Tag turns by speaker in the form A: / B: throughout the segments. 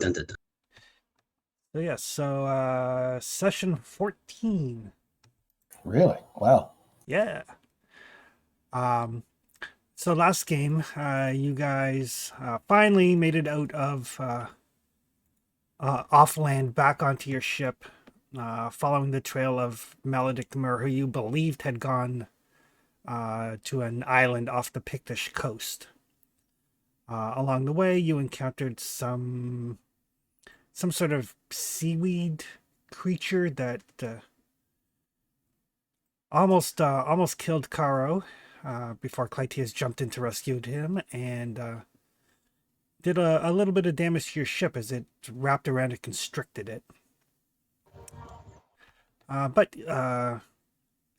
A: Dun, dun, dun.
B: Session 14.
C: Really? Wow.
B: Yeah. Um, so last game, you guys finally made it out of offland back onto your ship, following the trail of Maledict Mur, who you believed had gone to an island off the Pictish coast. Along the way, you encountered some sort of seaweed creature that almost killed Caro before Clytius jumped in to rescue him, and did a little bit of damage to your ship as it wrapped around and constricted it. But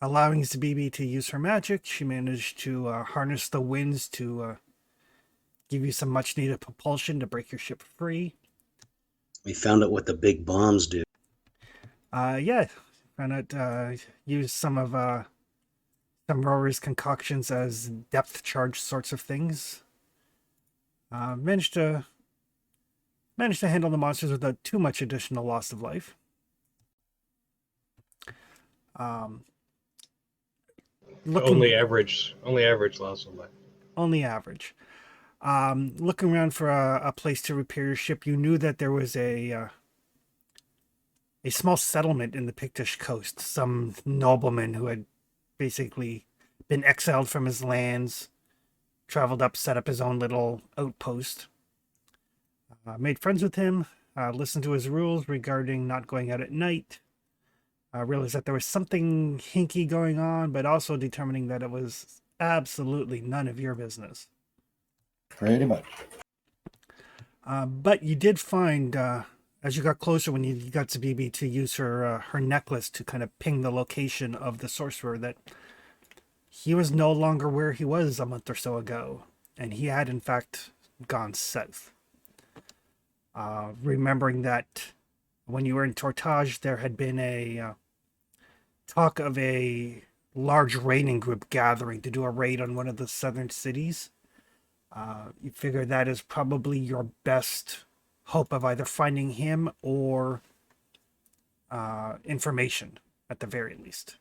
B: allowing Zabibi to use her magic, she managed to harness the winds to give you some much needed propulsion to break your ship free.
A: We found out what the big bombs do.
B: Yeah, found out used some of Rory's concoctions as depth charge sorts of things. Managed to handle the monsters without too much additional loss of life.
D: Only average loss of life.
B: Only average. Looking around for a place to repair your ship, you knew that there was a small settlement in the Pictish coast. Some nobleman who had basically been exiled from his lands, traveled up, set up his own little outpost. Made friends with him, listened to his rules regarding not going out at night. Realized that there was something hinky going on, but also determining that it was absolutely none of your business.
C: Pretty much.
B: But you did find, as you got closer, when you got to BB to use her necklace to kind of ping the location of the sorcerer, that he was no longer where he was a month or so ago, and he had in fact gone south. Remembering that when you were in Tortage, there had been a talk of a large raiding group gathering to do a raid on one of the southern cities. You figure that is probably your best hope of either finding him or information, at the very least.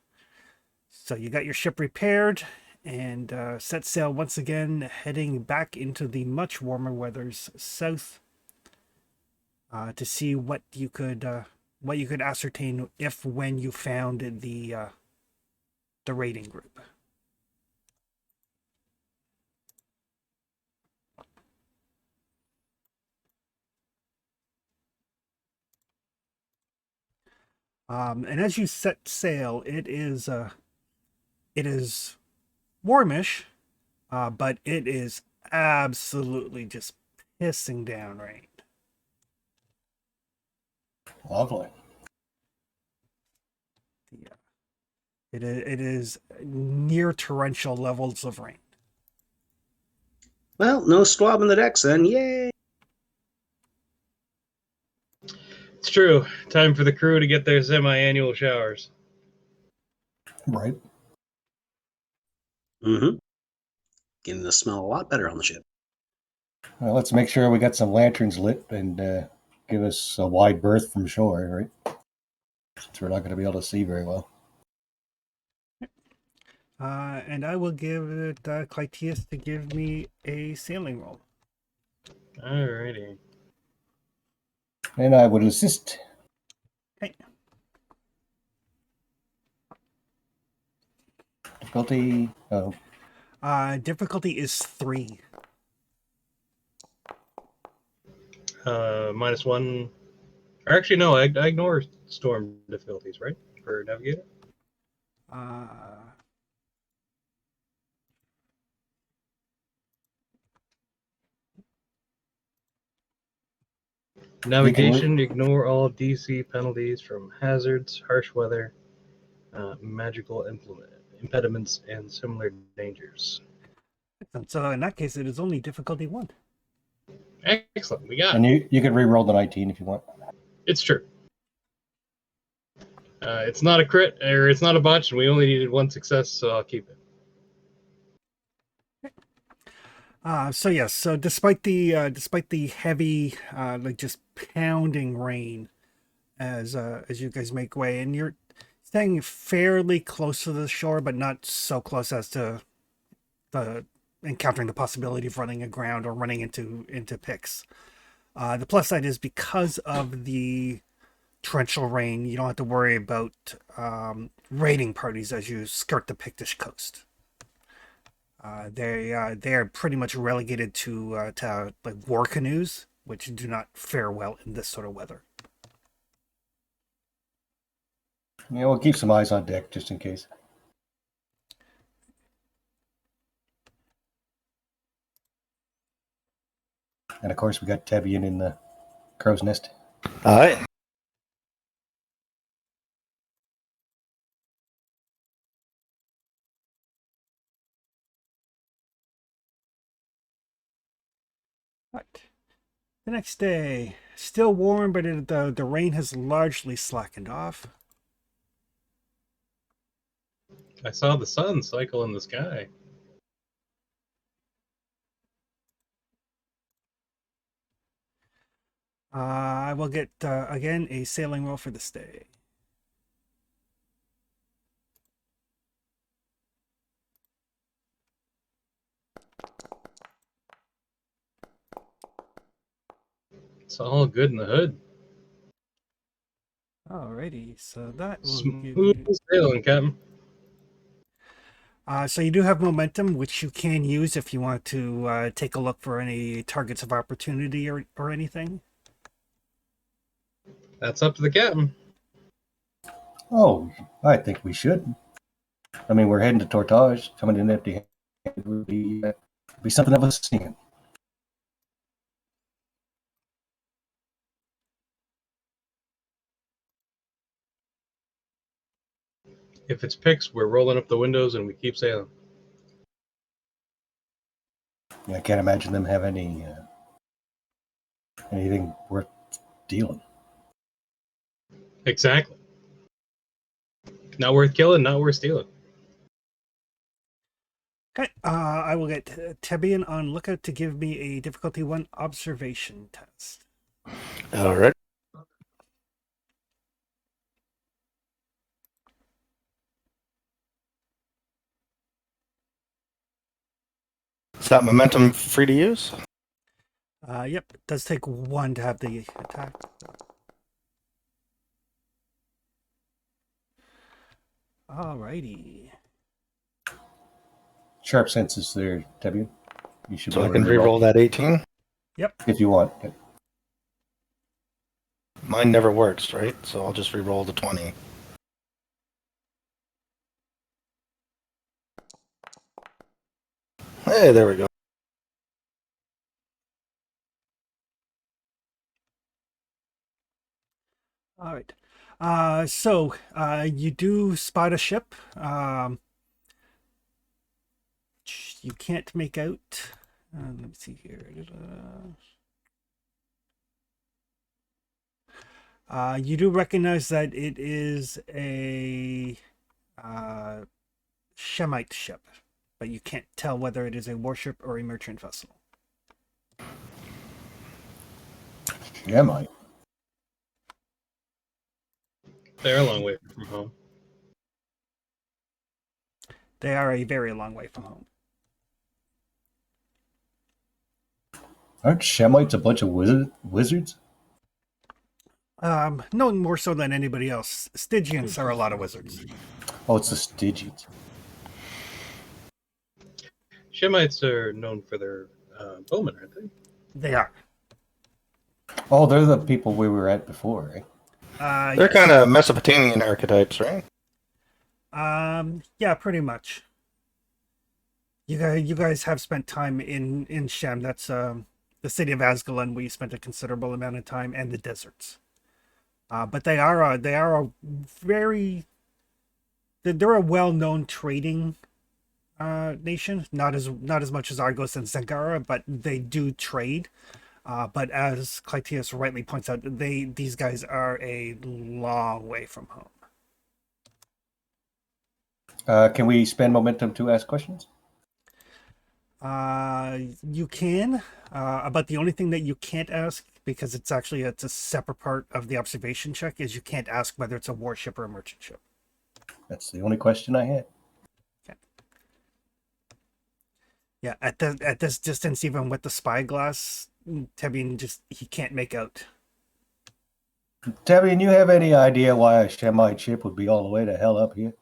B: So you got your ship repaired and set sail once again, heading back into the much warmer weathers south to see what you could ascertain when you found the raiding group. And as you set sail, it is warmish, but it is absolutely just pissing down rain.
C: Lovely.
B: Yeah, it is near torrential levels of rain.
A: Well, no squab on the decks then. Yay!
D: It's true. Time for the crew to get their semi-annual showers.
C: Right.
A: Mm-hmm. Getting the smell a lot better on the ship.
C: Well, let's make sure we got some lanterns lit and give us a wide berth from shore, right? Since we're not going to be able to see very well.
B: And I will give it Clytius to give me a sailing roll.
D: Alrighty.
C: And I would assist.
B: Okay.
C: Difficulty. Oh.
B: Difficulty is 3.
D: -1. Or actually, no, I ignore storm difficulties, right? For navigator? Navigation, ignore all DC penalties from hazards, harsh weather, magical impediments, and similar dangers.
B: Excellent. So in that case, it is only difficulty 1.
D: Excellent, we got
C: it.
D: And
C: you can re-roll the 19 if you want.
D: It's true. It's not a crit, or it's not a botch, and we only needed 1 success, so I'll keep it.
B: So despite the heavy, like just pounding rain as you guys make way, and you're staying fairly close to the shore, but not so close as to the encountering the possibility of running aground or running into picks. The plus side is because of the torrential rain, you don't have to worry about raiding parties as you skirt the Pictish coast. They are pretty much relegated to like war canoes, which do not fare well in this sort of weather.
C: Yeah, we'll keep some eyes on deck just in case. And of course, we got Tevian in the crow's nest.
E: All right.
B: Right. The next day, still warm, but the rain has largely slackened off.
D: I saw the sun cycle in the sky.
B: I will get again a sailing roll for this day.
D: It's all good in the hood.
B: Alrighty, so that will give
D: Smooth
B: you.
D: sailing, Captain.
B: So you do have momentum, which you can use if you want to take a look for any targets of opportunity or anything.
D: That's up to the captain.
C: Oh, I think we should. I mean, we're heading to Tortage, coming in empty-handed would be something of a sin.
D: If it's picks, we're rolling up the windows and we keep sailing.
C: I can't imagine them have anything worth dealing.
D: Exactly. Not worth killing, not worth stealing.
B: Okay, I will get Tebian on lookout to give me a difficulty 1 observation test.
E: All right. Is that momentum free to use?
B: Yep, it does take 1 to have the attack. Alrighty.
C: Sharp senses there, Tevian. You should
E: So
C: be
E: I
C: able
E: can
C: to
E: re-roll that 18?
B: Yep.
C: if you want.
E: Mine never works, right? So I'll just re-roll the 20. Hey, there we go.
B: All right. So you do spot a ship. You can't make out. Let me see here. You do recognize that it is a Shemite ship, but you can't tell whether it is a warship or a merchant vessel.
C: Yeah, mine.
D: They're a long way from home.
B: They are a very long way from home.
C: Aren't Shemites a bunch of wizards?
B: No more so than anybody else. Stygians are a lot of wizards.
C: Oh, it's the Stygians.
D: Shemites are known for their bowmen, aren't they?
B: They are.
C: Oh, they're the people we were at before, right?
E: They're kind of Mesopotamian archetypes, right?
B: Yeah, pretty much. You guys have spent time in Shem. That's the city of Asgalan, where you spent a considerable amount of time, and the deserts. But they're a well-known trading nation. Not as much as Argos and Zangara, but they do trade. But as Clytius rightly points out, these guys are a long way from home.
C: Can we spend momentum to ask questions?
B: You can. About the only thing that you can't ask, because it's a separate part of the observation check, is you can't ask whether it's a warship or a merchant ship.
C: That's the only question I had.
B: Okay. Yeah, at this distance, even with the spyglass, Tebin he can't make out.
C: Tabby, and you have any idea why a Shemite ship would be all the way to hell up here?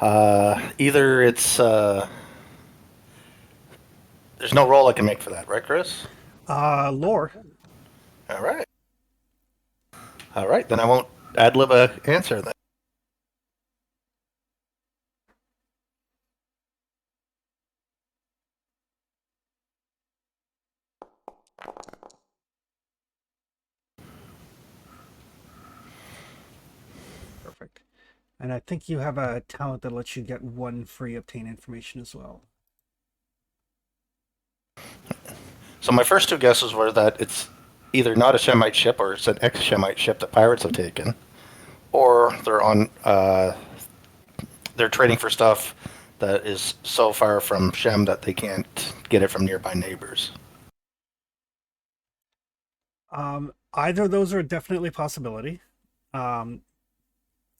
E: Either it's there's no roll I can make for that, right, Chris?
B: Lore.
E: All right. All right, then I won't ad lib a answer then.
B: Perfect. And I think you have a talent that lets you get one free obtain information as well.
E: So my first two guesses were that it's either not a Shemite ship or it's an ex-Shemite ship that pirates have taken, or they're trading for stuff that is so far from Shem that they can't get it from nearby neighbors.
B: Either of those are definitely a possibility.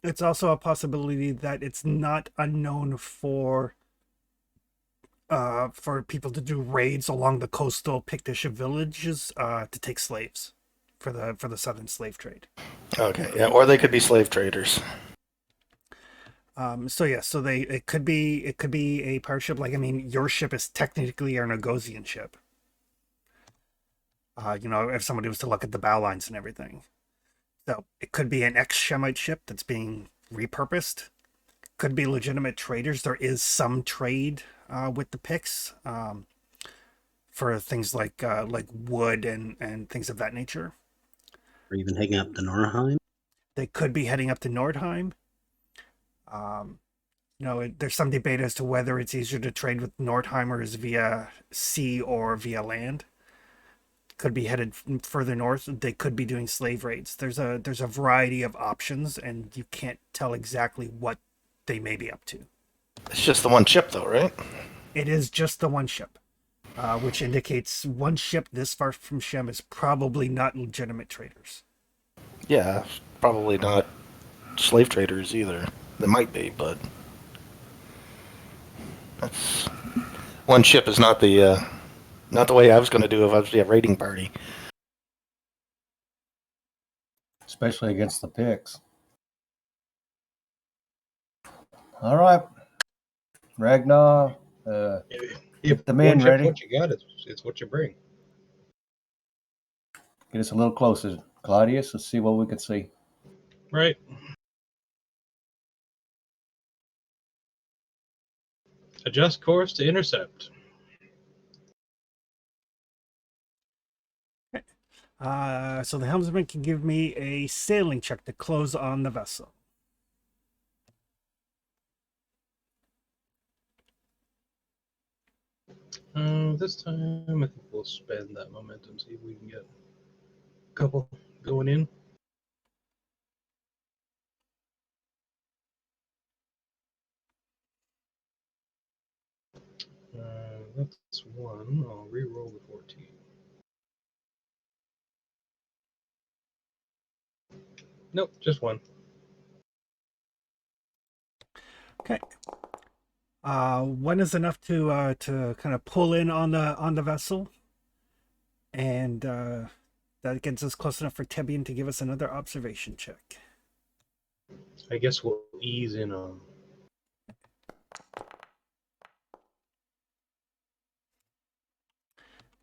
B: It's also a possibility that it's not unknown for people to do raids along the coastal Pictish villages to take slaves for the southern slave trade.
E: Okay, yeah, or they could be slave traders.
B: So it could be a pirate ship. Like, I mean, your ship is technically an Argosian ship. If somebody was to look at the bow lines and everything. So it could be an ex-Shemite ship that's being repurposed. Could be legitimate traders. There is some trade with the Picts for things like wood and things of that nature.
A: Or even heading up to Norheim.
B: They could be heading up to Nordheim. There's some debate as to whether it's easier to trade with Nordheimers via sea or via land. Could be headed further north. They could be doing slave raids. There's a variety of options, and you can't tell exactly what they may be up to.
E: It's just the one ship, though, right?
B: It is just the one ship, which indicates one ship this far from Shem is probably not legitimate traders.
E: Yeah, probably not slave traders either. They might be, but that's one ship is not the way I was going to do if I was a raiding party.
C: Especially against the Picts. All right. Ragnar, get the men
D: one ship's
C: ready.
D: what you got, it's what you bring.
C: Get us a little closer, Claudius. Let's see what we can see.
D: Right. Adjust course to intercept.
B: So the helmsman can give me a sailing check to close on the vessel.
D: This time, I think we'll spend that momentum, see if we can get a couple going in. That's one. I'll re-roll the 14. Nope, just one.
B: Okay. One is enough to kind of pull in on the vessel, and that gets us close enough for Tebian to give us another observation check.
D: I guess we'll ease in on.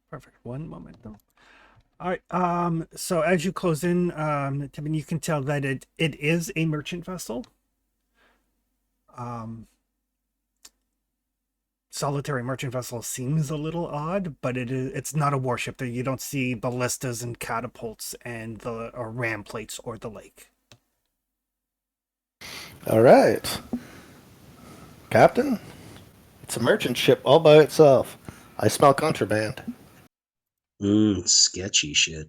B: Perfect. One moment though. All right. So as you close in, Tebian, you can tell that it is a merchant vessel. Solitary merchant vessel seems a little odd, but it's not a warship. There you don't see ballistas and catapults and or ram plates or the like.
E: All right, Captain. It's a merchant ship all by itself. I smell contraband.
A: Sketchy shit.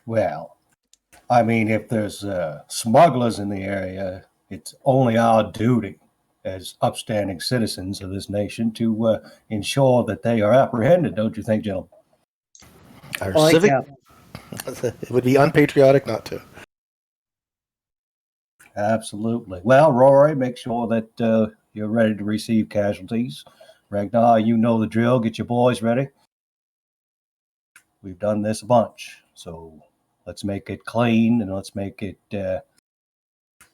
C: Well, I mean, if there's smugglers in the area, it's only our duty as upstanding citizens of this nation to ensure that they are apprehended, don't you think, gentlemen?
E: Our
A: Aye,
E: civic,
A: Cap.
E: it would be unpatriotic not to.
C: Absolutely. Well, Rory, make sure that you're ready to receive casualties. Ragnar, you know the drill. Get your boys ready. We've done this a bunch, so let's make it clean and let's make it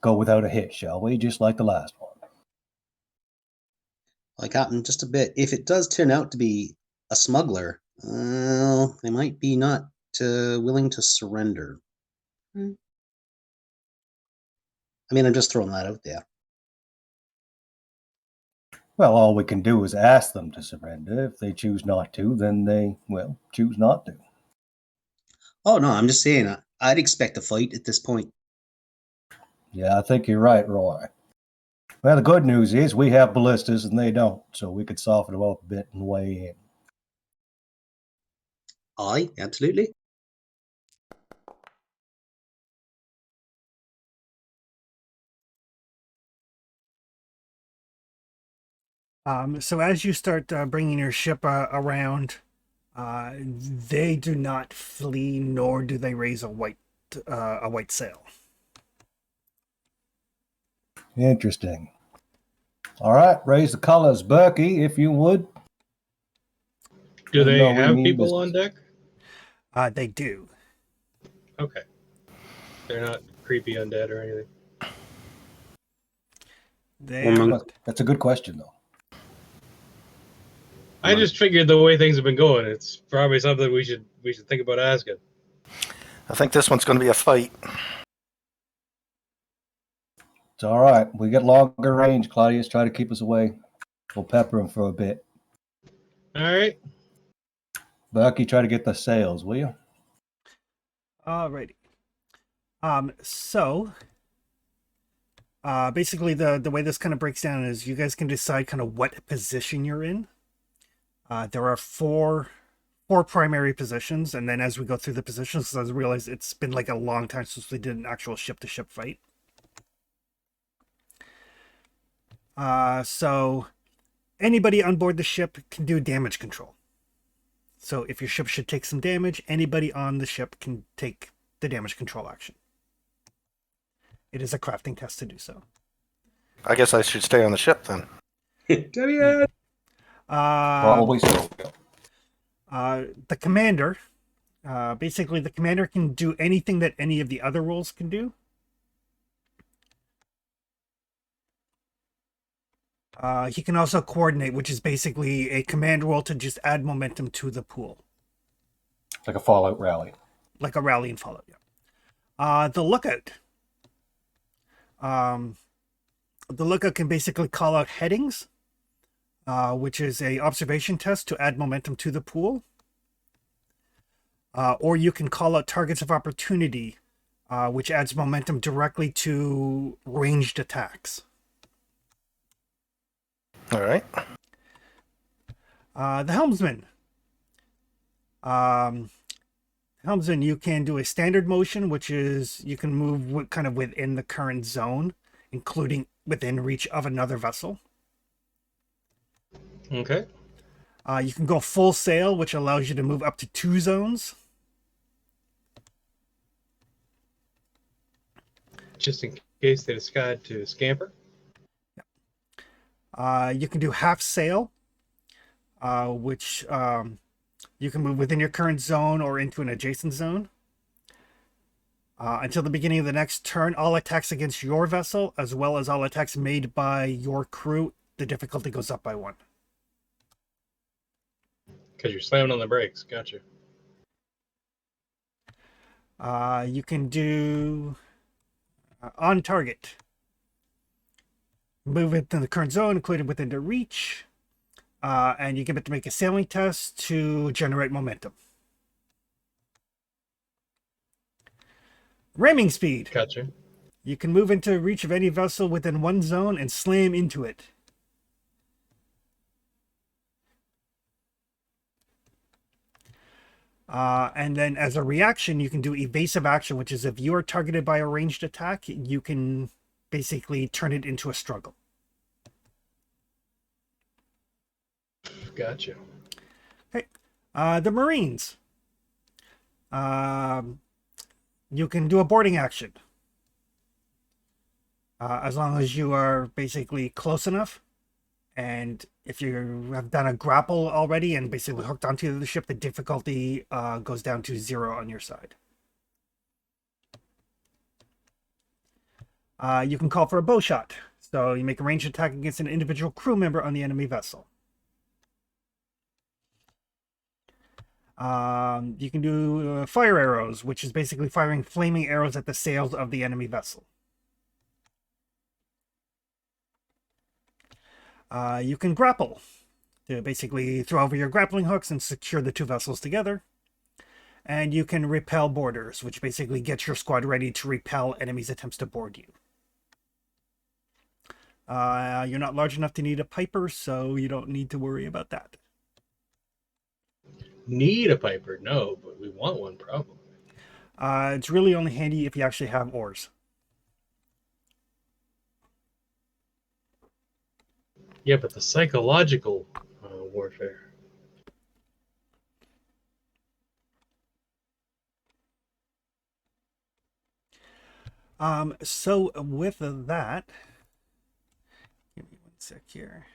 C: go without a hitch, shall we? Just like the last one.
A: Like, Captain, just a bit. If it does turn out to be a smuggler, they might be not willing to surrender. I mean, I'm just throwing that out there.
C: Well, all we can do is ask them to surrender. If they choose not to, then they, well, choose not to.
A: Oh, no, I'm just saying, I'd expect a fight at this point.
C: Yeah, I think you're right, Roy. Well, the good news is we have ballistas and they don't, so we could soften them up a bit and weigh in.
A: Aye, absolutely.
B: So as you start bringing your ship around, they do not flee, nor do they raise a white sail.
C: Interesting. All right, raise the colors, Berkey, if you would.
D: Do
C: I
D: they
C: know we
D: have
C: mean
D: people on
C: business.
D: deck?
B: They do.
D: Okay. They're not creepy undead or anything.
B: They
A: Well,
C: That's a good question, though.
D: I just figured the way things have been going, it's probably something we should think about asking.
E: I think this one's going to be a fight.
C: It's all right. We get longer range, Claudius. Try to keep us away. We'll pepper him for a bit.
D: All right.
C: Berkey, try to get the sails, will you?
B: Alrighty. So basically the way this kind of breaks down is you guys can decide kind of what position you're in. There are four primary positions, and then as we go through the positions, I realize it's been like a long time since we did an actual ship-to-ship fight. So anybody on board the ship can do damage control. So if your ship should take some damage, anybody on the ship can take the damage control action. It is a crafting test to do so.
E: I guess I should stay on the ship then.
C: Probably so.
B: The commander, basically the commander can do anything that any of the other roles can do. He can also coordinate, which is basically a command role to just add momentum to the pool.
C: Like a Fallout rally.
B: Like a rally and Fallout, yeah. The lookout. The lookout can basically call out headings, which is a observation test to add momentum to the pool. Or you can call out targets of opportunity, which adds momentum directly to ranged attacks.
E: All right.
B: The helmsman. Helmsman, you can do a standard motion, which is you can move kind of within the current zone, including within reach of another vessel.
D: Okay.
B: You can go full sail, which allows you to move up to 2 zones.
D: Just in case they decide to scamper.
B: You can do half sail, which you can move within your current zone or into an adjacent zone. Until the beginning of the next turn, all attacks against your vessel, as well as all attacks made by your crew, the difficulty goes up by 1.
D: Because you're slamming on the brakes. Gotcha.
B: You can do on target. Move within the current zone, including within the reach. And you get to make a sailing test to generate momentum. Ramming speed.
D: Gotcha.
B: You can move into reach of any vessel within 1 zone and slam into it. And then as a reaction, you can do evasive action, which is if you are targeted by a ranged attack, you can basically turn it into a struggle.
D: Gotcha.
B: The Marines. You can do a boarding action. As long as you are basically close enough. And if you have done a grapple already and basically hooked onto the ship, the difficulty goes down to 0 on your side. You can call for a bow shot. So you make a ranged attack against an individual crew member on the enemy vessel. You can do fire arrows, which is basically firing flaming arrows at the sails of the enemy vessel. You can grapple, to basically throw over your grappling hooks and secure the two vessels together. And you can repel boarders, which basically gets your squad ready to repel enemies' attempts to board you. You're not large enough to need a piper, so you don't need to worry about that.
D: Need a piper? No, but we want one probably.
B: It's really only handy if you actually have oars.
D: Yeah, but the psychological warfare.
B: So with that, give me one sec here.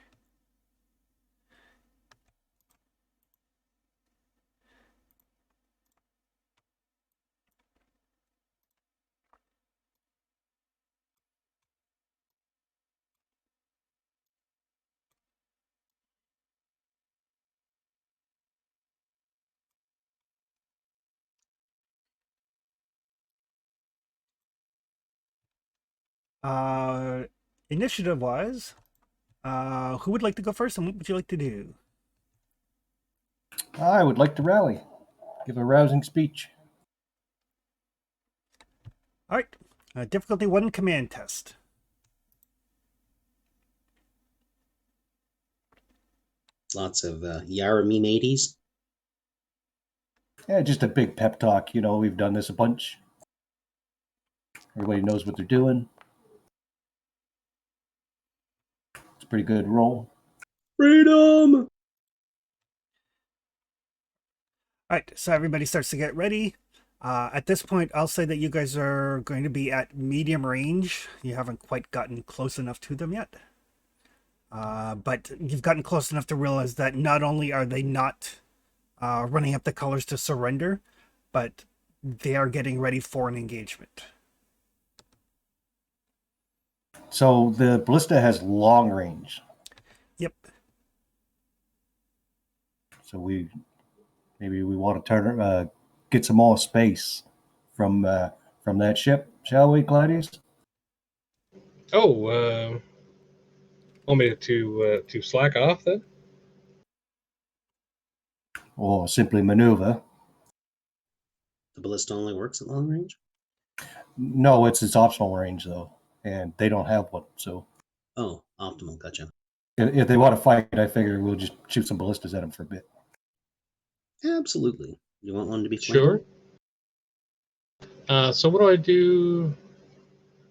B: Initiative-wise, who would like to go first, and what would you like to do?
C: I would like to rally. Give a rousing speech.
B: All right. Difficulty 1 command test.
A: Lots of Yarra-me mateys.
C: Yeah, just a big pep talk. You know, we've done this a bunch. Everybody knows what they're doing. It's a pretty good roll.
A: Freedom!
B: All right, so everybody starts to get ready. At this point, I'll say that you guys are going to be at medium range. You haven't quite gotten close enough to them yet. But you've gotten close enough to realize that not only are they not running up the colors to surrender, but they are getting ready for an engagement.
C: So the ballista has long range.
B: Yep.
C: So maybe we want to turn get some more space from that ship, shall we, Claudius?
D: Oh, want me to slack off then?
C: Or simply maneuver?
A: The ballista only works at long range?
C: No, it's its optional range though, and they don't have one. So
A: Oh, optimal. Gotcha.
C: if they want to fight, I figure we'll just shoot some ballistas at them for a bit.
A: Absolutely. You want one to be
D: Sure. So what do I do?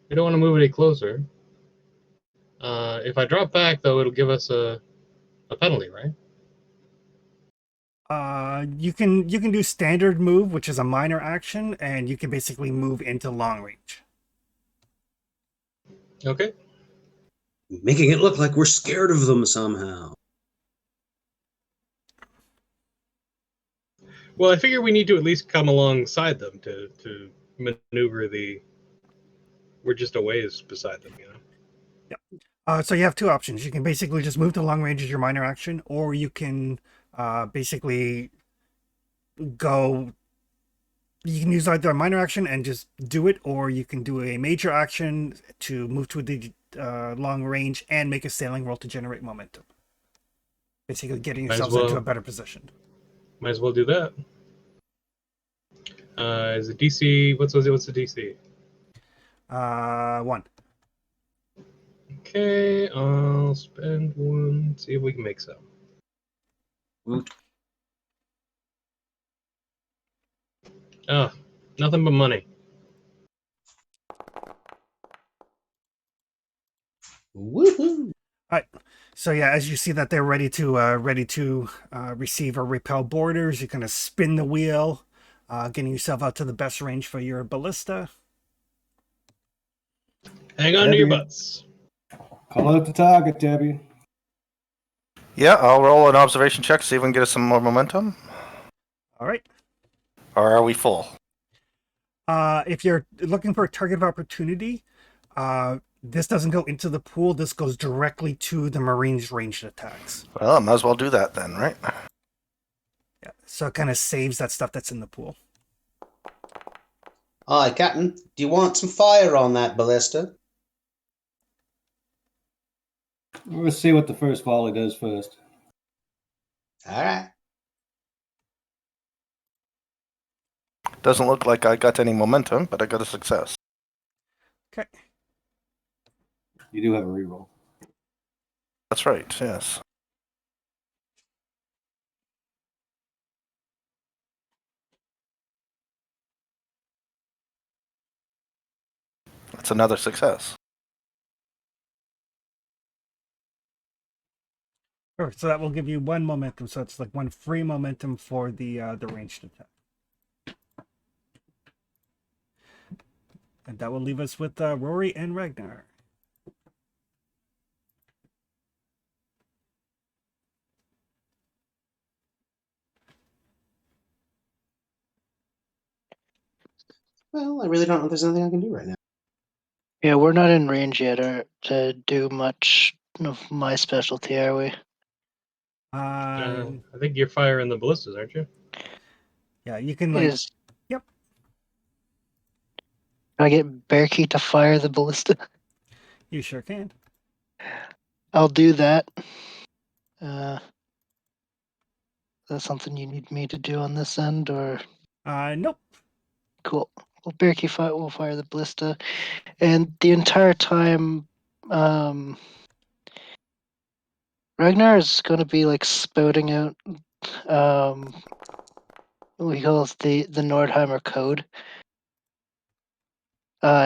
D: We don't want to move any closer. If I drop back, though, it'll give us a penalty, right?
B: You can do standard move, which is a minor action, and you can basically move into long range.
D: Okay.
A: Making it look like we're scared of them somehow.
D: Well, I figure we need to at least come alongside them to maneuver the. We're just a ways beside them, you know.
B: So you have two options. You can basically just move to long range as your minor action, or you can basically go. You can use either a minor action and just do it, or you can do a major action to move to the long range and make a sailing roll to generate momentum. Basically, getting yourselves into a better position.
D: Might as well do that. Is it DC? What's the DC?
B: 1.
D: Okay, I'll spend 1. See if we can make some.
A: Woot.
D: Oh, nothing but money.
A: Woohoo!
B: All right. So yeah, as you see that they're ready to receive or repel boarders, you kind of spin the wheel, getting yourself out to the best range for your ballista.
D: Hang on to your
C: Debbie.
D: butts.
C: Call out the target, Debbie.
E: Yeah, I'll roll an observation check, see if we can get us some more momentum.
B: All right.
E: Or are we full?
B: If you're looking for a target of opportunity, this doesn't go into the pool. This goes directly to the Marines' ranged attacks.
E: Well, I might as well do that then, right?
B: Yeah. So it kind of saves that stuff that's in the pool.
A: Aye, Captain. Do you want some fire on that ballista?
C: Let's see what the first volley does first.
A: All right.
E: Doesn't look like I got any momentum, but I got a success.
B: Okay.
C: You do have a reroll.
E: That's right, yes. That's another success.
B: Perfect. So that will give you one momentum. So it's like one free momentum for the ranged attack. And that will leave us with Rory and Ragnar.
A: Well, I really don't know if there's anything I can do right now.
F: Yeah, we're not in range yet to do much of my specialty, are we?
D: I think you're firing the ballistas, aren't you?
B: Yeah, you can like. Yep.
F: Can I get Bearkey to fire the ballista?
B: You sure can.
F: I'll do that. That's something you need me to do on this end, or?
B: Nope.
F: Cool. Well, Bearkey will fire the ballista, and the entire time, Ragnar is going to be like spouting out what he calls the Nordheimer code.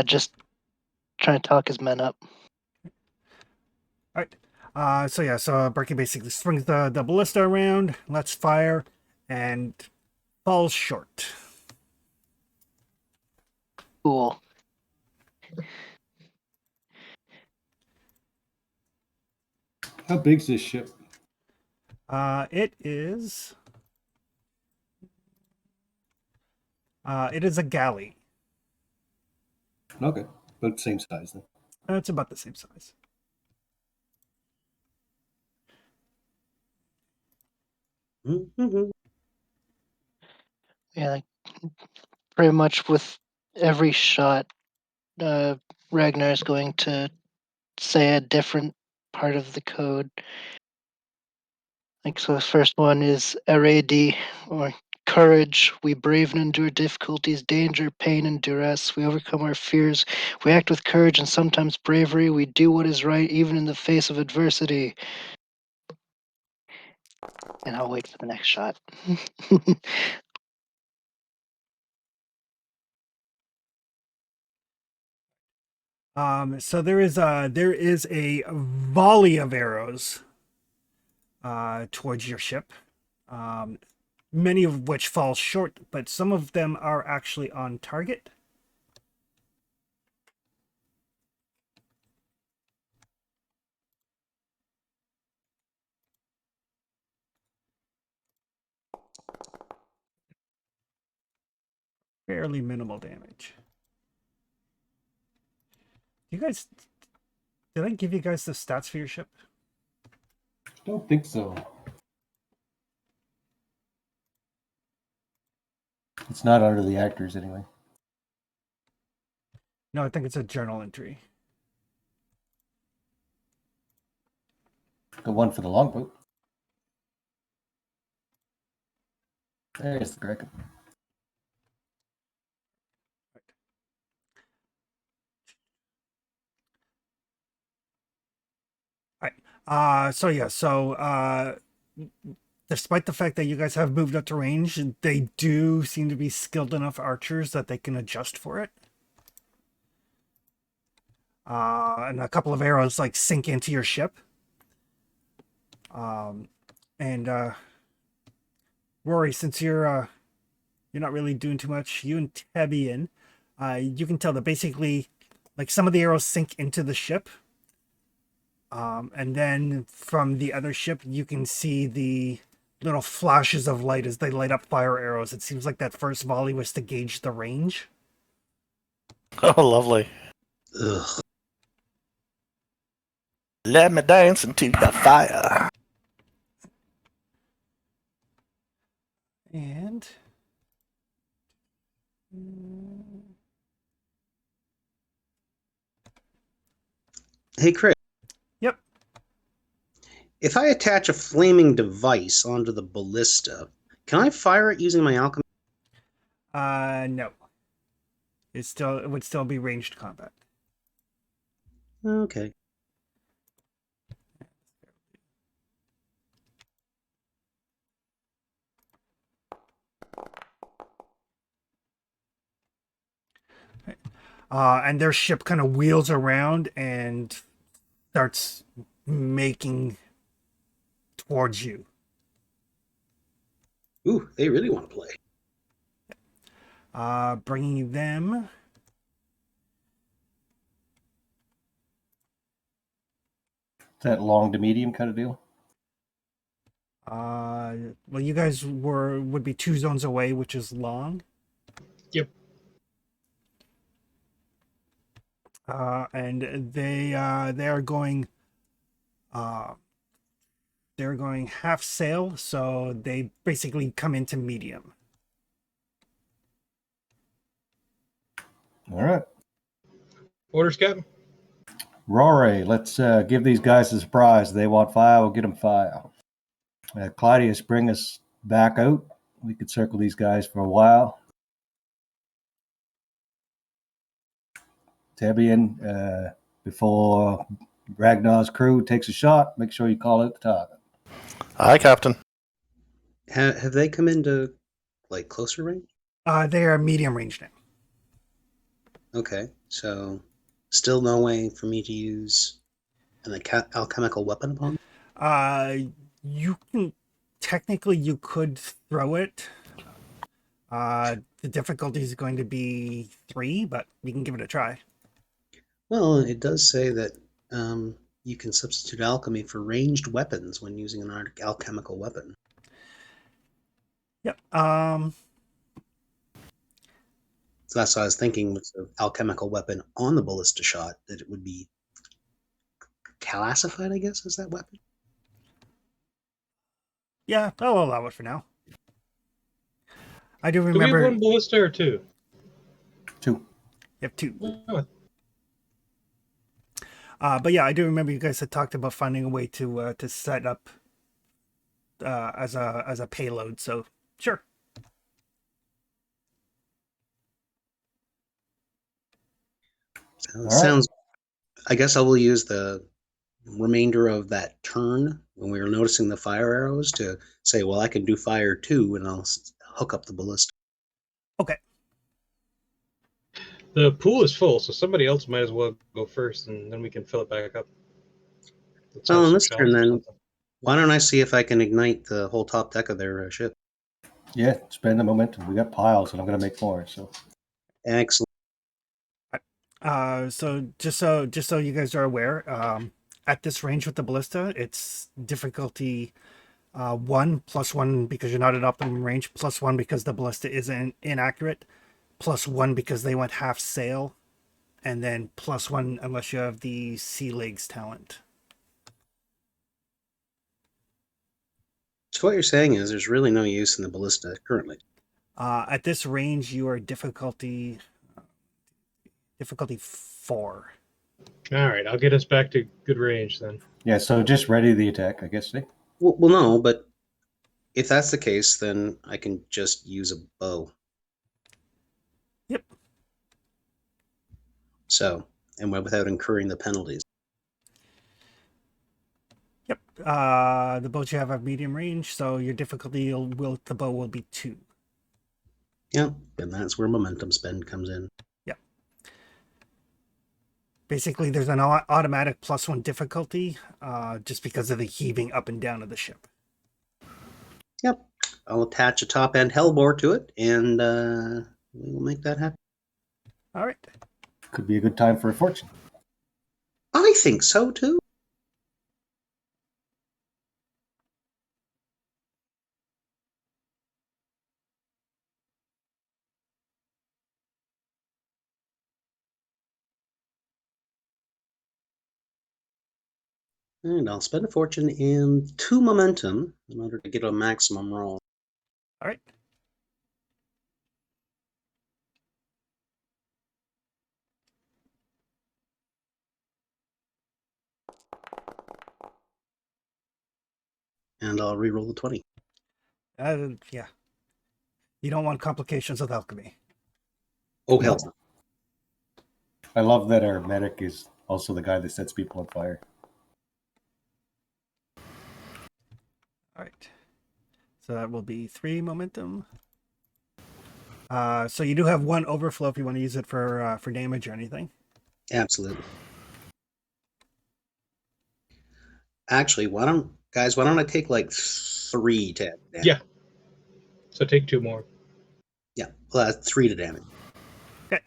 F: Just trying to talk his men up.
B: All right. So Berkey basically swings the ballista around, lets fire, and falls short.
F: Cool.
C: How big's this ship?
B: It is. It is a galley.
C: Okay, about the same size then.
B: It's about the same size.
A: Mm-hmm.
F: Yeah, like pretty much with every shot, Ragnar is going to say a different part of the code. Like, so the first one is RAD, or courage. We brave and endure difficulties, danger, pain, and duress. We overcome our fears. We act with courage and sometimes bravery. We do what is right, even in the face of adversity. And I'll wait for the next shot.
B: So there is a volley of arrows towards your ship. Many of which fall short, but some of them are actually on target. Fairly minimal damage. You guys, did I give you guys the stats for your ship?
C: Don't think so. It's not under the actors anyway.
B: No, I think it's a journal entry.
C: The one for the longboat. There's the Kraken.
B: Despite the fact that you guys have moved up to range, they do seem to be skilled enough archers that they can adjust for it. And a couple of arrows like sink into your ship. And Rory, since you're not really doing too much, you and Tebian, you can tell that basically, like, some of the arrows sink into the ship. And then from the other ship, you can see the little flashes of light as they light up fire arrows. It seems like that first volley was to gauge the range.
E: Oh, lovely.
A: Ugh.
E: Let me dance into the fire.
B: And
A: Hey, Chris.
B: yep.
A: If I attach a flaming device onto the ballista, can I fire it using my alchemy?
B: No. It would still be ranged combat.
A: Okay.
B: And their ship kind of wheels around and starts making towards you.
A: Ooh, they really want to play.
B: Bringing them.
C: That long to medium kind of deal.
B: Well, you guys would be 2 zones away, which is long.
D: Yep.
B: And they are going. They're going half sail, so they basically come into medium.
C: All right.
D: Orders, Captain.
C: Rory, let's give these guys a surprise. They want fire, we'll get them fire. Claudius, bring us back out. We could circle these guys for a while. Tebian, before Ragnar's crew takes a shot, make sure you call out the target.
E: Aye, Captain.
A: Have they come into, like, closer range?
B: They are medium range now.
A: Okay, so still no way for me to use an alchemical weapon upon them?
B: You can technically you could throw it. The difficulty is going to be 3, but you can give it a try.
A: Well, it does say that you can substitute alchemy for ranged weapons when using an alchemical weapon.
B: Yep.
A: So that's what I was thinking with the alchemical weapon on the ballista shot, that it would be classified, I guess, as that weapon.
B: Yeah, I'll allow it for now. I do
D: Do we have
B: remember.
D: one ballista or 2?
C: 2.
B: You have 2.
D: Oh,
B: But yeah, I do remember you guys had talked about finding a way to set up as a payload. So sure.
A: Sounds. I guess I will use the remainder of that turn when we were noticing the fire arrows to say, well, I can do fire too, and I'll hook up the ballista.
B: Okay.
D: the pool is full, so somebody else might as well go first, and then we can fill it back up. Let's have
A: Well, on
D: some
A: this turn,
D: shots or
A: then,
D: something.
A: why don't I see if I can ignite the whole top deck of their ship?
C: Yeah, spend the momentum. We got piles, and I'm going to make more. So
A: Excellent.
B: So just so you guys are aware, at this range with the ballista, it's difficulty 1 +1 because you're not at optimum range, +1 because the ballista is inaccurate, +1 because they went half sail, and then +1 unless you have the sea legs talent.
A: So what you're saying is there's really no use in the ballista currently.
B: At this range, you are difficulty 4.
D: All right, I'll get us back to good range then.
C: yeah, so just ready the attack, I guess.
A: Well, no, but if that's the case, then I can just use a bow.
B: Yep.
A: So, and without incurring the penalties.
B: Yep. The bows you have medium range, so your difficulty with the bow will be 2.
A: Yeah, and that's where momentum spend comes in.
B: Yep. Basically, there's an automatic +1 difficulty just because of the heaving up and down of the ship.
A: Yep. I'll attach a top end hellbore to it, and we'll make that happen.
B: All right.
C: Could be a good time for a fortune.
A: I think so too. And I'll spend a fortune and 2 momentum in order to get a maximum roll.
B: All right.
A: And I'll re-roll the 20.
B: Yeah. You don't want complications with alchemy.
A: Oh, hell.
C: I love that our medic is also the guy that sets people on fire.
B: All right. So that will be 3 momentum. So you do have 1 overflow if you want to use it for damage or anything.
A: Absolutely. Actually, why don't I take like 3 to damage?
D: Yeah. So take 2 more.
A: Yeah, 3 to damage.
B: Okay.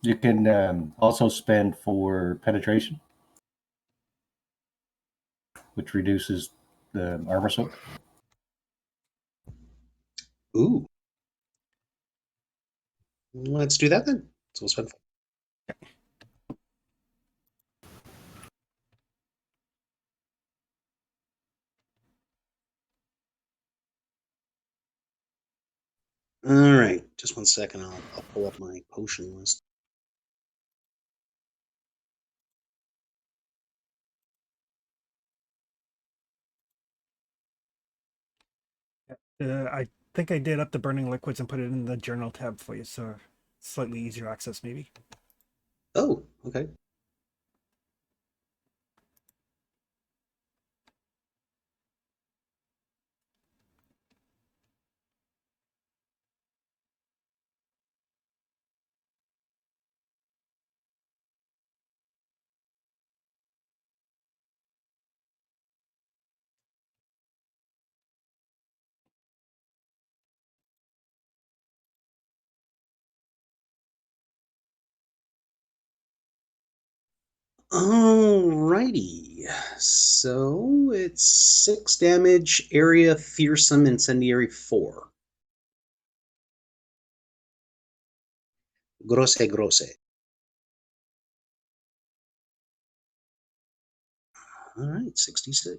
C: You can also spend for penetration, which reduces the armor soak.
A: Ooh. Let's do that then. So we'll spend 4. All right, just 1 second. I'll pull up my potion list.
B: I think I did up the burning liquids and put it in the journal tab for you, so slightly easier access maybe.
A: Oh, okay. Alrighty. So it's 6 damage, area, fearsome, incendiary 4. Grosse, grosse. All right, 66.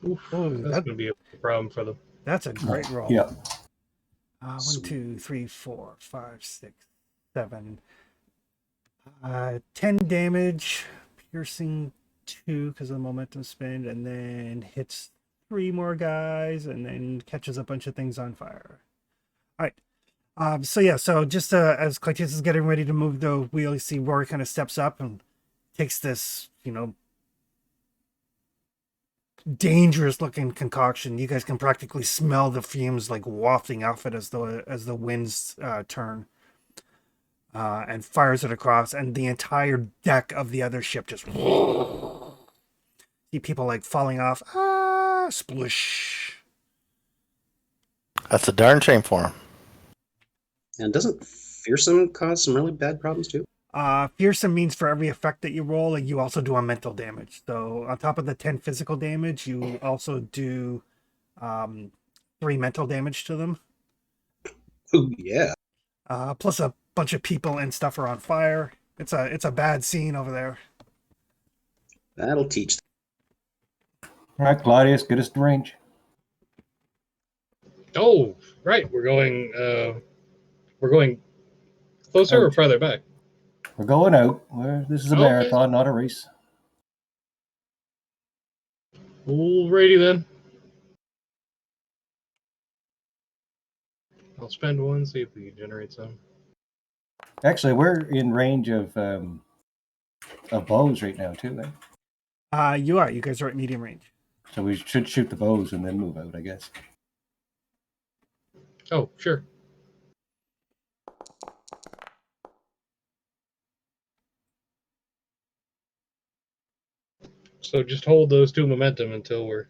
D: Oof,
B: Oh,
D: that's going to be a problem for them.
B: that's a great roll.
C: Yeah.
B: 1, 2, 3, 4, 5, 6, 7. 10 damage, piercing 2 because of the momentum spend, and then hits 3 more guys, and then catches a bunch of things on fire. All right. So just as Clytus is getting ready to move the wheel, you see Rory kind of steps up and takes this, dangerous looking concoction. You guys can practically smell the fumes like wafting off it as the winds turn. And fires it across, and the entire deck of the other ship just see people like falling off. Splish.
E: That's a darn shame for him.
A: And doesn't fearsome cause some really bad problems too?
B: Fearsome means for every effect that you roll, you also do a mental damage. So on top of the 10 physical damage, you also do 3 mental damage to them.
A: Oh yeah.
B: Plus a bunch of people and stuff are on fire. It's a bad scene over there.
A: That'll teach.
C: All right, Claudius, get us to range.
D: Oh, right. We're going closer or
C: Out.
D: farther back?
C: We're going out. This is a
D: Okay.
C: marathon, not a race.
D: Alrighty then. I'll spend 1, see if we can generate some.
C: Actually, we're in range of of bows right now too, eh?
B: You are. You guys are at medium range.
C: So we should shoot the bows and then move out, I guess.
D: Oh, sure. So just hold those 2 momentum until we're.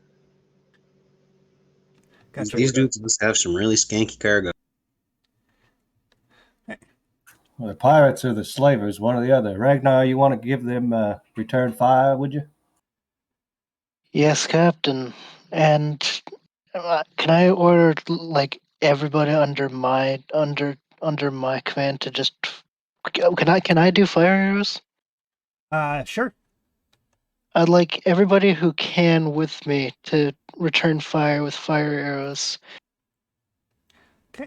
B: Gotcha.
A: These dudes must have some really skanky cargo.
C: Well, the pirates or the slavers, one or the other. Ragnar, you want to give them return fire, would you?
F: Yes, Captain. And can I order like everybody under my command to just? Can I do fire arrows?
B: Sure.
F: I'd like everybody who can with me to return fire with fire arrows.
B: Okay.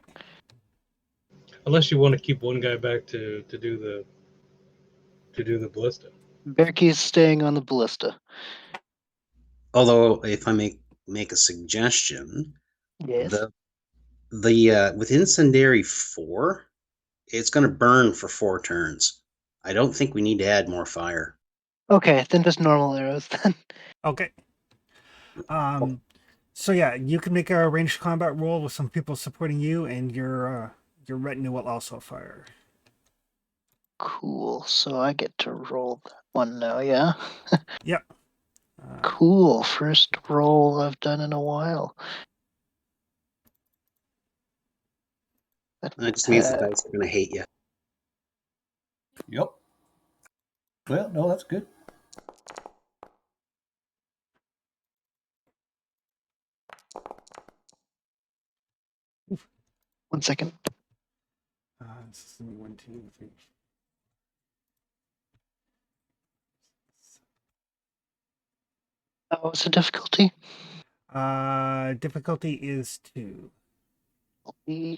D: Unless you want to keep one guy back to do the ballista.
F: Berkey's staying on the ballista.
A: Although, if I make a suggestion,
F: Yes.
A: the with Incendiary 4, it's going to burn for 4 turns. I don't think we need to add more fire.
F: Okay, then just normal arrows then.
B: Okay. So yeah, you can make a ranged combat roll with some people supporting you, and your retinue will also fire.
F: Cool. So I get to roll that one now, yeah?
B: Yep.
F: Cool. First roll I've done in a while.
A: That just means the dice are going to hate you.
C: Yep. Well, no, that's good.
F: One second.
B: This is 1, 2, 3.
F: What's the difficulty?
B: Difficulty is 2.
F: 2.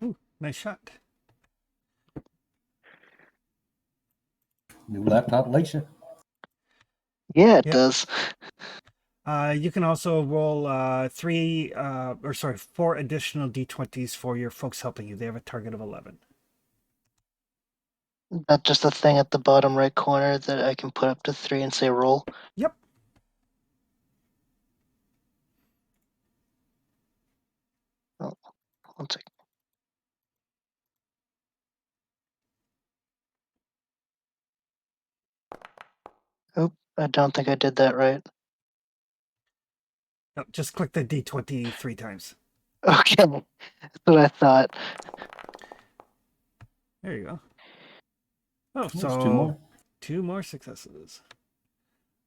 B: Ooh, nice shot.
C: New laptop, Lisa.
F: Yeah, it
B: Yep.
F: does.
B: You can also roll 4 additional d20s for your folks helping you. They have a target of 11.
F: Not just the thing at the bottom right corner that I can put up to 3 and say roll.
B: Yep.
F: Oh, one second. Oh, I don't think I did that right.
B: No, just click the d20 3 times.
F: Okay, that's what I thought.
B: There you go. Oh,
C: There's
B: so
C: 2 more.
B: 2 more successes.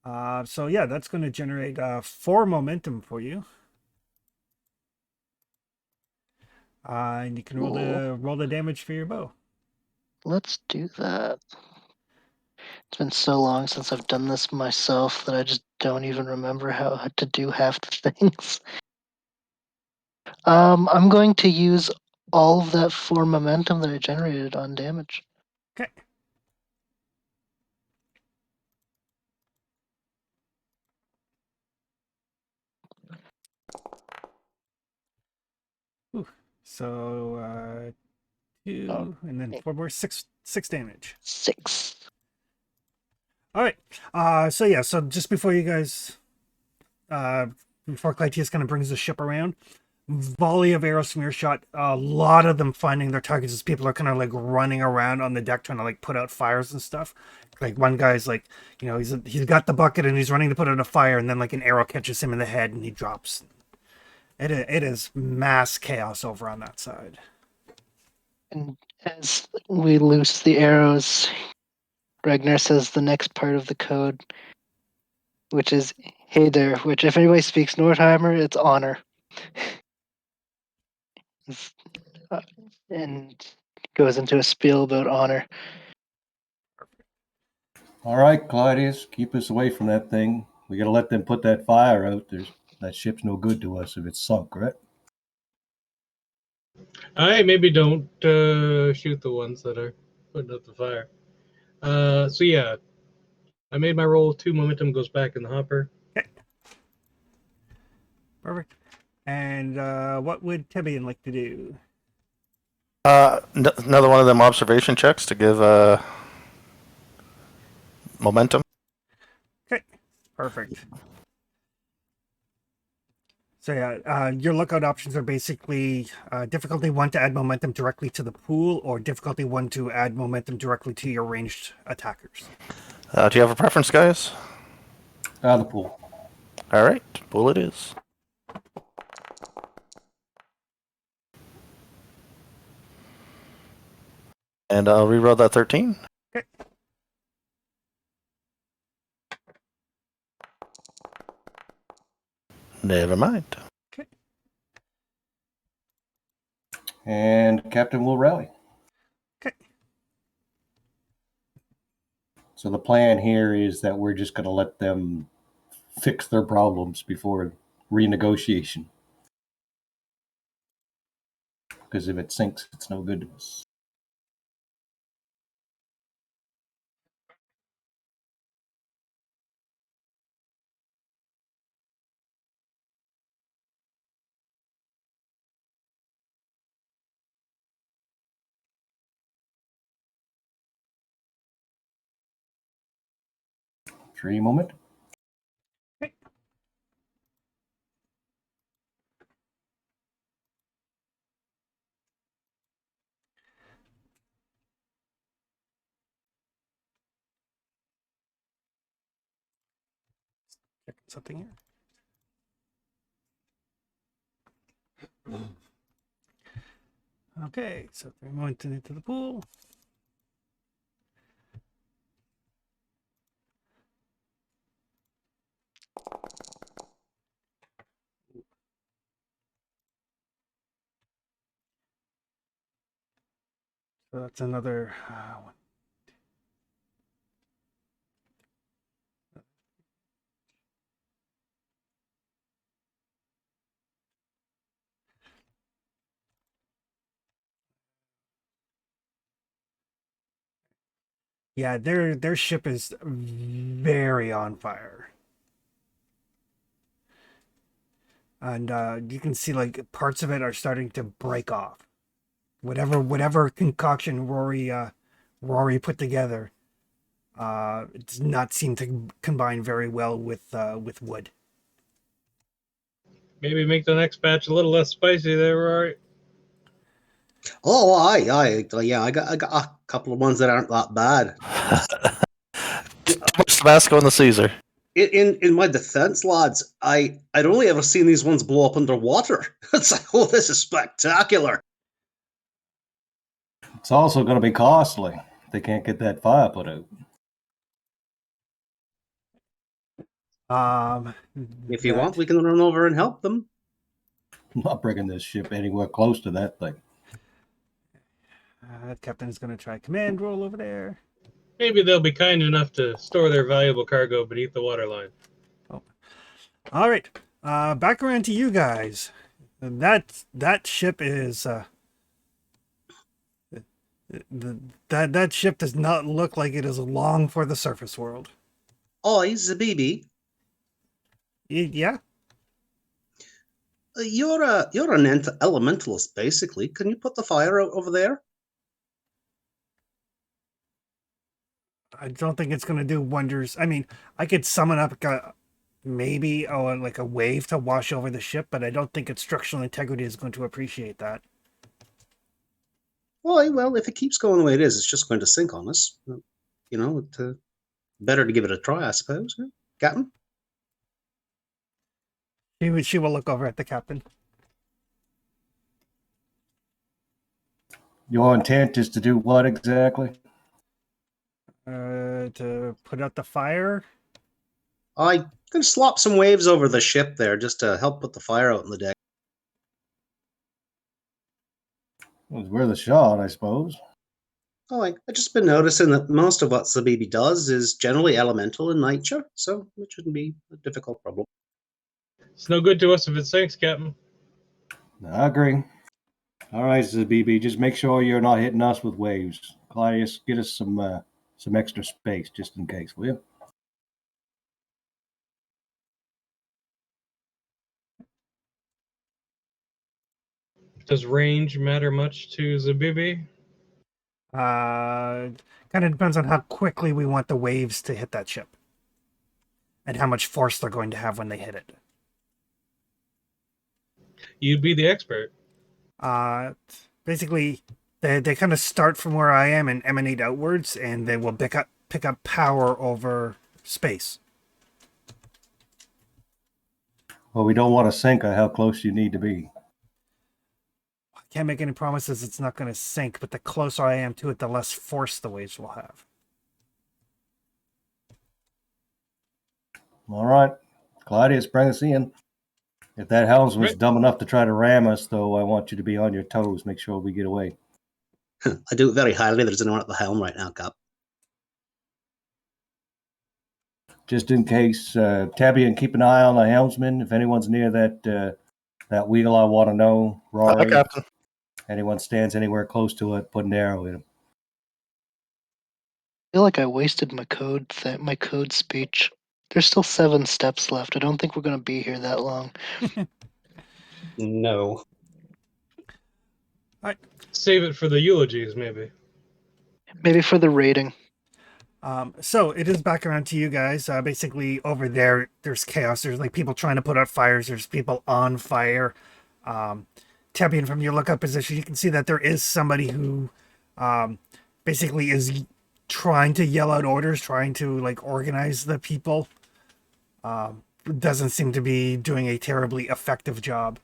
B: So yeah, that's going to generate 4 momentum for you. And you can roll the damage for your bow.
F: Let's do that. It's been so long since I've done this myself that I just don't even remember how to do half the things. I'm going to use all of that 4 momentum that I generated on damage.
B: Okay. Ooh. So 2 and then 4 more, 6 damage.
F: 6.
B: All right. So yeah, so just before you guys before Clytius kind of brings the ship around, volley of arrow smear shot, a lot of them finding their targets as people are kind of like running around on the deck trying to like put out fires and stuff. Like one guy's like, you know, he's got the bucket and he's running to put out a fire, and then like an arrow catches him in the head and he drops. It is mass chaos over on that side.
F: And as we loose the arrows, Ragnar says the next part of the code, which is "Hey there," which if anybody speaks Nordheimer, it's honor. And goes into a spiel about honor.
C: All right, Claudius, keep us away from that thing. We got to let them put that fire out. That ship's no good to us if it's sunk, right?
D: Maybe don't shoot the ones that are putting out the fire. So yeah, I made my roll. 2 momentum goes back in the hopper.
B: Okay. Perfect. And what would Tebian like to do?
E: Another one of them observation checks to give momentum.
B: Okay, perfect. So yeah, your lookout options are basically difficulty 1 to add momentum directly to the pool, or difficulty 1 to add momentum directly to your ranged attackers.
E: Do you have a preference, guys?
C: Out of the pool.
E: All right, pool it is. And I'll reroll that 13.
B: Okay.
E: Never mind.
B: Okay.
C: And Captain will rally.
B: Okay.
C: So the plan here is that we're just going to let them fix their problems before renegotiation. Because if it sinks, it's no good to us. Tree moment.
B: Okay. Checking something here. Okay, so 3 momentum into the pool. So that's another one. Yeah, their ship is very on fire, and you can see like parts of it are starting to break off. Whatever concoction Rory put together, it does not seem to combine very well with wood.
D: Maybe make the next batch a little less spicy there, Rory.
A: Oh, yeah, I got a couple of ones that aren't that bad.
E: Too much Tabasco in the Caesar.
A: In my defense, lads, I'd only ever seen these ones blow up underwater. It's like, oh, this is spectacular.
C: It's also going to be costly. They can't get that fire put out.
A: If you want, we can run over and help them.
C: I'm not bringing this ship anywhere close to that thing.
B: Captain's going to try command roll over there.
D: Maybe they'll be kind enough to store their valuable cargo beneath the waterline.
B: Oh. All right, back around to you guys. That ship is that ship does not look like it is long for the surface world.
A: Oh, he's a baby.
B: Yeah.
A: You're an elementalist, basically. Can you put the fire out over there?
B: I don't think it's going to do wonders. I mean, I could summon up maybe like a wave to wash over the ship, but I don't think its structural integrity is going to appreciate that.
A: Well, if it keeps going the way it is, it's just going to sink on us. You know, better to give it a try, I suppose. Huh? Captain?
B: She will look over at the captain.
C: Your intent is to do what exactly?
B: To put out the fire.
A: I can slop some waves over the ship there just to help put the fire out in the deck.
C: It was worth a shot, I suppose.
A: I've just been noticing that most of what Zabibi does is generally elemental in nature, so it shouldn't be a difficult problem.
D: It's no good to us if it sinks, Captain.
C: I agree. All right, BB, just make sure you're not hitting us with waves. Claudius, get us some extra space just in case, will you?
D: Does range matter much to Zabibi?
B: Kind of depends on how quickly we want the waves to hit that ship, and how much force they're going to have when they hit it.
D: You'd be the expert.
B: Uh, Basically, they kind of start from where I am and emanate outwards, and they will pick up power over space.
C: Well, we don't want to sink on how close you need to be.
B: I can't make any promises it's not going to sink, but the closer I am to it, the less force the waves will have.
C: All right. Claudius, bring us in. If that helmsman's
D: Right.
C: dumb enough to try to ram us, though, I want you to be on your toes. Make sure we get away.
A: I do it very highly. There's anyone at the helm right now, Cap.
C: Just in case, Tabby, and keep an eye on the helmsman. If anyone's near that wheel, I want to know.
E: Hi,
C: Rory,
E: Captain.
C: anyone stands anywhere close to it, put an arrow in him.
F: I feel like I wasted my code speech. There's still 7 steps left. I don't think we're going to be here that long.
A: No.
D: Save it for the eulogies, maybe.
F: Maybe for the rating.
B: So it is back around to you guys. Basically, over there, there's chaos. There's like people trying to put out fires. There's people on fire. Tapping from your lookup position, you can see that there is somebody who basically is trying to yell out orders, trying to like organize the people. Doesn't seem to be doing a terribly effective job.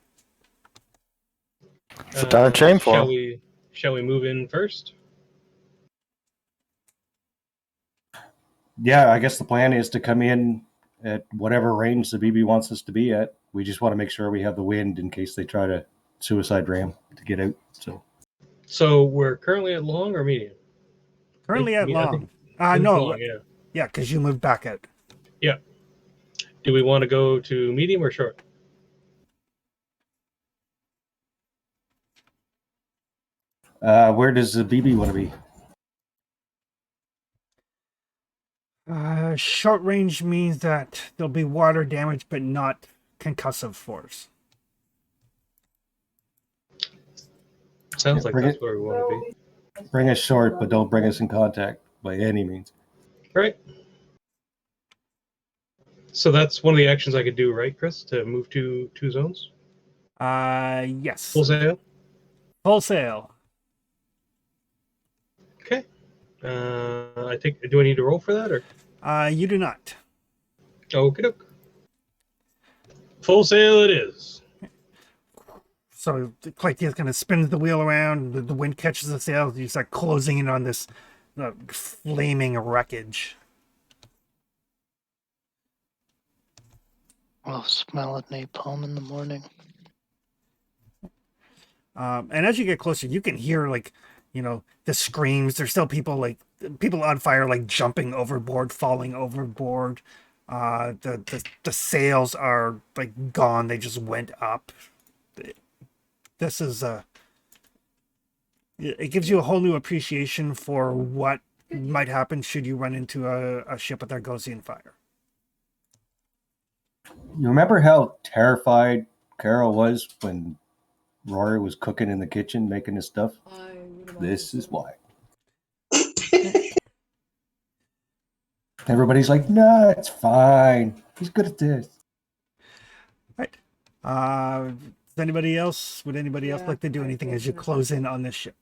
E: It's a darn shame for him.
D: Shall we move in first?
C: Yeah, I guess the plan is to come in at whatever range the BB wants us to be at. We just want to make sure we have the wind in case they try to suicide ram to get out.
D: So we're currently at long or medium?
B: Currently at
D: I
B: long.
D: think
B: No,
D: long, yeah.
B: yeah, because you moved back out.
D: Yeah. Do we want to go to medium or short?
C: Where does the BB want to be?
B: Short range means that there'll be water damage, but not concussive force.
D: Sounds
C: Yeah,
D: like
C: bring
D: that's
C: it.
D: where we want to be.
C: Bring us short, but don't bring us in contact by any means.
D: Right. So that's one of the actions I could do, right, Chris? To move to 2 zones?
B: Yes.
D: Full sail?
B: Full sail.
D: Okay. I think. Do I need to roll for that, or?
B: You do not.
D: Okie doke. Full sail it is.
B: So Clytia's kind of spins the wheel around. The wind catches the sails. You start closing in on this flaming wreckage.
F: I'll smell it napalm in the morning.
B: And as you get closer, you can hear the screams. There's still people on fire, like jumping overboard, falling overboard. The sails are like gone. They just went up. This is it gives you a whole new appreciation for what might happen should you run into a ship with Argosian fire.
C: You remember how terrified Carol was when Rory was cooking in the kitchen, making his stuff? This is why. Everybody's like, no, it's fine. He's good at this.
B: Right. Would anybody else like to do anything as you close in on this ship?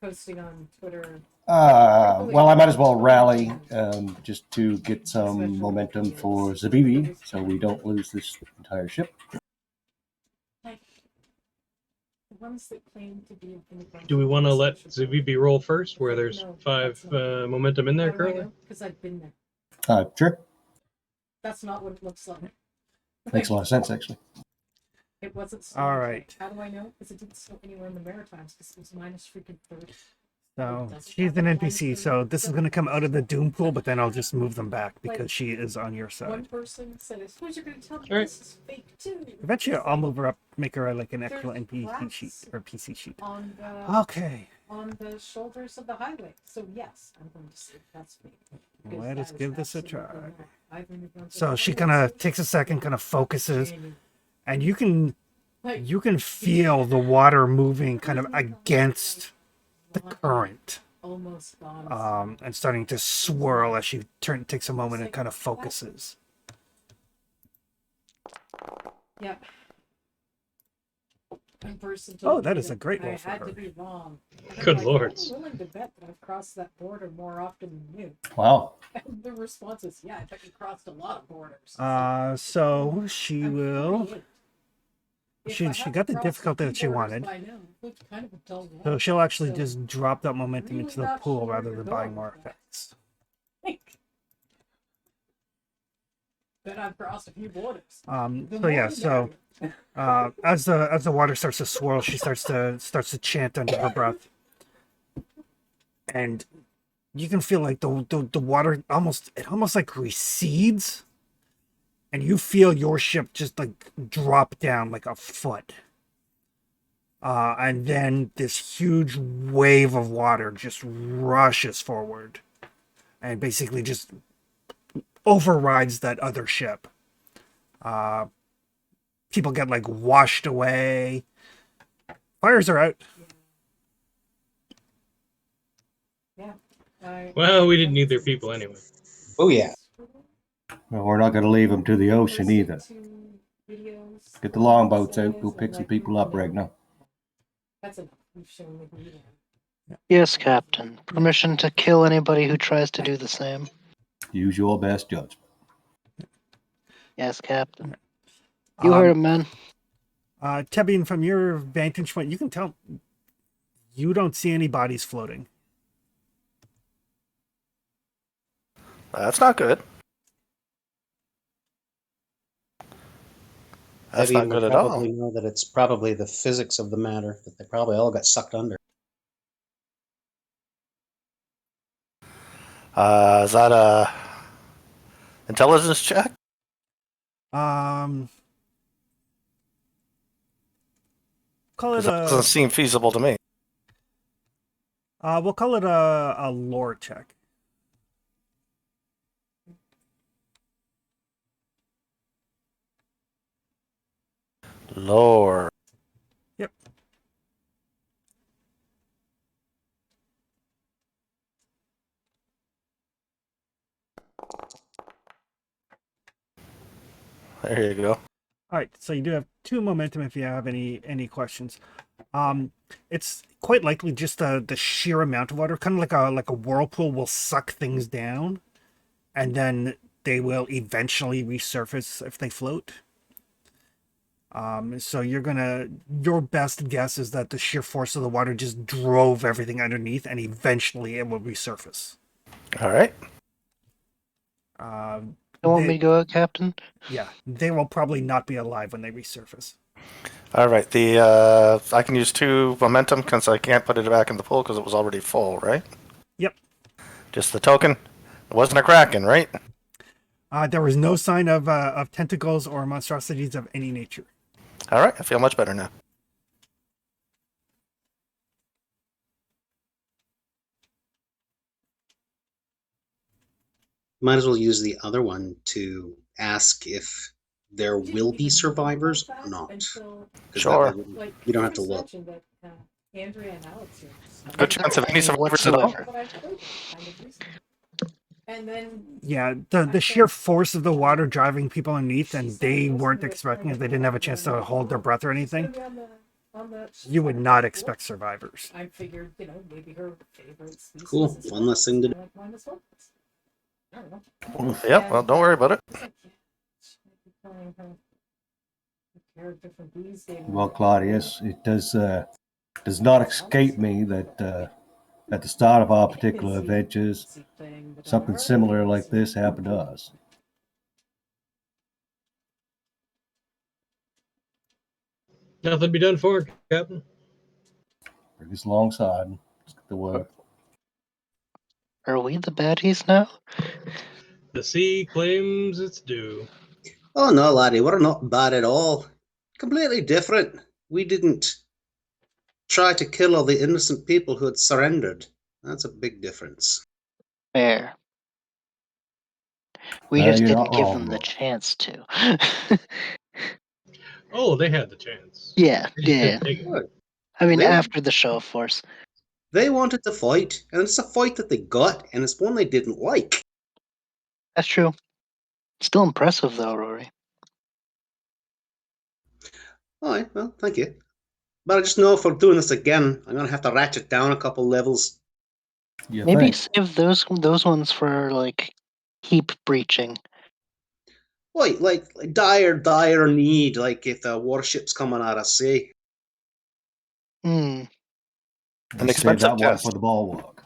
G: Posting on Twitter.
C: Well, I might as well rally just to get some momentum for Zabibi so we don't lose this entire ship.
G: The ones that claim to be
D: Do we want to let Zabibi roll first, where there's 5 momentum in there currently?
G: Because I've been there.
C: Sure.
G: That's not what it looks like.
C: Makes a lot of sense, actually.
G: It wasn't.
B: All right.
G: How do I know? Because it didn't snow anywhere in the Maritimes. Because it was minus freaking 30.
B: So she's an NPC, so this is going to come out of the doom pool, but then I'll just move them back because she is on your
G: One
B: side.
G: person said, "As soon as you're going to tell me
D: All right.
G: this is fake too."
B: Eventually, I'll move her up, make her like an actual NPC sheet or PC sheet.
G: On the
B: Okay.
G: on the shoulders of the highway. So yes, I'm going to say that's fake. Because
B: Let us
G: that is
B: give this a
G: absolutely
B: try.
G: not. I've been going to
B: So
G: the
B: she
G: highway
B: kind of
G: since
B: takes a second, kind of focuses,
G: January.
B: and you can
G: Like,
B: You can feel the water moving kind of against the current,
G: almost gone.
B: and starting to swirl as she takes a moment and kind of focuses.
G: Yeah.
B: Oh, that is a great roll
G: I
B: for
G: had
B: her.
G: to be wrong. And
D: Good
G: I'm like,
D: lords.
G: I'm willing to bet that I've crossed that border more often than you.
C: Wow.
G: And the response is, yeah, I bet you crossed a lot of borders.
B: So she
G: I'm
B: will.
G: 48. If
B: She
G: I
B: got
G: haven't
B: the
G: crossed
B: difficulty
G: a
B: that
G: few
B: she
G: borders
B: wanted.
G: by now, which kind of a dull
B: So
G: life.
B: she'll actually
G: So,
B: just drop that momentum
G: really
B: into the
G: not
B: pool
G: sure
B: rather
G: you're
B: than
G: going
B: buying more
G: with that.
B: effects.
G: Then I've crossed a few borders.
B: So yeah, so as the water starts to swirl, she starts to chant under her breath, and you can feel like the water almost like recedes, and you feel your ship just like drop down like a foot. And then this huge wave of water just rushes forward and basically just overrides that other ship. People get like washed away. Fires are out.
G: Yeah.
D: Well, we didn't need their people anyway.
A: Oh yeah.
C: Well, we're not going to leave them to the ocean either. Get the longboats out. Go pick some people up right now.
G: That's enough. You've shown me who you are.
F: Yes, Captain. Permission to kill anybody who tries to do the same.
C: Use your best judgment.
F: Yes, Captain. You heard him, man.
B: Tebian, from your vantage point, you can tell you don't see any bodies floating.
E: That's not good. That's
A: Debbie
E: not
A: will
E: good at all.
A: probably know that it's probably the physics of the matter, that they probably all got sucked under.
E: Is that a intelligence check?
B: Call it
E: That doesn't
B: a.
E: seem feasible to me.
B: We'll call it a lore check.
E: Lore.
B: Yep.
E: There you go.
B: All right, so you do have 2 momentum if you have any questions. It's quite likely just the sheer amount of water, kind of like a whirlpool, will suck things down, and then they will eventually resurface if they float. So your best guess is that the sheer force of the water just drove everything underneath, and eventually it will resurface.
E: All right.
F: You want me to go out, Captain?
B: Yeah, they will probably not be alive when they resurface.
E: All right. I can use 2 momentum since I can't put it back in the pool because it was already full, right?
B: Yep.
E: Just the token. It wasn't a kraken, right?
B: There was no sign of tentacles or monstrosities of any nature.
E: All right. I feel much better now.
A: Might as well use the other one to ask if there will be survivors or not. 'Cause
E: Sure.
A: that way we don't have to look.
G: Andrea and Alex
E: Good chance of any survivors at all.
F: whatsoever.
G: And then
B: Yeah, the sheer force of the water driving people underneath, and they weren't expecting it. They didn't have a chance to hold their breath or anything. You would not expect survivors.
G: I figured, maybe her favorite species.
A: Cool. One less thing to do.
G: I don't know.
E: Yep. Well, don't worry about it.
C: Well, Claudius, it does not escape me that at the start of our particular adventures, something similar like this happened to us.
D: Nothing to be done for it, Captain.
C: Bring us alongside. Let's get to work.
F: Are we the baddies now?
D: The sea claims its due.
A: Oh no, laddie, we're not bad at all. Completely different. We didn't try to kill all the innocent people who had surrendered. That's a big difference.
F: Fair. We just
C: you're
F: didn't
C: not
F: give
C: wrong,
F: them the
C: Lord.
F: chance to.
D: Oh, they had the chance.
F: Yeah,
D: They just
F: yeah.
D: didn't take it.
A: Good.
F: I mean,
A: They-
F: after the show, of course.
A: They wanted to fight, and it's a fight that they got, and it's one they didn't like.
F: That's true. Still impressive, though, Rory.
A: All right, well, thank you. But I just know if we're doing this again, I'm gonna have to ratchet down a couple levels.
C: You
F: Maybe
C: think?
F: save those ones for like heap breaching.
A: Wait, like dire need, like if the warship's coming out of sea.
F: Hmm.
E: An
C: Just save
E: expensive
C: that one
E: test.
C: for the bulwark.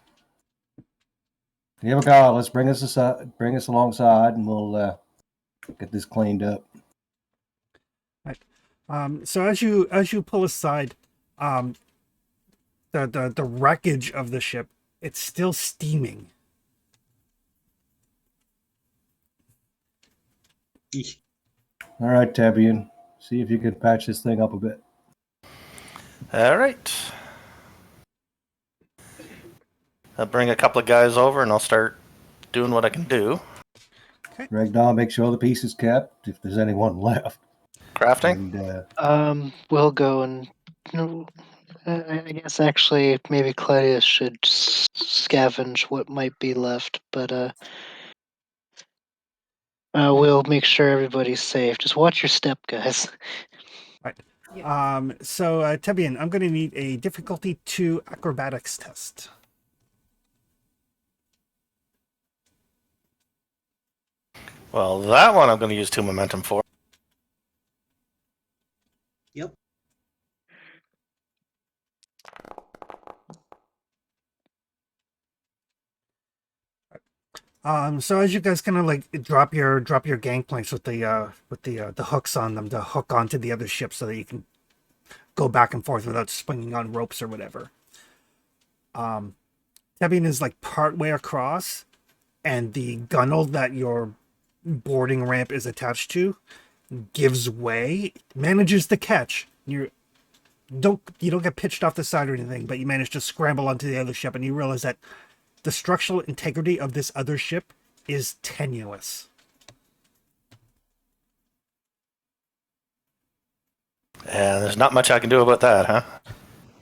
C: Here we go. Let's bring us alongside, and we'll get this cleaned up.
B: So as you pull aside, the wreckage of the ship, it's still steaming.
A: Eeh.
C: All right, Tabian. See if you can patch this thing up a bit.
E: All right. I'll bring a couple of guys over and I'll start doing what I can do.
C: Regdon, make sure the piece is kept if there's anyone left.
E: Crafting.
C: And
F: We'll go and. No, I guess actually maybe Claudius should scavenge what might be left, but we'll make sure everybody's safe. Just watch your step, guys.
B: So Tebian, I'm going to need a difficulty 2 acrobatics test.
E: Well, that one I'm going to use 2 momentum for.
A: Yep.
B: So as you guys kind of like drop your gangplanks with the hooks on them to hook onto the other ship so that you can go back and forth without swinging on ropes or whatever. Tebian is like part way across, and the gunnel that your boarding ramp is attached to gives way, manages to catch. You don't get pitched off the side or anything, but you manage to scramble onto the other ship, and you realize that the structural integrity of this other ship is tenuous.
E: And there's not much I can do about that,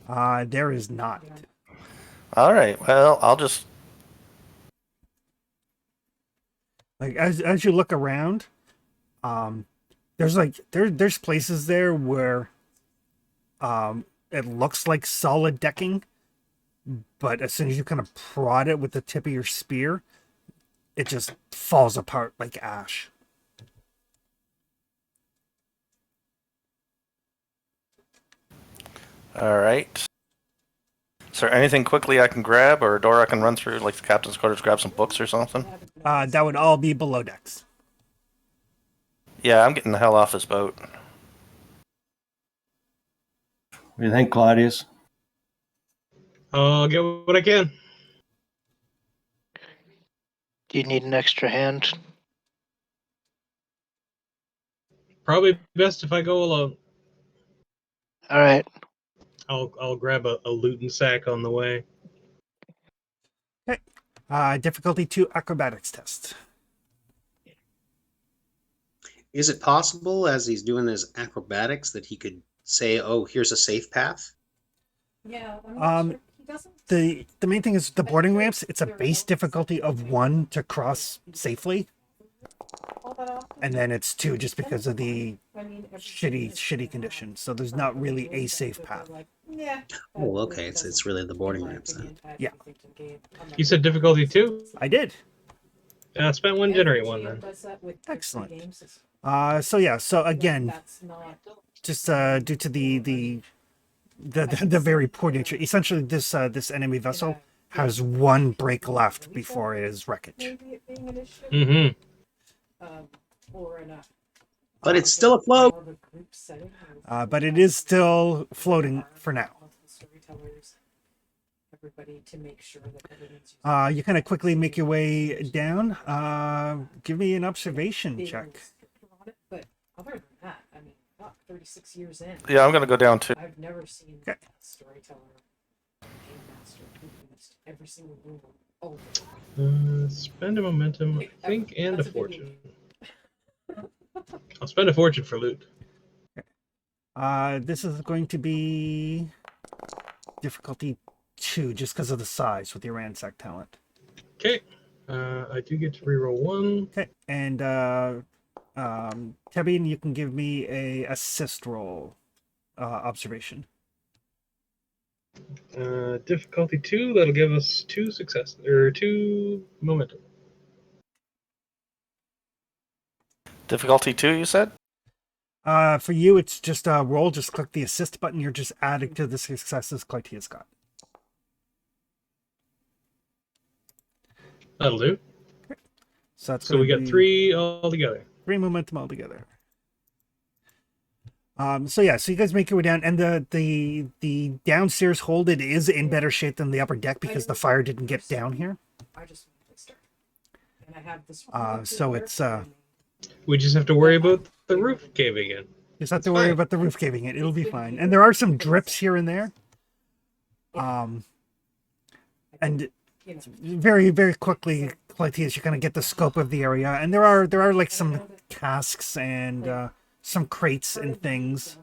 E: huh?
B: There is not.
E: All right. Well, I'll just.
B: Like as you look around, there's places there where it looks like solid decking, but as soon as you kind of prod it with the tip of your spear, it just falls apart like ash.
E: All right. Is there anything quickly I can grab or a door I can run through, like the captain's quarters, grab some books or something?
B: That would all be below decks.
E: Yeah, I'm getting the hell off this boat.
C: what do you think, Claudius?
D: I'll get what I can.
F: Do you need an extra hand?
D: Probably best if I go alone.
F: All right.
D: I'll grab a looting sack on the way.
B: Okay. Difficulty 2 acrobatics test.
A: Is it possible, as he's doing his acrobatics, that he could say, "Oh, here's a safe path"?
G: Yeah, I'm not sure. He doesn't.
B: The main thing is the boarding ramps. It's a base difficulty of 1 to cross safely,
G: All that often.
B: and then it's 2 just because of the
G: I mean,
B: shitty conditions. So there's not really a safe path.
G: Yeah.
A: Oh, okay. It's really the boarding ramps then.
B: Yeah.
D: You said difficulty 2?
B: I did.
D: I spent 1 generate 1 then.
B: Excellent. So again, just due to the very poor nature, essentially this enemy vessel has 1 break left before it is wreckage.
D: Mm-hmm.
A: But it's still afloat.
B: But it is still floating for now. You kind of quickly make your way down. Give me an observation check.
G: But other than that, I mean, fuck, 36 years in.
E: Yeah, I'm going to go down too.
G: I've never seen
B: Okay.
G: a storyteller, game master, who used every single rule over.
D: Spend a momentum, I think, and a
G: That's a good
D: fortune. I'll spend a fortune for loot.
B: This is going to be difficulty 2, just because of the size with your ransack talent.
D: Okay. I do get to reroll 1.
B: Okay, and Tebian, you can give me a assist roll observation.
D: Difficulty 2. That'll give us 2 success or 2 momentum.
E: Difficulty 2, you said?
B: For you, it's just a roll. Just click the assist button. You're just adding to the successes Clytia's got.
D: That'll do.
B: So that's
D: So we got 3 altogether.
B: 3 momentum altogether. So yeah, so you guys make your way down, and the downstairs hold, it is in better shape than the upper deck because the fire didn't get down here.
G: I just want to start. And I have this.
B: So it's
D: We just have to worry about the roof caving in.
B: just have to
D: It's
B: worry
D: fine.
B: about the roof caving in. It'll be fine. And there are some drips here and there. And
G: You know,
B: very, very quickly, Clytius, you kind of get the scope of the area, and there are like some casks and some crates and things.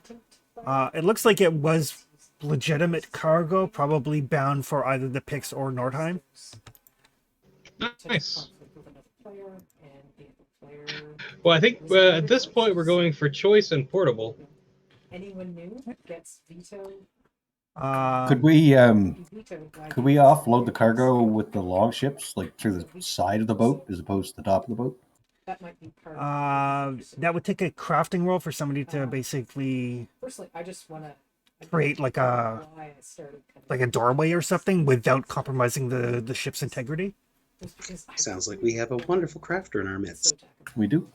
B: It looks like it was legitimate cargo, probably bound for either the Pix or Nordheim.
D: Nice. Well, I think at this point we're going for choice and portable.
G: anyone new gets vetoed.
C: Could we
G: Vetoed by
C: could we offload the cargo with the long ships, like through the side of the boat, as opposed to the top of the boat?
G: That might be part of
B: That would take a crafting roll for somebody to basically
G: Personally, I just want to
B: create like a doorway or something without compromising the ship's integrity.
A: Sounds like we have a wonderful crafter in our midst.
C: We do.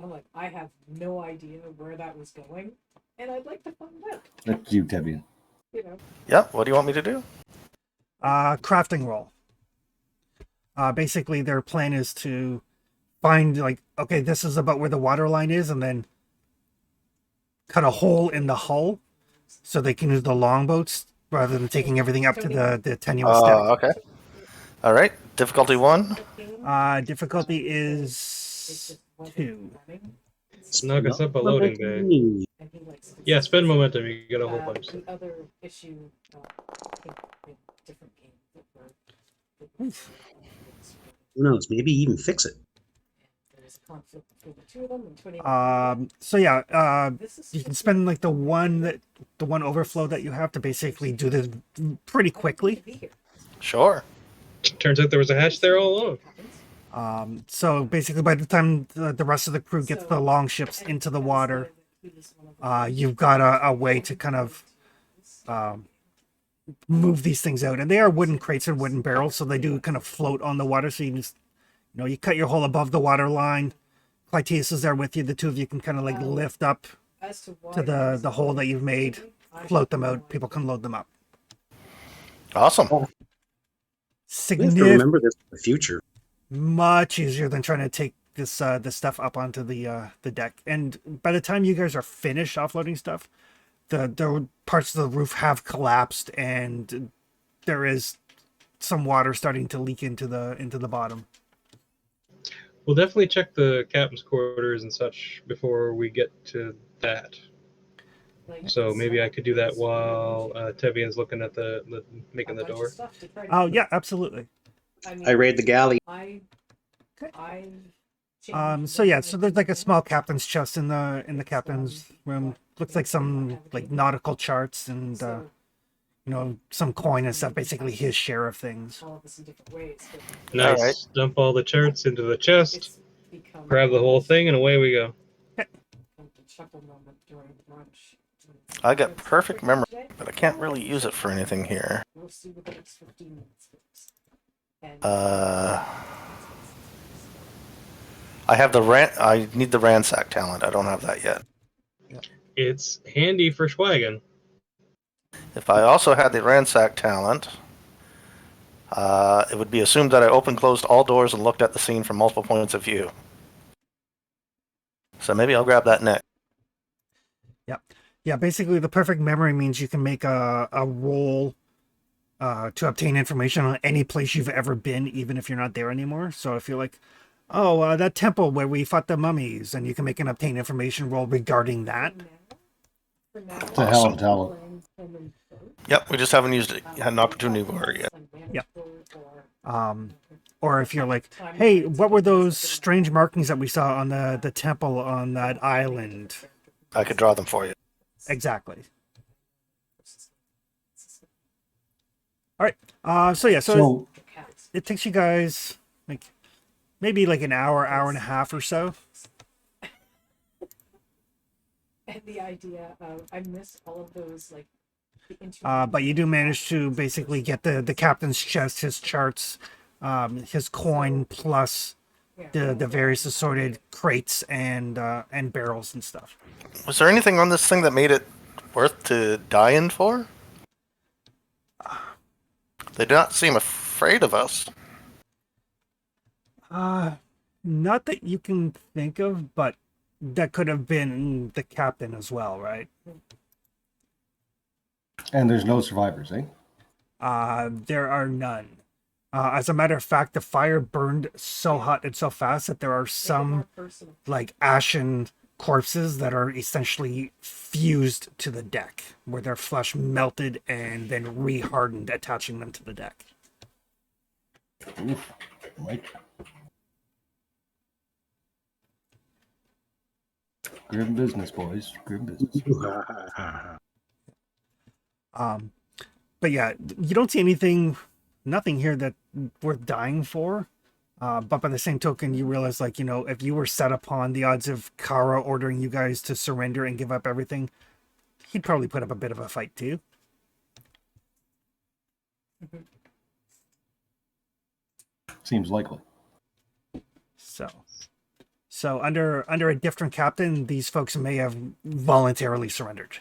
G: I'm like, I have no idea where that was going, and I'd like to find out.
C: That's you, Tebian.
G: You know,
E: Yeah, what do you want me to do?
B: Crafting roll. Basically, their plan is to find, like, okay, this is about where the water line is, and then cut a hole in the hull so they can use the longboats rather than taking everything up to the tenuous deck.
E: Okay. All right. Difficulty 1.
B: Difficulty is 2.
D: Snug us up a loading bay.
G: and he likes to
D: Yeah, spend momentum. You get a whole bunch.
G: The other issue, in different game that
A: Who knows? Maybe even fix it.
G: there's conflict between the two of them, and 20.
B: So yeah,
G: This is
B: you can spend like the one overflow that you have to basically do this pretty quickly.
E: Sure.
D: Turns out there was a hatch there all along.
B: So basically, by the time the rest of the crew gets the long ships into the water, you've got a way to kind of move these things out. And they are wooden crates and wooden barrels, so they do kind of float on the water. So you just, you cut your hole above the water line. Clytius is there with you. The two of you can kind of like lift up to the hole that you've made, float them out. People can load them up.
E: Awesome.
A: We have to
B: Significant,
A: remember this in the future.
B: much easier than trying to take this stuff up onto the deck. And by the time you guys are finished offloading stuff, the parts of the roof have collapsed, and there is some water starting to leak into the bottom.
D: We'll definitely check the captain's quarters and such before we get to that. So maybe I could do that while Tevian's looking at the making the door.
B: Oh yeah, absolutely.
A: I raid the galley.
B: So yeah, so there's like a small captain's chest in the captain's room. Looks like some like nautical charts and some coin and stuff. Basically his share of things.
D: Nice.
E: All right.
D: Dump all the charts into the chest, grab the whole thing, and away we go.
E: I got perfect memory, but I can't really use it for anything here. I have I need the ransack talent. I don't have that yet.
D: It's handy for Schwagen.
E: If I also had the ransack talent, it would be assumed that I opened, closed all doors, and looked at the scene from multiple points of view. So maybe I'll grab that next.
B: Yeah, basically the perfect memory means you can make a roll to obtain information on any place you've ever been, even if you're not there anymore. So if you're like, that temple where we fought the mummies, and you can make an obtain information roll regarding that.
G: For now,
C: It's a hell of a
E: Awesome.
C: talent.
G: playing Conan first.
E: Yep, we just haven't used it, had an opportunity for it yet.
B: Yep.
G: Or,
B: Or if you're like, hey, what were those strange markings that we saw on the temple on that island?
E: I could draw them for you.
B: Exactly. All right. So
C: So
B: it takes you guys like maybe like an hour and a half or so.
G: and the idea of I missed all of those like.
B: But you do manage to basically get the captain's chest, his charts, his coin, plus the various assorted crates and barrels and stuff.
E: Was there anything on this thing that made it worth to die in for? They do not seem afraid of us.
B: Not that you can think of, but that could have been the captain as well, right?
C: and there's no survivors, eh?
B: There are none. As a matter of fact, the fire burned so hot and so fast that there are some like ashen corpses that are essentially fused to the deck, where their flesh melted and then rehardened, attaching them to the deck.
C: Oof. Right. Grim business, boys. Grim business.
B: But yeah, you don't see nothing here that worth dying for. But by the same token, you realize, like, if you were set upon the odds of Kara ordering you guys to surrender and give up everything, he'd probably put up a bit of a fight too.
C: Seems likely.
B: So under a different captain, these folks may have voluntarily surrendered.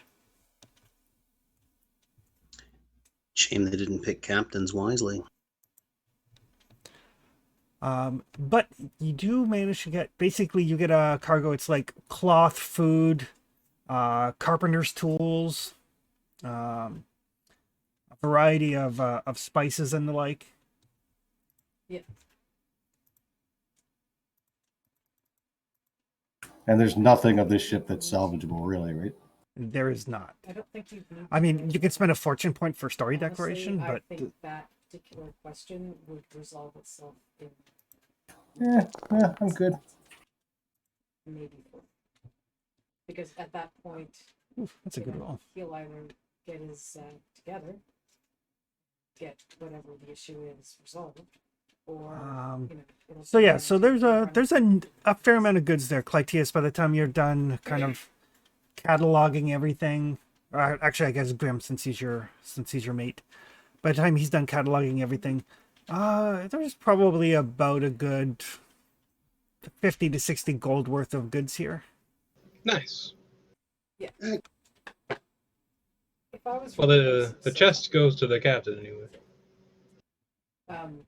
A: Shame they didn't pick captains wisely.
B: But you do manage to you get a cargo. It's like cloth, food, carpenter's tools, a variety of spices and the like.
G: Yeah.
C: And there's nothing of this ship that's salvageable, really, right?
B: There is not.
G: I don't think you.
B: I mean, you can spend a fortune point for story
G: Honestly,
B: decoration,
G: I
B: but
G: think that particular question would resolve itself in
C: Yeah, I'm good.
G: maybe 4. Because at that point,
B: oof, that's a good roll.
G: he'll either get his together, get whatever the issue is resolved, or it'll
B: So yeah,
G: be
B: so
G: down
B: there's
G: to
B: a fair amount of goods there, Clytius. By the time you're done, kind of cataloging everything, or actually, I guess Grim, since he's your mate. By the time he's done cataloging everything, there's probably about a good 50 to 60 gold worth of goods here.
D: Nice.
G: Yeah. If I was
D: Well, the chest goes to the captain anyway.
G: um,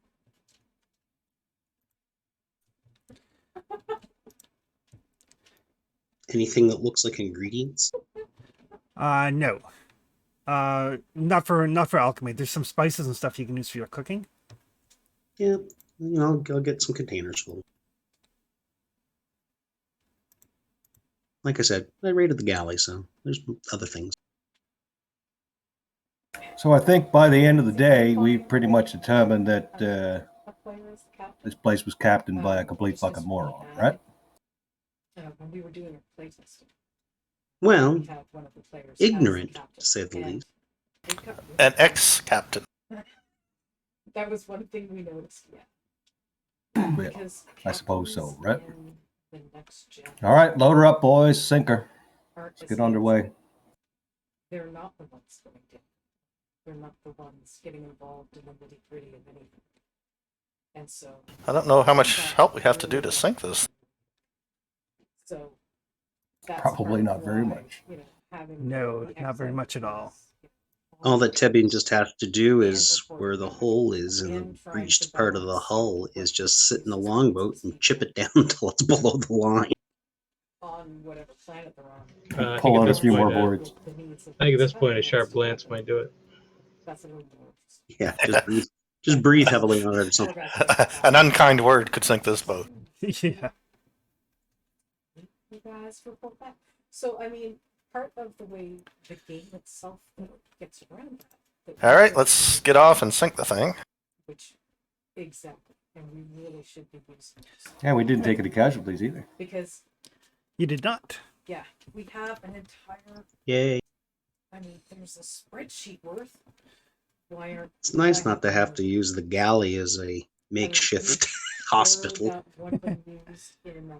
A: Anything that looks like ingredients?
B: No. Not for alchemy. There's some spices and stuff you can use for your cooking.
A: Yeah, I'll get some containers full. Like I said, I raided the galley, so there's other things.
C: So I think by the end of the day, we pretty much determined that this place was captained by a complete fucking moron, right?
G: when we were doing a playtesting,
A: Well,
G: we had one of the players as the
A: ignorant,
G: captain,
A: to say the
G: and
A: least.
G: they cut-
E: An ex-captain.
G: That was one thing we noticed. Yeah.
C: Yeah,
G: Because
C: I suppose so, right?
G: in the next gen
C: All right, load her up, boys. Sink her.
G: aren't
C: Let's
G: as
C: get underway.
G: They're not the ones going down. They're not the ones getting involved in the nitty gritty of anything. And so.
E: I don't know how much help we have to do to sink this.
G: So. That's
C: Probably
G: part
C: not
G: of
C: very
G: why,
C: much.
G: having
B: No,
G: the
B: not very
G: XL
B: much at all.
A: All that Tebian just has to do is where the hole is in the breached part of the hull is just sit in the longboat and chip it down until it's below the line.
G: on whatever planet they're on.
D: I
C: Pull
D: think
C: out
D: at
C: a
D: this
C: few more
D: point,
C: boards.
D: I think at this point, a sharp glance might do it.
G: That's a little more.
A: Yeah, just breathe heavily on it or something.
E: An unkind word could sink this boat.
B: Yeah.
G: You guys report back. So I mean, part of the way the game itself gets around that.
E: All right, let's get off and sink the thing.
G: Which, exactly, and we really should be using this.
C: Yeah, we didn't take any casualties either.
G: Because,
B: You did not.
G: yeah, we have an entire,
A: Yay.
G: I mean, there's a spreadsheet worth. Why aren't...
A: It's nice
G: why
A: not to have to use the galley as a makeshift hospital.
G: got one been used in,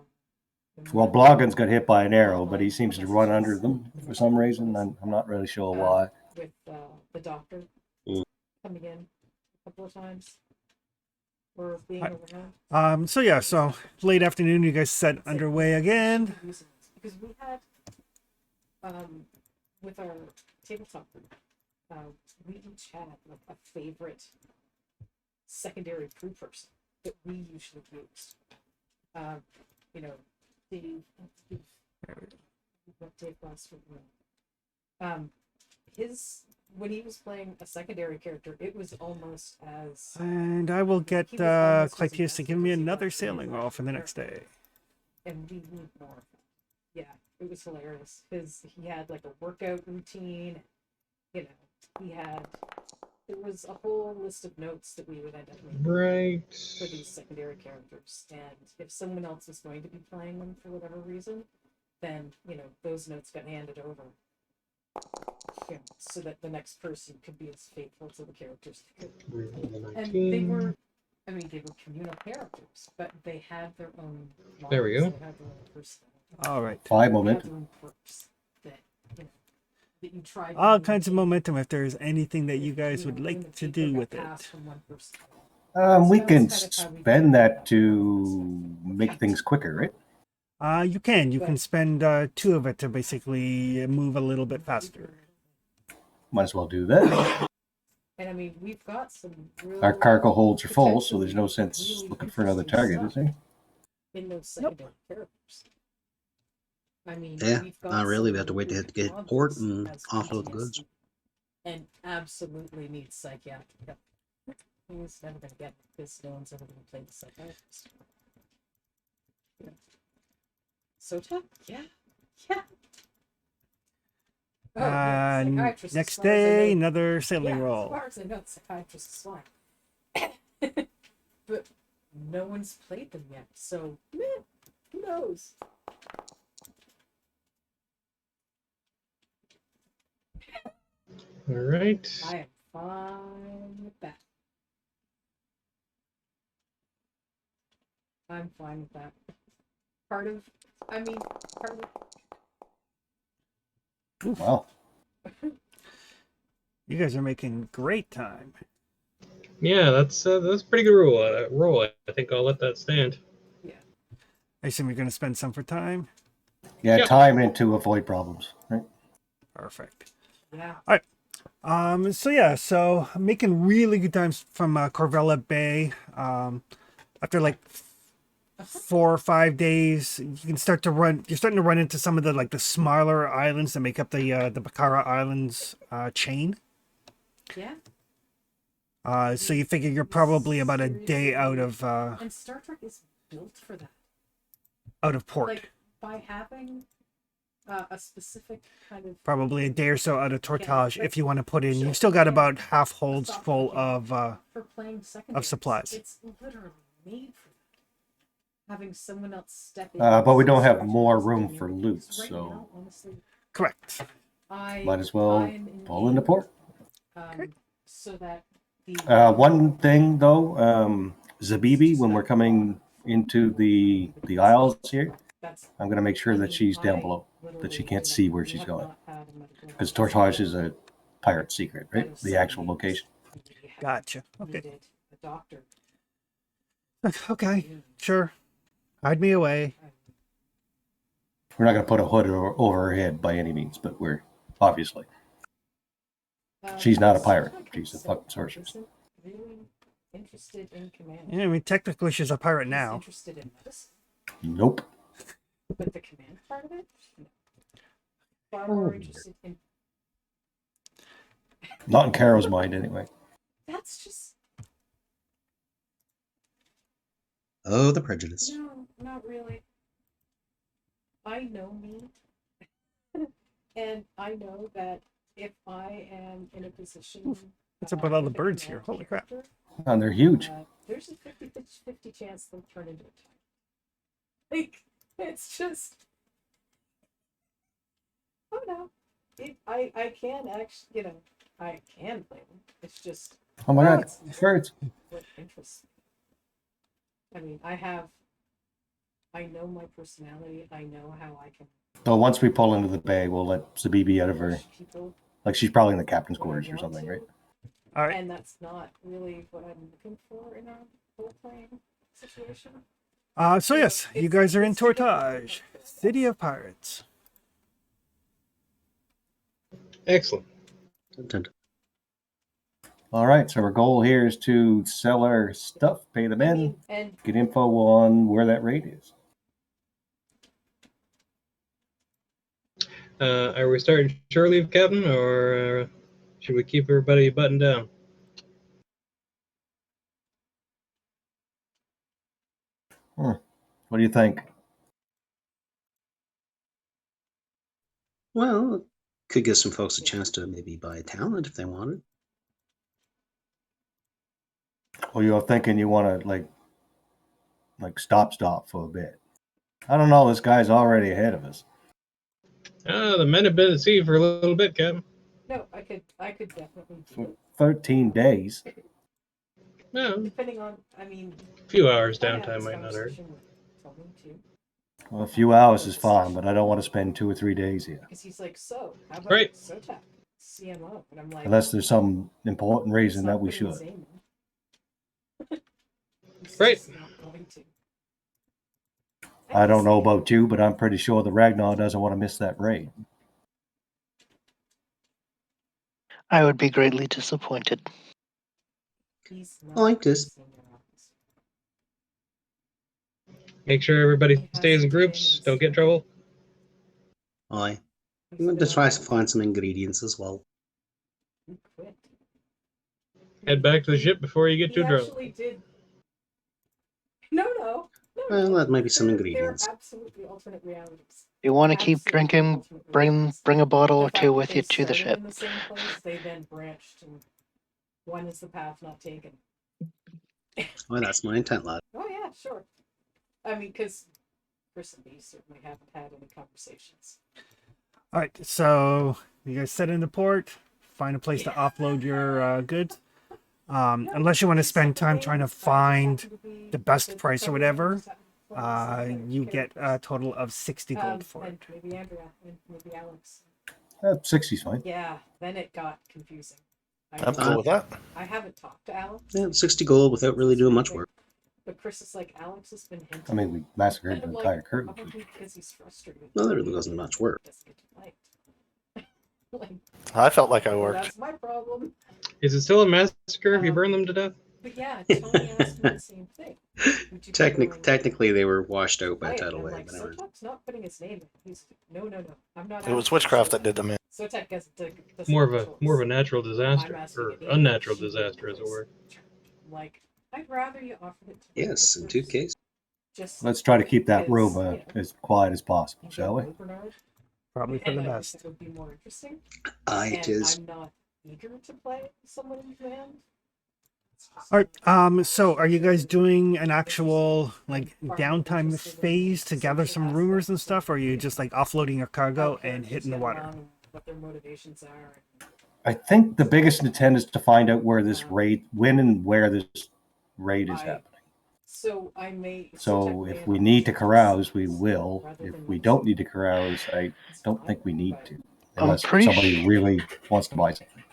C: Well, Bloggin's got hit by an arrow, but he seems to run under them for some reason. I'm not really sure why.
G: with the doctor
A: Mm.
G: coming in a couple of times. Or being around.
B: So yeah, so late afternoon, you guys set underway again.
G: Because we had, with our tabletop group, we each had like a favorite secondary crew person that we usually used. You know, Dave last week. His, when he was playing a secondary character, it was almost as...
B: And I will get Clytius to give me another sailing roll for the next day.
G: And we need more of that. Yeah, it was hilarious because he had like a workout routine. You know, he had... There was a whole list of notes that we would end up making for these secondary characters. And if someone else was going to be playing them for whatever reason, then, you know, those notes got handed over. Yeah, so that the next person could be as faithful to the characters they could. And they were, I mean, they were communal characters, but they had their own models.
D: There we go.
G: They had their own personality.
B: All right.
C: 5
G: They had
C: momentum.
G: their own quirks that, you know, that you try.
B: All kinds of momentum if there's anything that you guys would like to do with it.
C: We can spend that to make things quicker, right?
B: You can. You can spend 2 of it to basically move a little bit faster.
C: Might as well do that.
G: And I mean, we've got some real
C: Our cargo holds are full, so there's no sense looking for another target, is there?
G: in those secondary characters. I mean,
A: Yeah,
G: we've got
A: not really. We have to
G: some
A: wait to
G: really
A: get
G: good
A: port
G: ones
A: and
G: as
A: offload the
G: PTSD,
A: goods.
G: and absolutely needs psychiatric help. He's never gonna get it because no one's ever gonna play the psychiatrist. Yeah. So tough, yeah. Oh, yeah, psychiatrist, as
B: Next
G: far as I
B: day,
G: know.
B: another sailing
G: Yeah, as
B: roll.
G: far as I know, the psychiatrist is fine. But no one's played them yet, so who knows?
D: All right.
G: I am fine with that. I'm fine with that. Part of
C: Wow.
B: You guys are making great time.
D: Yeah, that's a pretty good roll. I think I'll let that stand.
G: yeah.
B: I assume you're going to spend some for time.
C: Yeah,
D: Yep.
C: time and to avoid problems, right?
B: Perfect.
G: Yeah.
B: So I'm making really good times from Corvella Bay. After like 4 or 5 days, you can start to run. You're starting to run into some of the the smaller islands that make up the Bakara Islands chain.
G: Yeah.
B: So you figure you're probably about a day out of
G: And Star Trek is built for that.
B: port.
G: Like by having a specific kind of
B: Probably a day or so out of Tortage
G: but
B: if you want to put in. You've still got about half holds
G: Stop
B: full
G: thinking.
B: of
G: for playing secondary
B: supplies.
G: It's literally made for that. Having someone else step in.
C: But we don't have
G: and
C: more
G: switch
C: room
G: things.
C: for loot,
G: Because right
C: so
G: now, honestly,
B: correct.
C: might as well
G: I'm in
C: pull into port.
G: So that the
C: One thing though, Zabibi, when we're coming into the Isles here,
G: that's
C: I'm going to make sure that she's down below, that she can't see where she's going. Because Tortage is a pirate secret, right? The actual location.
B: Gotcha. Okay.
G: needed a doctor.
B: Okay. Sure. Hide me away.
C: We're not going to put a hood over her head by any means, but we're obviously. She's not a pirate. She's a fucking sorceress.
G: Isn't really interested in command.
B: Yeah, I mean, technically she's a pirate
G: He's
B: now.
G: interested in medicine,
C: Nope.
G: but the command part of it, no. Far more interested in.
C: Not in Caro's mind, anyway.
G: That's just
A: Oh, the prejudice.
G: no, not really. I know me. And I know that if I am in a position,
B: What's up with all the
G: with a
B: birds here?
G: command
B: Holy crap.
G: character,
C: And they're huge.
G: there's a 50 chance they'll turn into a tank. Like, it's just, oh no. I can actually, I can play them. It's just
C: Oh my god,
G: it's
C: birds.
G: what interests me. I mean, I know my personality. I know how I can
C: So once we pull into the bay, we'll let Zabibi out of her.
G: push people
C: Like she's probably in the captain's
G: when I
C: quarters or
G: want
C: something,
G: to.
C: right?
B: All right.
G: And that's not really what I'm looking for in a role-playing situation.
B: So yes, you guys are in Tortage, City of Pirates.
D: Excellent.
C: All right, so our goal here is to sell our stuff, pay the
G: I
C: men,
G: mean, and
C: get info on where that raid is.
D: Are we starting shore leave, Captain, or should we keep everybody buttoned down?
C: What do you think?
A: Well, could give some folks a chance to maybe buy talent if they wanted.
C: Or you're thinking you want to like stop for a bit? I don't know. This guy's already ahead of us.
D: The men have been at sea for a little bit, Captain.
G: no, I could definitely do
C: For
G: it.
C: 13 days.
D: No,
G: Depending on, I mean,
D: a few hours
G: I had
D: downtime
G: this
D: might not hurt.
G: conversation with Tony too,
C: Well, a few hours is fine, but I don't want to spend 2 or 3 days here.
G: because he's like, so how about
D: Right.
G: Sotak, CMO? And I'm like,
C: Unless there's some important
G: he's
C: reason
G: not
C: that we
G: putting his
C: should.
G: name in. He's
D: Right.
G: just not going to.
C: I don't know about you, but I'm pretty sure the Ragnar doesn't want to miss that raid.
F: I would be greatly disappointed.
G: He's
A: I like this.
G: senior officer.
D: Make sure everybody
G: He
D: stays in
G: hasn't
D: groups.
G: been
D: Don't get in trouble.
A: Aye.
G: He's
A: I'm going
G: been
A: to try
G: on
A: to find some ingredients as well.
G: He quit.
D: Head back to the ship before you get
G: He
D: too drunk.
G: actually did. No.
A: Well, that might be some
G: There are
A: ingredients.
G: absolutely alternate realities.
F: You want to keep
G: Absolutely
F: drinking?
G: alternate
F: Bring
G: realities.
F: a bottle
G: The
F: or
G: fact
F: two
G: that
F: with
G: they
F: you to the
G: started
F: ship.
G: in the same place, they then branched, and one is the path not taken.
A: Oh, that's my intent, lad.
G: Oh yeah, sure. I mean, because Chris and me certainly haven't had any conversations.
B: All right, so you guys set into port, find a place to offload your goods. Unless you want to spend time trying to find the best price or whatever, you get a total of 60 gold for
G: and
B: it.
G: maybe Andrea, and maybe Alex.
C: 60's fine.
G: Yeah, then it got confusing.
E: I'm cool with that.
G: I haven't talked to Alex.
A: Yeah, 60 gold without really doing much work.
G: But Chris is like, Alex has been hinting.
C: I mean, we massacred the
G: And I'm
C: entire
G: like,
C: crew.
G: probably because he's frustrated.
A: No, there really wasn't much work.
G: Doesn't get liked. Like,
E: I felt like I
G: well,
E: worked.
G: that's my problem.
D: Is it still a massacre if you burn them to death?
G: But yeah, Tony asked me the same thing. Would you be willing to
A: Technically, they were washed out by
G: play it?
A: tidal
G: I'm
A: wave.
G: like,
A: But never.
G: Sotek's not putting his name in. He's no. I'm not.
E: It was
G: asking
E: witchcraft that
G: Sotek.
E: did them in.
G: Sotek doesn't
D: More
G: have
D: of a natural disaster,
G: I'm asking
D: or
G: it.
D: unnatural
G: She
D: disaster, as it were.
G: I'm like, I'd rather you offered it to me
A: Yes, in
G: first.
A: 2 cases.
G: Just
C: Let's try to keep that
G: because,
C: room as quiet as possible,
G: you
C: shall we?
G: don't know Bernard,
B: Probably for
G: and
B: the
G: I think
B: best.
G: it would be more interesting.
A: Aye,
G: And
A: it is.
G: I'm not eager to play someone in command. It's just-
B: All right. So are you guys doing an actual like downtime phase to gather some rumors and stuff, or are you just like offloading your cargo
G: how
B: and hitting the
G: characters get
B: water?
G: along and what their motivations are.
C: I think the biggest intent is to find out where this raid, when and where this raid is happening.
G: So I may.
C: So if we need to carouse, we will. If we don't need to carouse, I don't think we need to. Unless somebody really wants to buy something.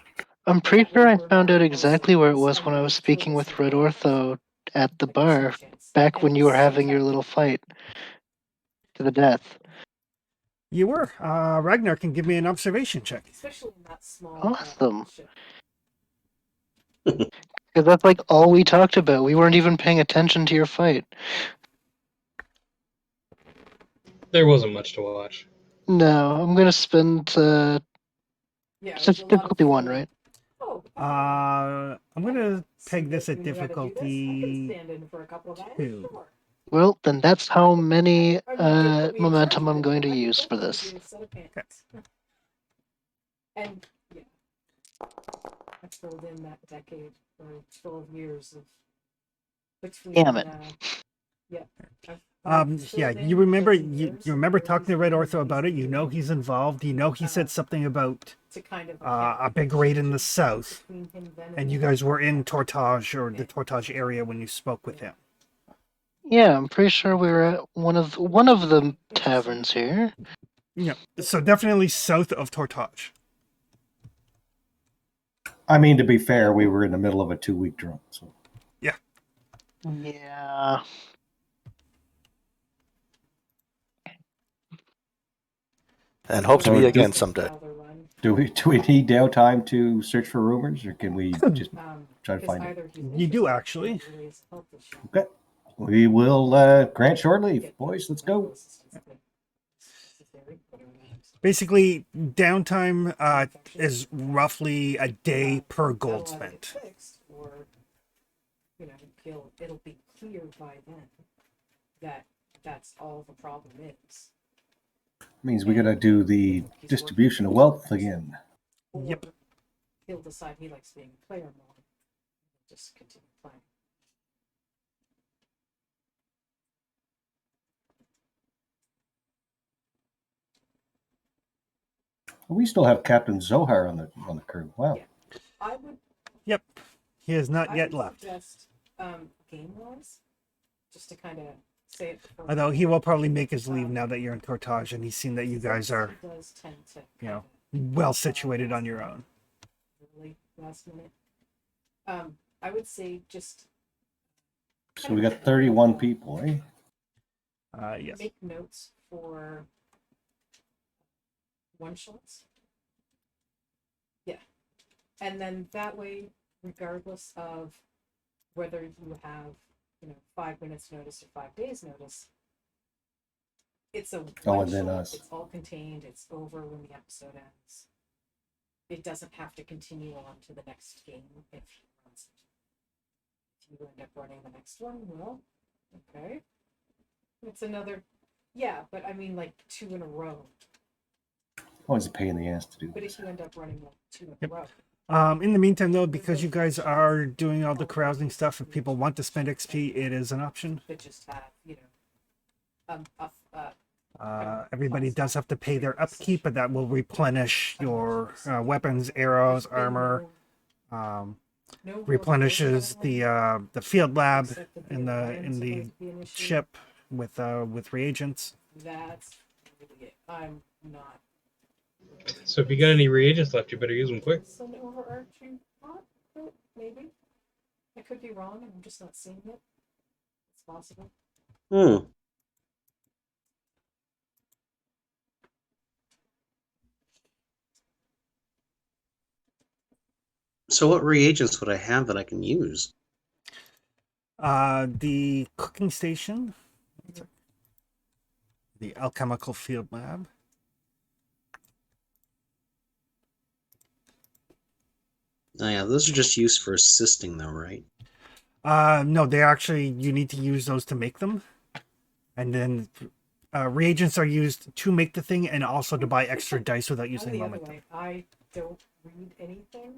F: I'm pretty sure I found out exactly where it was when I was speaking with Red Ortho at the bar back when you were having your little fight to the death.
B: You were. Ragnar can give me an observation check.
G: Especially in that small.
F: Awesome.
G: Ship.
F: Because that's like all we talked about. We weren't even paying attention to your fight.
D: There wasn't much to watch.
F: No, I'm gonna spend.
G: Yeah.
F: It's
G: there's
F: just
G: a lot of
F: difficulty 1,
G: feeling.
F: right?
G: Oh.
B: I'm gonna peg
G: see
B: this
G: that
B: at
G: when you gotta do this, I can
B: difficulty
G: stand in for a couple of hours,
B: 2.
G: sure.
F: Well, then that's how many
G: I mean, given what we
F: momentum I'm
G: expected,
F: going to
G: I could
F: use for
G: definitely
F: this.
G: do a set of pants. And yeah, I filled in that decade or 12 years of between.
F: Damn it.
G: Yeah. I've
B: Yeah,
G: filled
B: you
G: in
B: remember
G: 13
B: you
G: years
B: remember
G: where
B: talking
G: he's
B: to Red
G: been
B: Ortho about it. You know he's involved. You know he said something about
G: to kind of
B: a big raid in the south,
G: between him then
B: and you
G: now.
B: guys were in Tortage or the Tortage area when you spoke with him.
F: Yeah, I'm pretty sure we were at one of the taverns here.
B: Yeah, so definitely south of Tortage.
C: I mean, to be fair, we were in the middle of a 2-week drunk. So
B: Yeah.
F: Yeah.
E: And hope to
C: So
E: be
C: do-
E: again someday.
C: do we need downtime to search for rumors, or can we just try to find it?
B: You do actually.
C: Okay. We will grant short leave, boys. Let's go.
B: Basically, downtime is roughly a day per gold spent.
G: Or, it'll be clear by then that that's all the problem is.
C: Means we got to do the distribution of wealth again.
B: Yep.
G: He'll decide he likes being a player more. Just continue playing.
C: We still have Captain Zohar on the crew. Wow.
G: Yeah. I would.
B: Yep. He has not yet
G: would
B: left.
G: Suggest, game wise, just to kind of say it.
B: Although he will probably make his leave now that you're in Tortage and he's seen that you guys are, well situated on your own.
G: Really last minute. I would say just.
C: So we got 31 people, eh?
B: Yes.
G: Make notes for one shots. Yeah. And then that way, regardless of whether you have, 5 minutes notice or 5 days notice, it's a one
C: and then
G: shot,
C: us.
G: it's all contained, it's over when the episode ends. It doesn't have to continue on to the next game if he runs it. If you end up running the next one, well, okay. It's another, yeah, but I mean like 2 in a row.
C: Always a pain in the ass to do.
G: But if you end up running like 2 in a row.
B: In the meantime, though, because you guys are doing all the carousing stuff, if people want to spend XP, it is an option.
G: But just have,
B: Everybody does have to pay their upkeep, but that will replenish your weapons, arrows, armor. Replenishes the field lab in the ship with reagents.
G: That's really it. I'm not.
D: So if you got any reagents left, you better use them quick.
G: It's an overarching thought, but maybe. I could be wrong, and I'm just not seeing it. It's possible.
A: So what reagents would I have that I can use?
B: The cooking station, the alchemical field lab.
A: Oh yeah, those are just used for assisting though, right?
B: No, they actually, you need to use those to make them. And then reagents are used to make the thing and also to buy extra dice without using momentum.
G: I don't read anything.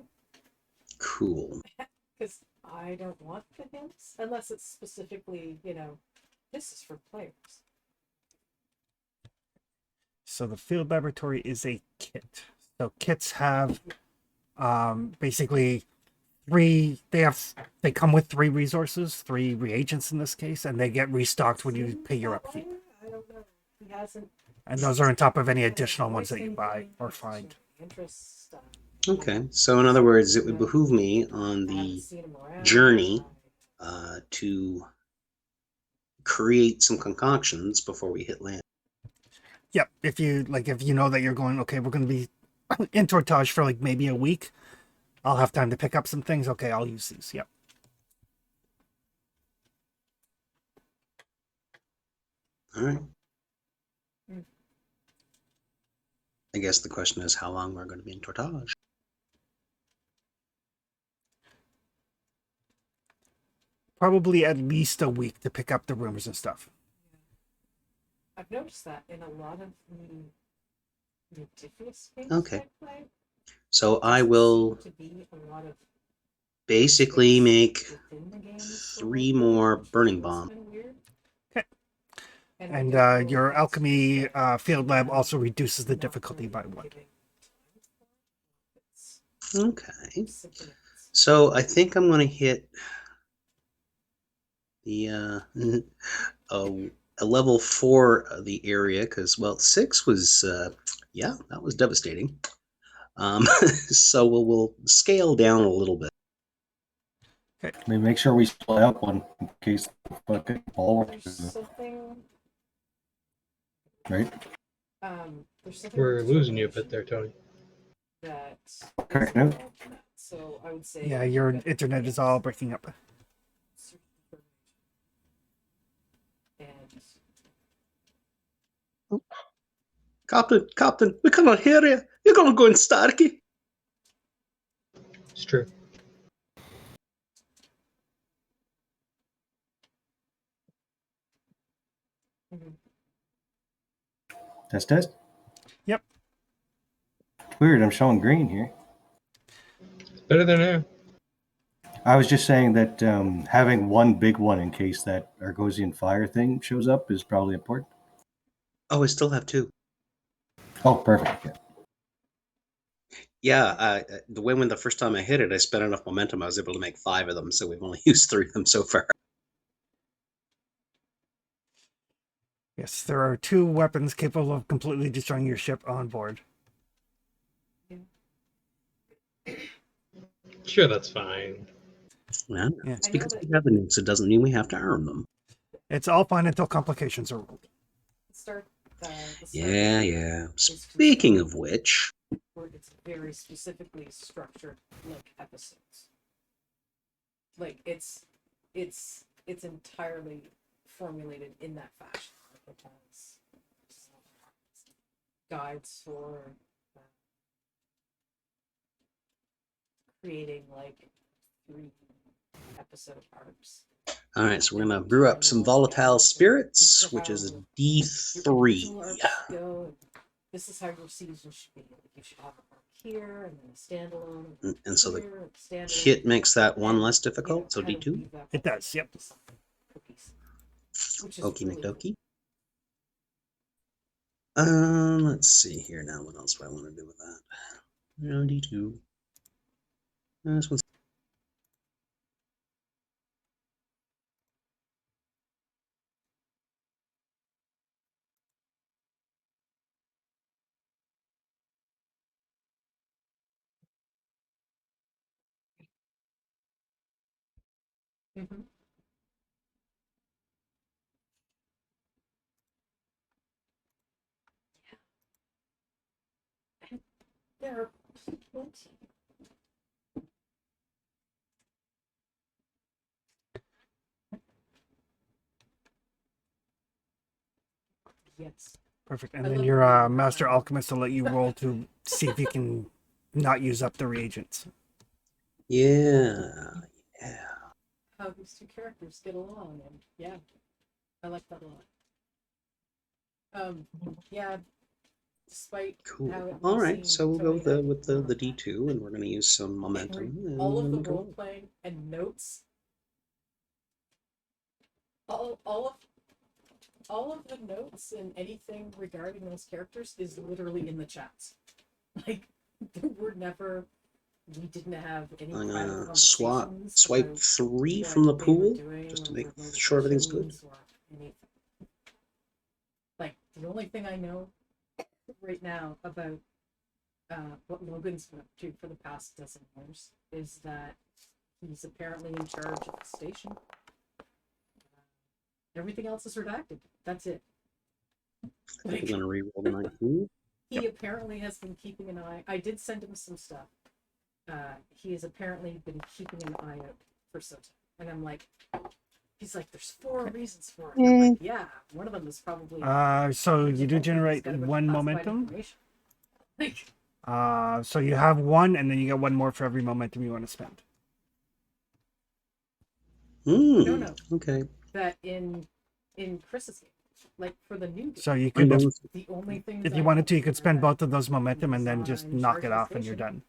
A: Cool.
G: Because I don't want the hints, unless it's specifically, this is for players.
B: So the field laboratory is a kit. So kits have basically they come with 3 resources, 3 reagents in this case, and they get restocked when you pay your upkeep.
G: I don't know. He hasn't.
B: And those are on top of any additional ones that you buy or find.
A: Okay, so in other words, it would behoove me on the journey to create some concoctions before we hit land.
B: Yep, if you know that you're going, okay, we're going to be in Tortage for like maybe a week, I'll have time to pick up some things. Okay, I'll use these. Yep.
A: All right. I guess the question is how long we're going to be in Tortage.
B: Probably at least a week to pick up the rumors and stuff.
G: I've noticed that in a lot of the ridiculous games
A: Okay.
G: I play.
A: So I will
G: To be a lot of
A: basically make
G: within the games for
A: 3
G: role-playing,
A: more
G: which
A: burning
G: was
A: bomb.
G: kinda weird.
B: Okay.
G: And I
B: And
G: don't know
B: your
G: if that's
B: alchemy
G: just, like,
B: field lab also reduces the
G: not
B: difficulty by
G: really
B: 1.
G: giving time for it. It's
A: Okay.
G: something else.
A: So I think I'm going to hit the a level 4 of the area because, well, 6 was yeah, that was devastating. So we'll scale down a little bit.
C: I mean, make sure we split up one in case the fucking ball,
G: There's something.
C: right?
G: There's something.
D: We're losing you a bit there, Tony.
G: That is
C: Okay.
G: involved in that. So I would say.
B: Yeah, your internet is all breaking up.
G: And
A: Captain, we cannot hear you. You're going to go in Starkey.
D: It's true.
C: Test.
B: Yep.
C: Weird, I'm showing green here.
D: It's better than now.
C: I was just saying that having one big one in case that Argosian fire thing shows up is probably important.
A: Oh, I still have 2.
C: Oh, perfect.
A: Yeah, the when the first time I hit it, I spent enough momentum. I was able to make 5 of them, so we've only used 3 of them so far.
B: Yes, there are 2 weapons capable of completely destroying your ship on board.
D: Sure, that's fine.
A: Well,
B: Yeah.
A: it's because we have the nukes. It doesn't mean we have to earn them.
B: It's all fine until complications are ruled.
G: start.
A: Yeah. Speaking of which,
G: Where it's very specifically structured like episodes. Like it's entirely formulated in that fashion. Like it has guides for creating like 3 episode arcs.
A: all right, so we're going to brew up some volatile spirits, which is a D3.
G: This is how your season should be. Like you should have a arc here, and then a standalone.
A: And so the
G: here, a standalone,
A: hit makes that one
G: and,
A: less difficult, so
G: kind of
A: D2.
G: weave that
B: It does, yep.
G: into something cohesive, which is
A: Okie
G: really
A: McDokie. Let's see here now. What else do I want to do with that? No, D2. This one's.
G: Mhm. There are plenty. Yes.
B: Perfect. And
G: I
B: then
G: love
B: your
G: the,
B: master alchemist will let you roll to see if you can not use up the reagents.
A: Yeah.
G: How these 2 characters get along, and yeah, I like that a lot. Yeah. Despite
A: Cool.
G: how it
A: All
G: may
A: right,
G: seem,
A: so we'll go
G: Tony,
A: with the D2, and we're going to use some momentum.
G: all of
A: and
G: the
A: go.
G: role playing and notes, all of the notes and anything regarding those characters is literally in the chats. Like we didn't have any
A: I'm
G: private
A: gonna
G: conversations
A: swipe
G: about
A: 3
G: what
A: from the
G: they were
A: pool
G: doing
A: just to
G: or
A: make
G: their
A: sure everything's good.
G: motivations or anything. Like the only thing I know right now about what Logan's been up to for the past dozen years is that he's apparently in charge of the station. Everything else is redacted. That's it.
A: I think I'm gonna re-roll the 19.
G: He apparently has been keeping an eye. I did send him some stuff. He has apparently been keeping an eye out for Sota, and I'm like, he's like, there's 4 reasons for it. I'm like, yeah, one of them is probably.
B: So you do generate 1 momentum. So you have 1, and then you get 1 more for every momentum you want to spend.
G: No.
A: Okay.
G: That in Chris's game, like for the new game.
B: So you could,
G: The only thing
B: if you wanted to, you could spend both of those momentum and then just knock it off, and you're done.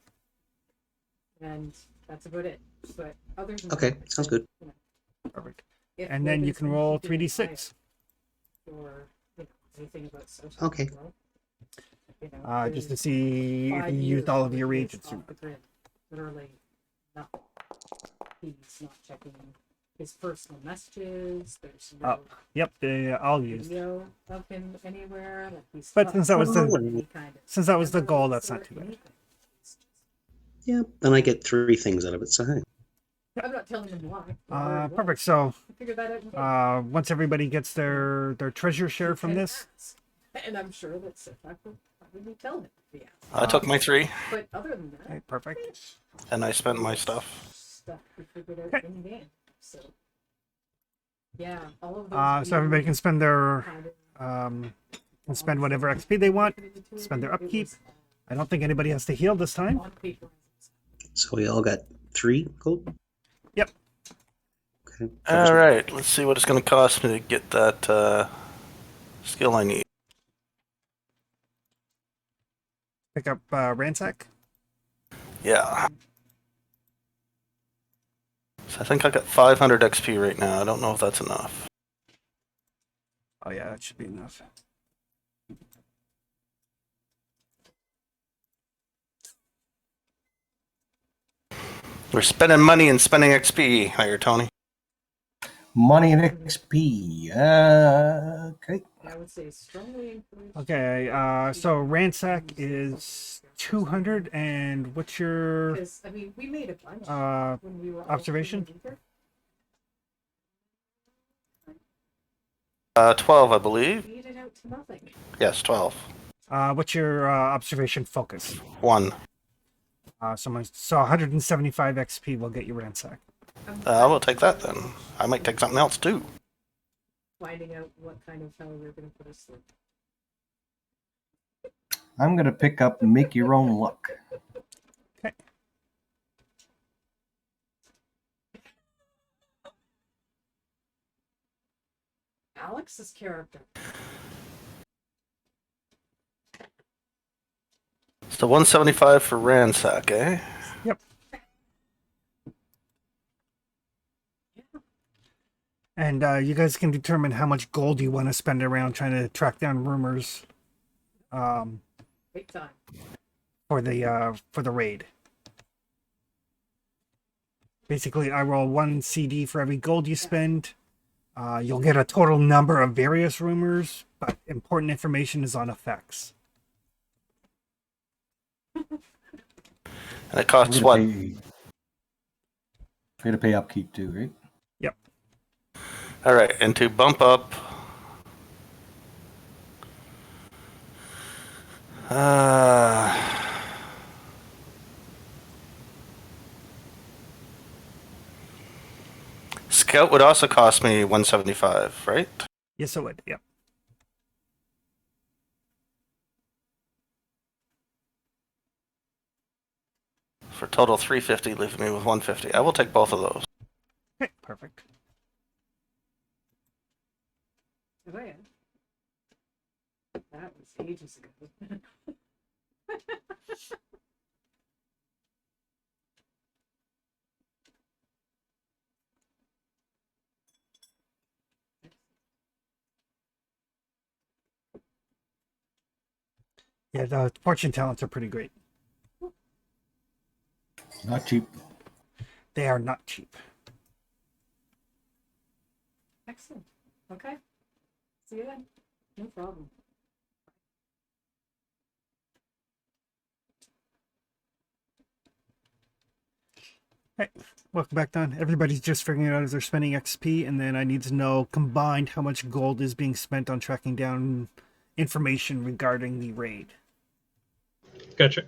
G: and that's about it. But other than
A: Okay,
G: that,
A: sounds good.
G: you know,
B: Perfect.
G: if
B: And then you
G: Logan's
B: can
G: been
B: roll
G: keeping an eye
B: 3d6.
G: out for anything about social
A: Okay.
G: control,
B: Just to
G: there's
B: see if
G: 5
B: you used
G: years
B: all of
G: where
B: your
G: he is
B: reagents.
G: off the grid. Literally nothing. He's not checking his personal messages. There's no
B: Yep, all used.
G: video of him anywhere. Like he's
B: But
G: not
B: since that was the
G: posting any kind of
B: since that was the goal,
G: memories
B: that's not
G: or
B: too bad.
G: anything. It's just-
A: Yeah, then I get 3 things out of it. So hey,
G: I'm not telling him why. He already was.
B: Perfect. So
G: I figured that out in game.
B: once everybody gets their treasure share
G: He
B: from
G: can
B: this,
G: ask. And I'm sure that Sifak will probably tell him if he asks.
E: I took my 3,
G: But other than that,
B: okay, perfect.
E: and I spent my stuff.
G: stuff we figured out
B: Okay.
G: in game. So yeah, all of those.
B: So everybody can spend their
G: kind of
B: can spend whatever XP they want, spend their upkeep. I don't think anybody has to heal this time.
G: on paper.
A: so we all got 3 gold.
B: Yep.
A: Okay.
E: All right, let's see what it's going to cost me to get that skill I need.
B: Pick up ransack.
E: Yeah. So I think I got 500 XP right now. I don't know if that's enough.
B: Oh yeah, that should be enough.
E: We're spending money and spending XP here, Tony.
C: Money and XP. Okay.
G: I would say strongly encourage.
B: Okay, so ransack is 200, and what's your
G: Because I mean, we made a bunch when we were all
B: observation?
G: in winter.
E: 12, I believe.
G: We made it out to nothing.
E: Yes, 12.
B: what's your observation focus?
E: 1.
B: So 175 XP will get you ransack.
E: I will take that then. I might take something else too.
G: Finding out what kind of hell we're going to put us through.
C: I'm going to pick up Make Your Own Luck.
B: Okay.
G: Alex's character.
E: It's the 175 for ransack, eh?
B: Yep. And you guys can determine how much gold you want to spend around trying to track down rumors
G: Big time.
B: for the raid. Basically, I roll 1 CD for every gold you spend. You'll get a total number of various rumors, but important information is on effects.
E: And it costs what?
C: We're going to pay upkeep too, right?
B: Yep.
E: All right, and to bump up. Scout would also cost me 175, right?
B: Yes, it would. Yep.
E: For total 350, leaving me with 150. I will take both of those.
B: Okay, perfect.
G: Oh yeah. That was ages ago.
B: Yeah, the fortune talents are pretty great.
C: Not cheap.
B: They are not cheap.
G: Excellent. Okay. See you then. No problem.
B: Hey, welcome back, Don. Everybody's just figuring out as they're spending XP, and then I need to know combined how much gold is being spent on tracking down information regarding the raid.
D: Gotcha.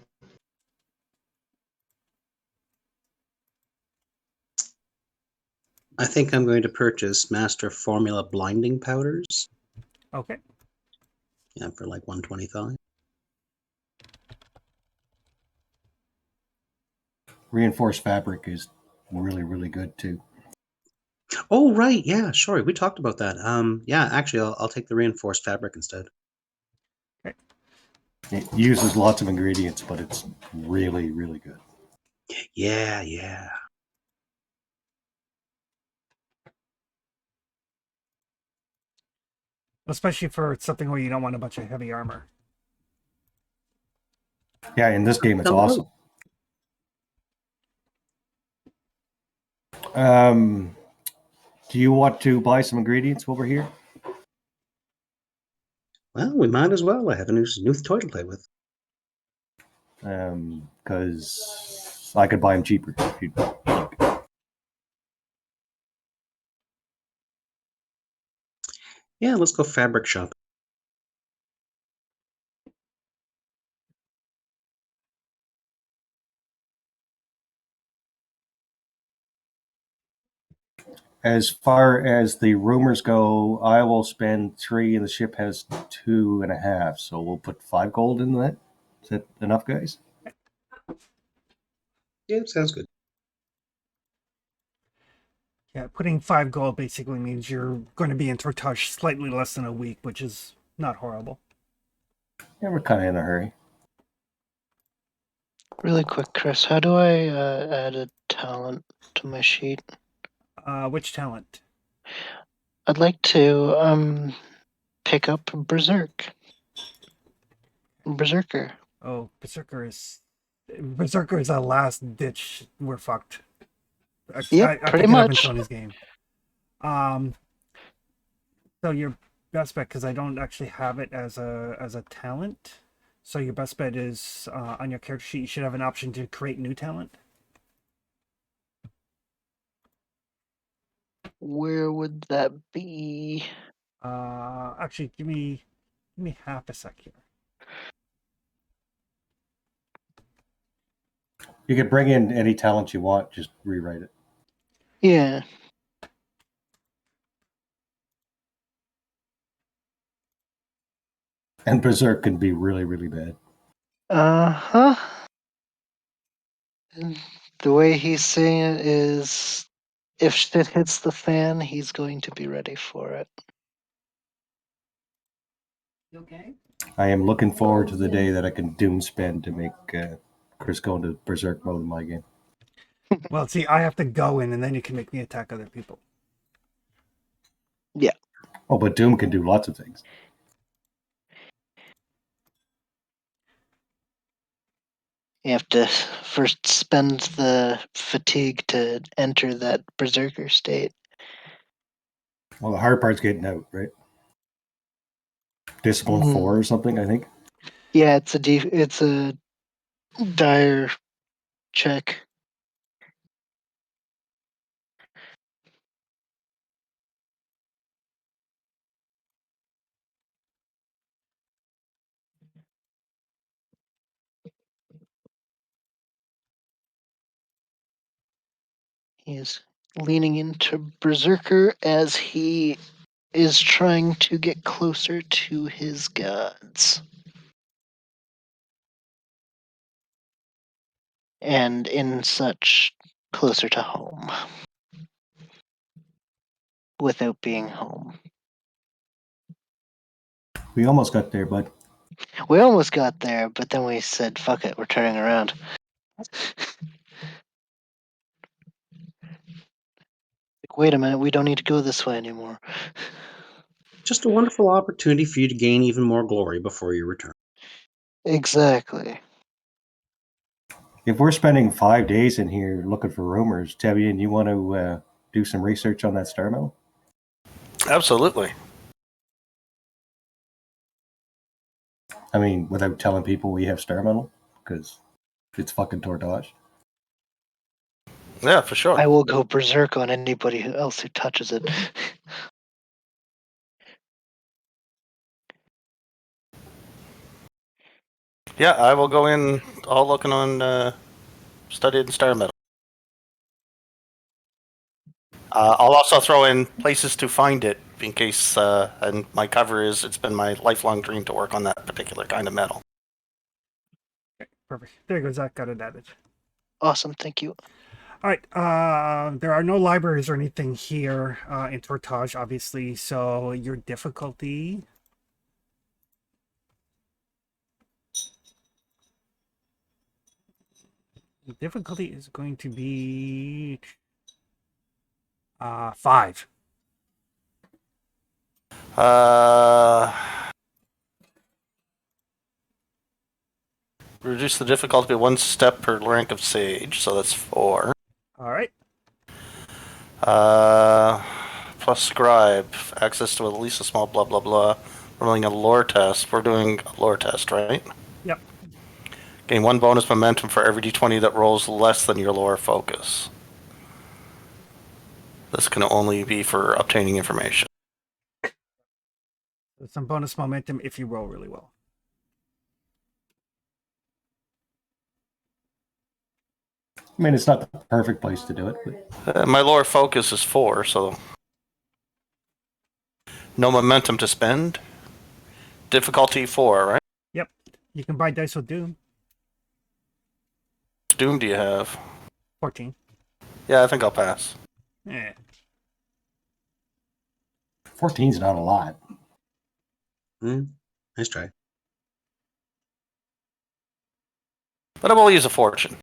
A: I think I'm going to purchase Master Formula blinding powders.
B: Okay.
A: Yeah, for like 125.
C: Reinforced fabric is really, really good too.
A: Oh, right. Yeah, sorry. We talked about that. Yeah, actually, I'll take the reinforced fabric instead.
C: It uses lots of ingredients, but it's really, really good.
A: Yeah, yeah.
B: Especially for something where you don't want a bunch of heavy armor.
C: Yeah, in this game, it's
A: Down the road.
C: awesome. Do you want to buy some ingredients while we're here?
A: Well, we might as well. I have a new toy to play with.
C: Because I could buy them cheaper. If you'd like.
A: Yeah, let's go fabric shop.
C: As far as the rumors go, I will spend 3 and the ship has 2.5. So we'll put 5 gold in that. Is that enough, guys?
A: Yeah, sounds good.
B: Yeah, putting 5 gold basically means you're going to be in Tortage slightly less than a week, which is not horrible.
C: Yeah, we're kind of in a hurry.
F: Really quick, Chris, how do I add a talent to my sheet?
B: Which talent?
F: I'd like to pick up Berserker.
B: Oh, Berserker is a last ditch. We're fucked.
F: Yep,
B: I
F: pretty
B: picked it up in
F: much.
B: Tony's game. So your best bet, because I don't actually have it as a talent. So your best bet is on your character sheet. You should have an option to create new talent.
F: Where would that be?
B: Actually, give me half a sec here.
C: You can bring in any talent you want, just rewrite it.
F: Yeah.
C: And Berserk can be really, really bad.
F: Uh-huh. And the way he's saying it is, if shit hits the fan, he's going to be ready for it.
G: You okay?
C: I am looking forward to the day that I can doom spend to make Chris go into Berserk mode in my game.
B: Well, see, I have to go in, and then you can make me attack other people.
F: Yeah.
C: Oh, but Doom can do lots of things.
F: You have to first spend the fatigue to enter that Berserker state.
C: Well, the hard part's getting out, right? Discipline 4 or something, I think.
F: Yeah, it's a dire check. He is leaning into Berserker as he is trying to get closer to his gods. And in such closer to home. Without being home.
C: We almost got there, bud.
F: We almost got there, but then we said, fuck it, we're turning around. Wait a minute, we don't need to go this way anymore.
A: Just a wonderful opportunity for you to gain even more glory before you return.
F: Exactly.
C: If we're spending 5 days in here looking for rumors, Tevian, you want to do some research on that star mill?
E: Absolutely.
C: I mean, without telling people we have star metal, because it's fucking Tortage.
E: Yeah, for sure.
F: I will go berserk on anybody else who touches it.
E: Yeah, I will go in all looking on studied star metal. I'll also throw in places to find it in case, and my cover is it's been my lifelong dream to work on that particular kind of metal.
B: Okay, perfect. There goes that. Got it added.
F: Awesome, thank you.
B: All right. There are no libraries or anything here in Tortage, obviously. So your difficulty. The difficulty is going to be 5.
E: Reduce the difficulty by 1 step per rank of sage, so that's 4.
B: All right.
E: Plus scribe, access to at least a small blah blah blah. We're rolling a lore test. We're doing a lore test, right?
B: Yep.
E: Gain 1 bonus momentum for every d20 that rolls less than your lore focus. This can only be for obtaining information.
B: Some bonus momentum if you roll really well.
C: I mean, it's not the perfect place to do it, but
E: My lore focus is 4, so no momentum to spend. Difficulty 4, right?
B: Yep. You can buy dice with Doom.
E: Doom do you have?
B: 14.
E: Yeah, I think I'll pass.
B: Yeah.
C: 14's not a lot.
A: Nice try.
E: But I will use a fortune.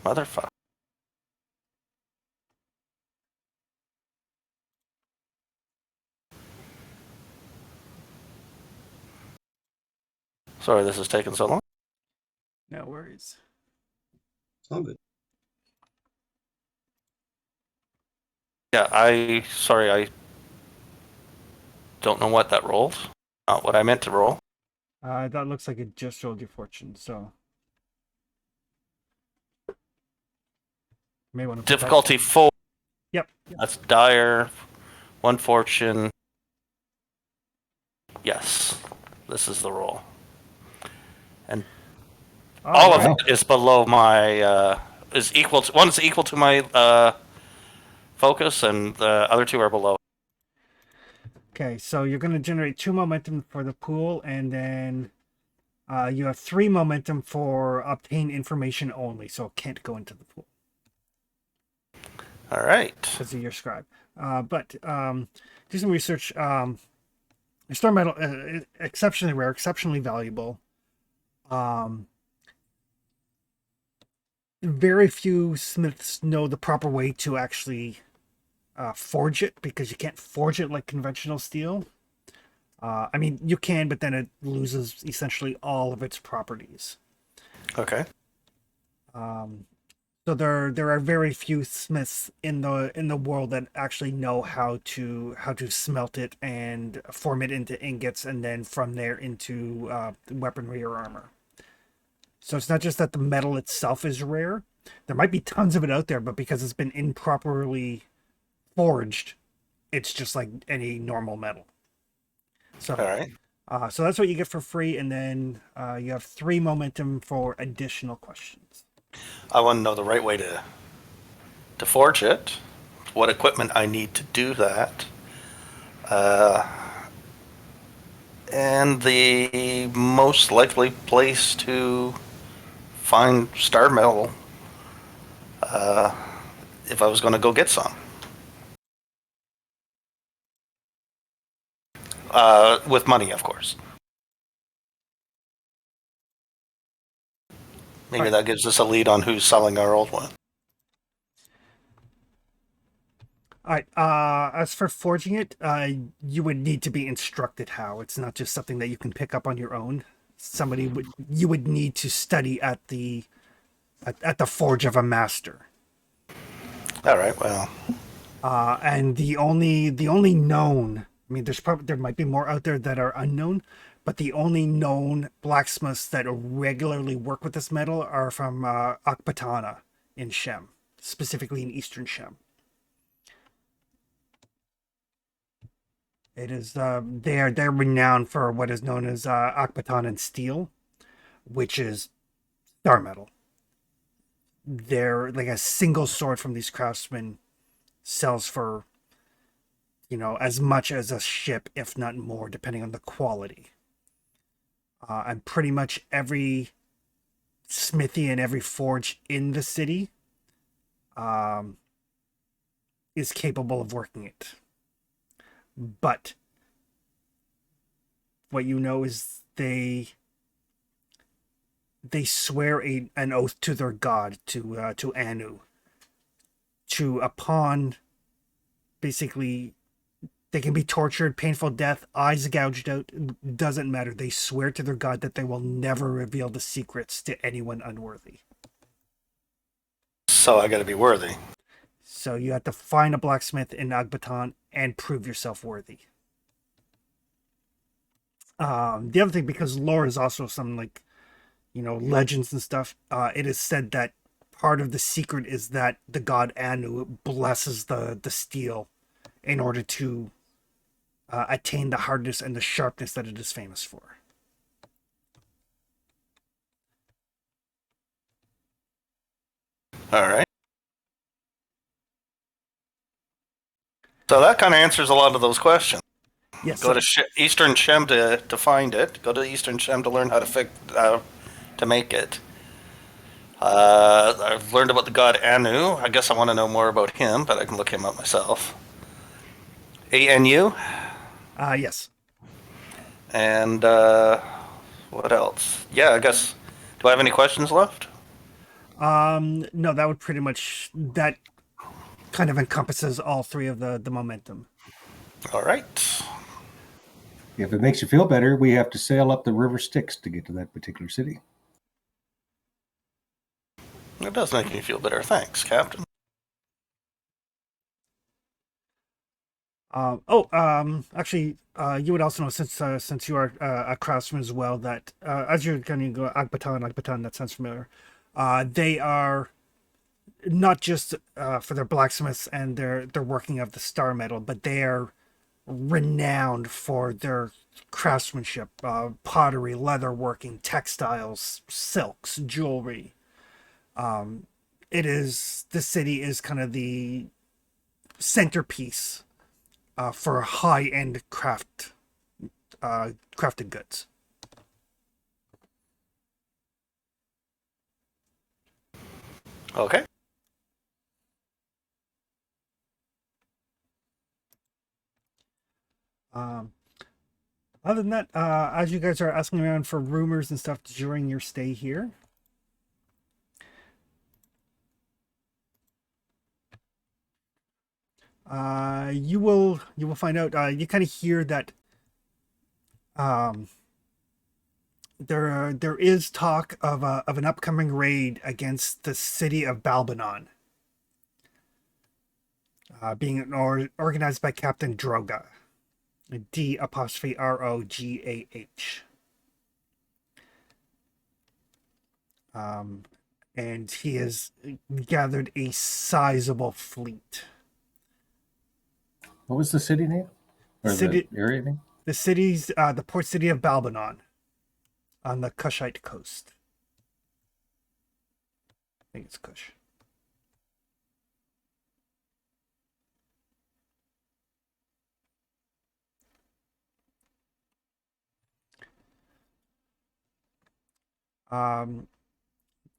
E: Motherfucker. Sorry this is taking so long.
B: No worries.
A: It's all good.
E: Yeah, I don't know what that rolled. Not what I meant to roll.
B: That looks like it just rolled your fortune, so. May want to
E: Difficulty 4.
B: Yep.
E: That's dire. 1 fortune. Yes. This is the roll. And all of it is below my is equal to one is equal to my focus, and the other 2 are below.
B: Okay, so you're going to generate 2 momentum for the pool, and then you have 3 momentum for obtain information only, so it can't go into the pool
E: All right.
B: because of your scribe. But do some research. Star metal, exceptionally rare, exceptionally valuable. Very few smiths know the proper way to actually forge it, because you can't forge it like conventional steel. I mean, you can, but then it loses essentially all of its properties.
E: Okay.
B: So there are very few smiths in the world that actually know how to smelt it and form it into ingots, and then from there into weaponry or armor. So it's not just that the metal itself is rare. There might be tons of it out there, but because it's been improperly forged, it's just like any normal metal. So,
E: All right.
B: so that's what you get for free, and then you have 3 momentum for additional questions.
E: I want to know the right way to forge it, what equipment I need to do that, and the most likely place to find star metal if I was going to go get some. With money, of course. Maybe that gives us a lead on who's selling our old one.
B: All right. As for forging it, you would need to be instructed how. It's not just something that you can pick up on your own. You would need to study at the forge of a master.
E: All right. Well.
B: And the only known, I mean, there might be more out there that are unknown, but the only known blacksmiths that regularly work with this metal are from Akbatana in Shem, specifically in Eastern Shem. It is they're renowned for what is known as Akbatanan steel, which is star metal. They're like a single sword from these craftsmen sells for, as much as a ship, if not more, depending on the quality. And pretty much every smithy and every forge in the city is capable of working it. But what you know is they they swear an oath to their god, to Anu, to upon basically they can be tortured, painful death, eyes gouged out, doesn't matter. They swear to their god that they will never reveal the secrets to anyone unworthy.
E: So I got to be worthy.
B: So you have to find a blacksmith in Agbaton and prove yourself worthy. The other thing, because lore is also some legends and stuff, it is said that part of the secret is that the god Anu blesses the steel in order to attain the hardness and the sharpness that it is famous for.
E: All right. So that kind of answers a lot of those questions.
B: Yes.
E: Go to Eastern Shem to find it. Go to Eastern Shem to learn how to make it. I've learned about the god Anu. I guess I want to know more about him, but I can look him up myself. ANU?
B: Yes.
E: And what else? Yeah, I guess. Do I have any questions left?
B: No, that would pretty much, that kind of encompasses all three of the momentum.
E: All right.
C: If it makes you feel better, we have to sail up the River Styx to get to that particular city.
E: It does make me feel better. Thanks, Captain.
B: Actually, you would also know, since you are a craftsman as well, that as you're going to go Agbaton, that sounds familiar. They are not just for their blacksmiths and their working of the star metal, but they are renowned for their craftsmanship, pottery, leatherworking, textiles, silks, jewelry. The city is kind of the centerpiece for high-end crafted goods.
E: Okay.
B: Other than that, as you guys are asking around for rumors and stuff during your stay here, you will find out. You kind of hear that there is talk of an upcoming raid against the city of Balbanon, being organized by Captain Droga, D''Rogah. And he has gathered a sizable fleet.
C: What was the city name? Or
B: City-
C: the area name?
B: The city's the port city of Balbanon on the Kushite coast. I think it's Kush.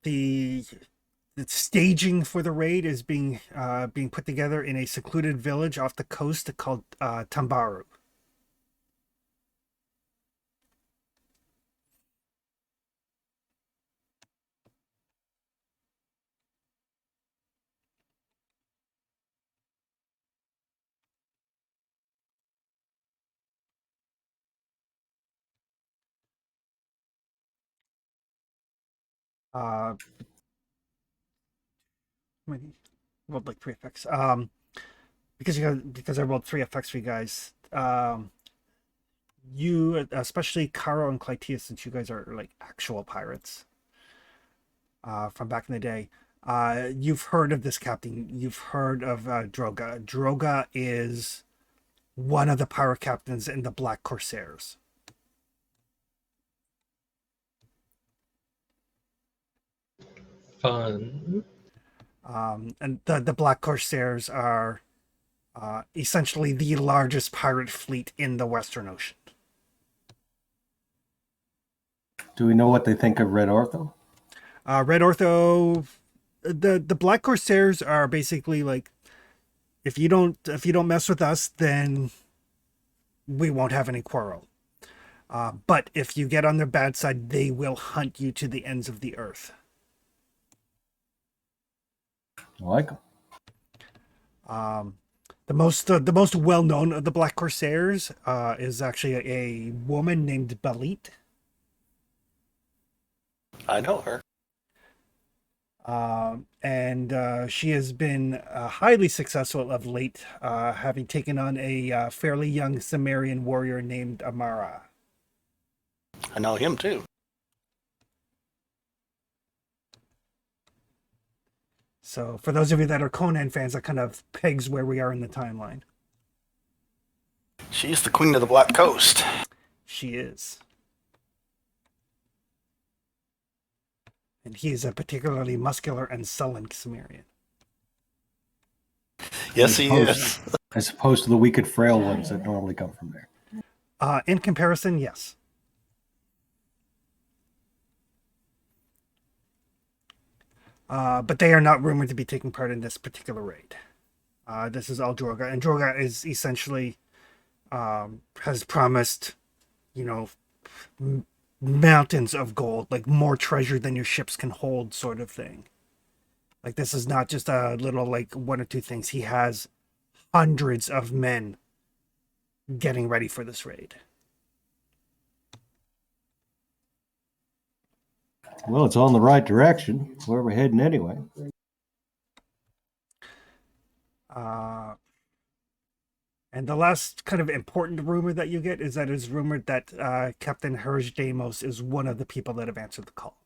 B: The staging for the raid is being put together in a secluded village off the coast called Tambaru. How many? Rolled like 3 effects. Because I rolled 3 effects for you guys. You, especially Karo and Clytius, since you guys are like actual pirates from back in the day, you've heard of this captain. You've heard of Droga. Droga is one of the pirate captains in the Black Corsairs.
D: Fun.
B: And the Black Corsairs are essentially the largest pirate fleet in the Western Ocean.
C: Do we know what they think of Red Ortho?
B: Red Ortho, the Black Corsairs are basically like, if you don't mess with us, then we won't have any quarrel. But if you get on their bad side, they will hunt you to the ends of the earth.
C: I like them.
B: The most well known of the Black Corsairs is actually a woman named Balit.
E: I know her.
B: And she has been highly successful of late, having taken on a fairly young Sumerian warrior named Amara.
E: I know him too.
B: So, for those of you that are Conan fans, that kind of pegs where we are in the timeline.
E: She's the queen of the Black Coast.
B: She is. And he is a particularly muscular and sullen Sumerian.
E: Yes, he is.
C: As opposed to the weak and frail ones that normally come from there.
B: In comparison, yes. But they are not rumored to be taking part in this particular raid. This is all Droga, and Droga is essentially has promised, mountains of gold, like more treasure than your ships can hold, sort of thing. Like, this is not just a little, like, one or two things. He has hundreds of men getting ready for this raid.
C: Well, it's all in the right direction. Where we're heading anyway.
B: And the last kind of important rumor that you get is that it's rumored that Captain Herj Deimos is one of the people that have answered the call.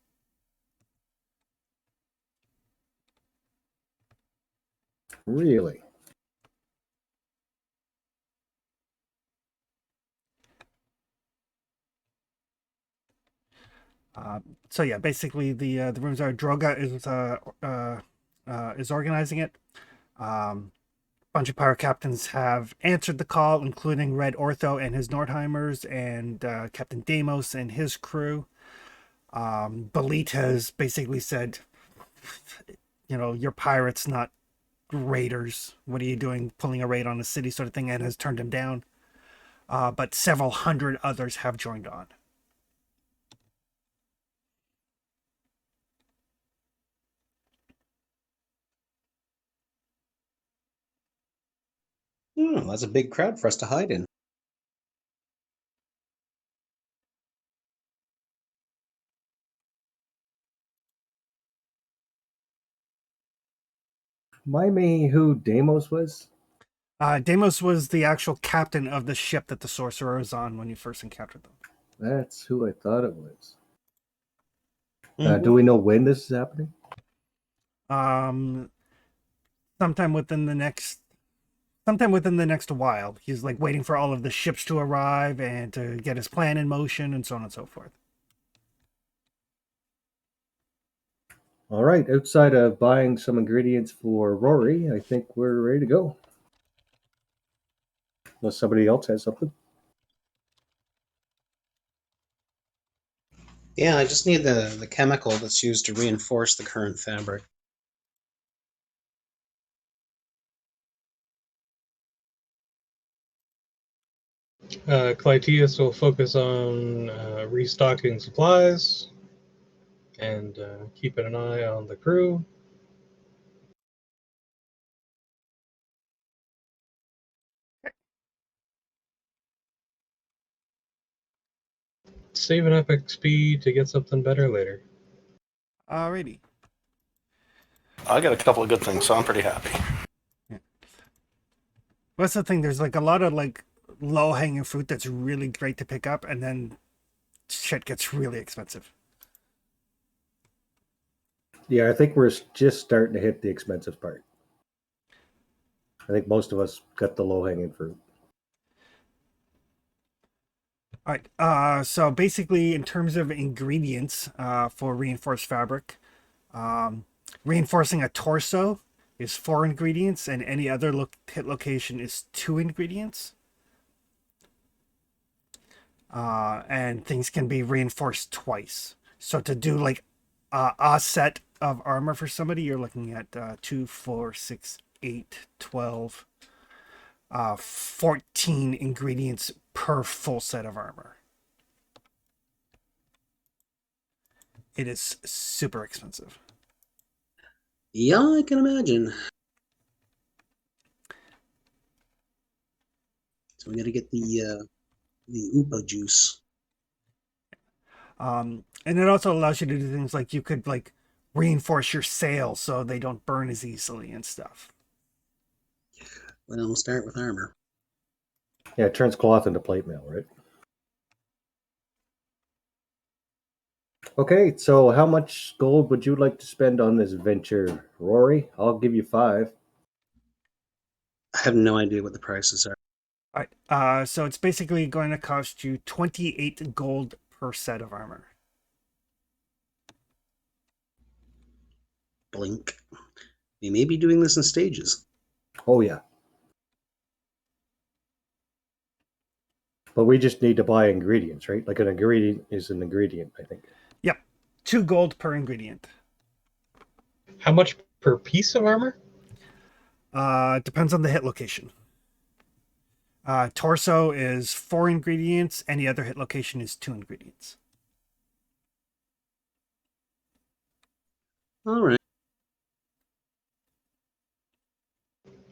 C: Really?
B: So yeah, basically the rumors are Droga is organizing it. Bunch of pirate captains have answered the call, including Red Ortho and his Nordheimers, and Captain Deimos and his crew. Balit has basically said, you're pirates, not raiders. What are you doing pulling a raid on a city, sort of thing, and has turned him down. But several hundred others have joined on.
A: That's a big crowd for us to hide in.
C: Remind me who Deimos was?
B: Deimos was the actual captain of the ship that the sorcerer was on when you first encountered them.
C: That's who I thought it was.
A: Mhm.
C: Do we know when this is happening?
B: Sometime within the next while. He's like waiting for all of the ships to arrive and to get his plan in motion and so on and so forth.
C: All right. Outside of buying some ingredients for Rory, I think we're ready to go. Unless somebody else has something.
A: Yeah, I just need the chemical that's used to reinforce the current fabric.
D: Clytius will focus on restocking supplies and keeping an eye on the crew. Saving up XP to get something better later.
B: Alrighty.
E: I got a couple of good things, so I'm pretty happy.
B: That's the thing. There's like a lot of like low hanging fruit that's really great to pick up, and then shit gets really expensive.
C: Yeah, I think we're just starting to hit the expensive part. I think most of us got the low hanging fruit.
B: All right. So basically, in terms of ingredients for reinforced fabric, reinforcing a torso is 4 ingredients, and any other hit location is 2 ingredients. And things can be reinforced twice. So to do like a set of armor for somebody, you're looking at 2, 4, 6, 8, 12, 14 ingredients per full set of armor. It is super expensive.
A: Yeah, I can imagine. So we got to get the Oopa juice.
B: And it also allows you to do things like you could like reinforce your sails so they don't burn as easily and stuff.
A: Well, we'll start with armor.
C: Yeah, it turns cloth into plate mail, right? Okay, so how much gold would you like to spend on this venture, Rory? I'll give you 5.
A: I have no idea what the prices are.
B: All right. So it's basically going to cost you 28 gold per set of armor.
A: Blink. We may be doing this in stages.
C: Oh, yeah. But we just need to buy ingredients, right? Like an ingredient is an ingredient, I think.
B: Yep. 2 gold per ingredient.
D: How much per piece of armor?
B: Depends on the hit location. Torso is 4 ingredients. Any other hit location is 2 ingredients.
A: All right.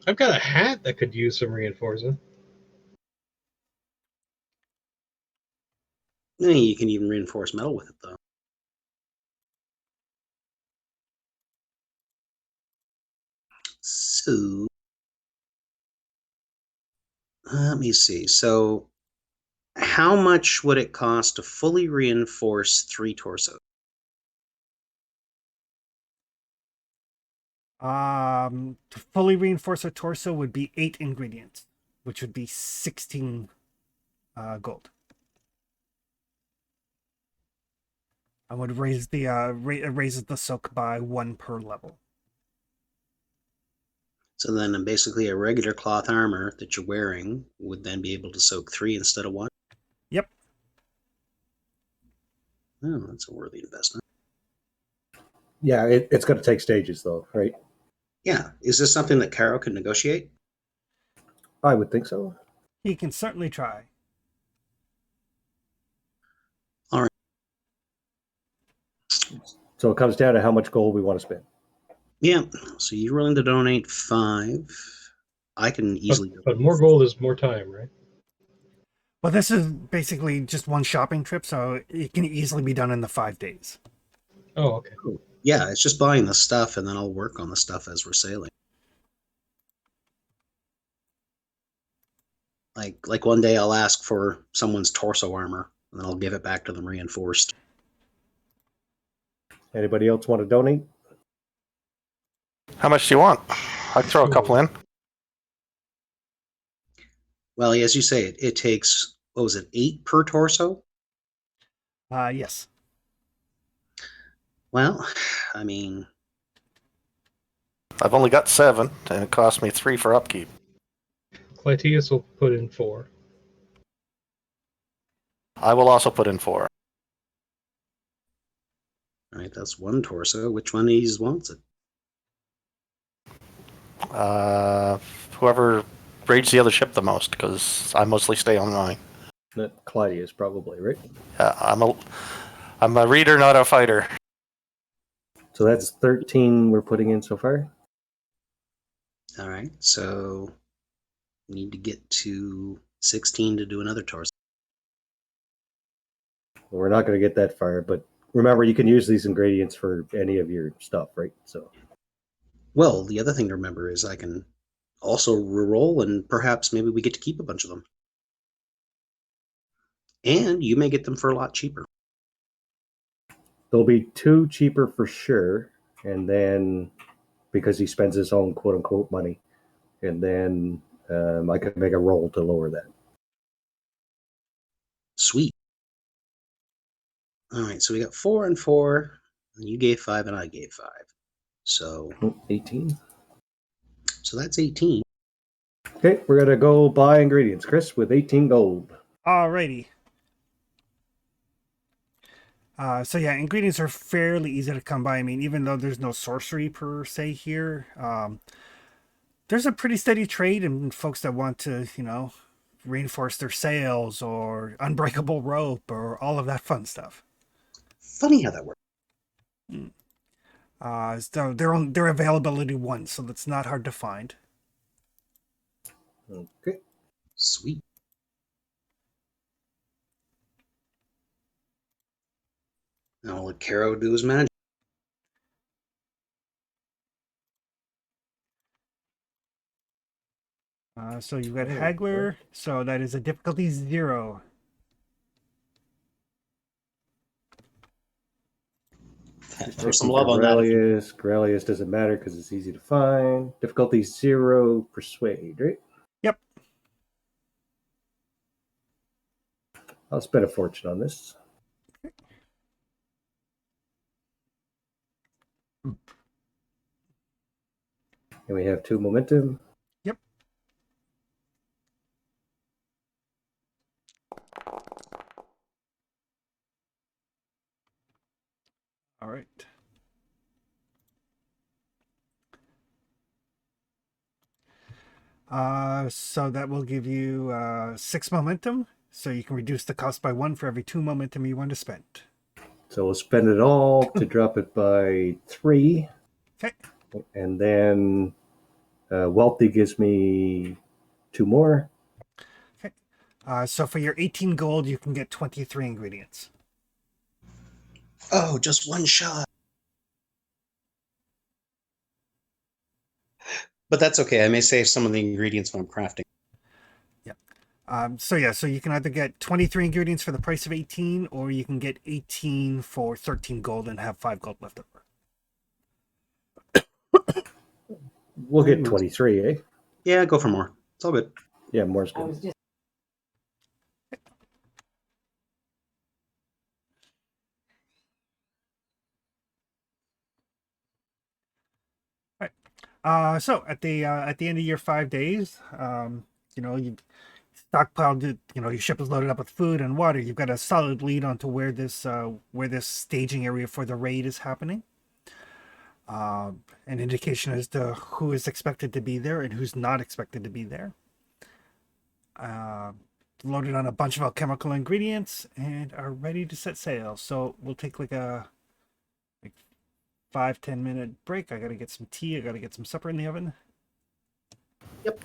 D: I've got a hat that could use some reinforcing.
A: You can even reinforce metal with it, though. So, let me see. So, how much would it cost to fully reinforce 3 torsos?
B: To fully reinforce a torso would be 8 ingredients, which would be 16 gold. I would raise the raises the soak by 1 per level.
A: So then basically a regular cloth armor that you're wearing would then be able to soak 3 instead of 1?
B: Yep.
A: Oh, that's a worthy investment.
C: Yeah, it's going to take stages, though, right?
A: Yeah. Is this something that Caro can negotiate?
C: I would think so.
B: He can certainly try.
A: All right.
C: So it comes down to how much gold we want to spend.
A: Yeah. So you're willing to donate 5. I can easily.
D: But more gold is more time, right?
B: Well, this is basically just one shopping trip, so it can easily be done in the 5 days.
D: Oh, okay.
A: Yeah, it's just buying the stuff, and then I'll work on the stuff as we're sailing. Like one day I'll ask for someone's torso armor, and then I'll give it back to them reinforced.
C: Anybody else want to donate?
E: How much do you want? I'd throw a couple in.
A: Well, as you say, it takes, what was it, 8 per torso?
B: Yes.
A: Well, I mean,
E: I've only got 7, and it cost me 3 for upkeep.
D: Clytius will put in 4.
E: I will also put in 4.
A: all right, that's 1 torso. Which one of these wants it?
E: Whoever raids the other ship the most, because I mostly stay on mine.
C: Claudius, probably, right?
E: I'm a reader, not a fighter.
C: So that's 13 we're putting in so far.
A: All right, so we need to get to 16 to do another torso.
C: Well, we're not going to get that far, but remember, you can use these ingredients for any of your stuff, right? So,
A: Well, the other thing to remember is I can also reroll, and perhaps maybe we get to keep a bunch of them. And you may get them for a lot cheaper.
C: there'll be 2 cheaper for sure, and then because he spends his own quote unquote money, and then I can make a roll to lower that.
A: Sweet. All right, so we got 4 and 4, and you gave 5 and I gave 5. So
C: 18.
A: So that's 18.
C: Okay, we're going to go buy ingredients, Chris, with 18 gold.
B: Alrighty. So yeah, ingredients are fairly easy to come by. I mean, even though there's no sorcery per se here, there's a pretty steady trade in folks that want to, reinforce their sails or unbreakable rope or all of that fun stuff.
A: Funny how that works.
B: So they're availability 1, so that's not hard to find.
C: Okay.
A: Sweet. Now I'll let Caro do his magic.
B: So you've got
C: Oh,
B: Haggler,
C: right.
B: so that is a difficulty 0.
A: Throw some love on that.
C: Corellius doesn't matter because it's easy to find. Difficulty 0, persuade, right?
B: Yep.
C: I'll spend a fortune on this. And we have 2 momentum.
B: Yep. All right. So that will give you 6 momentum. So you can reduce the cost by 1 for every 2 momentum you want to spend.
C: So we'll spend it all to drop it by 3.
B: Okay.
C: And then Wealthy gives me 2 more.
B: Okay. So for your 18 gold, you can get 23 ingredients.
A: Oh, just one shot. But that's okay. I may save some of the ingredients when I'm crafting.
B: So you can either get 23 ingredients for the price of 18, or you can get 18 for 13 gold and have 5 gold left over.
C: We'll get 23, eh?
A: Yeah, go for more. It's all good.
C: Yeah, more's good.
B: So at the end of your 5 days, you stockpiled it. Your ship is loaded up with food and water. You've got a solid lead onto where this staging area for the raid is happening. An indication as to who is expected to be there and who's not expected to be there. Loaded on a bunch of alchemical ingredients and are ready to set sail. So we'll take like a 5-10 minute break. I gotta get some tea. I gotta get some supper in the oven.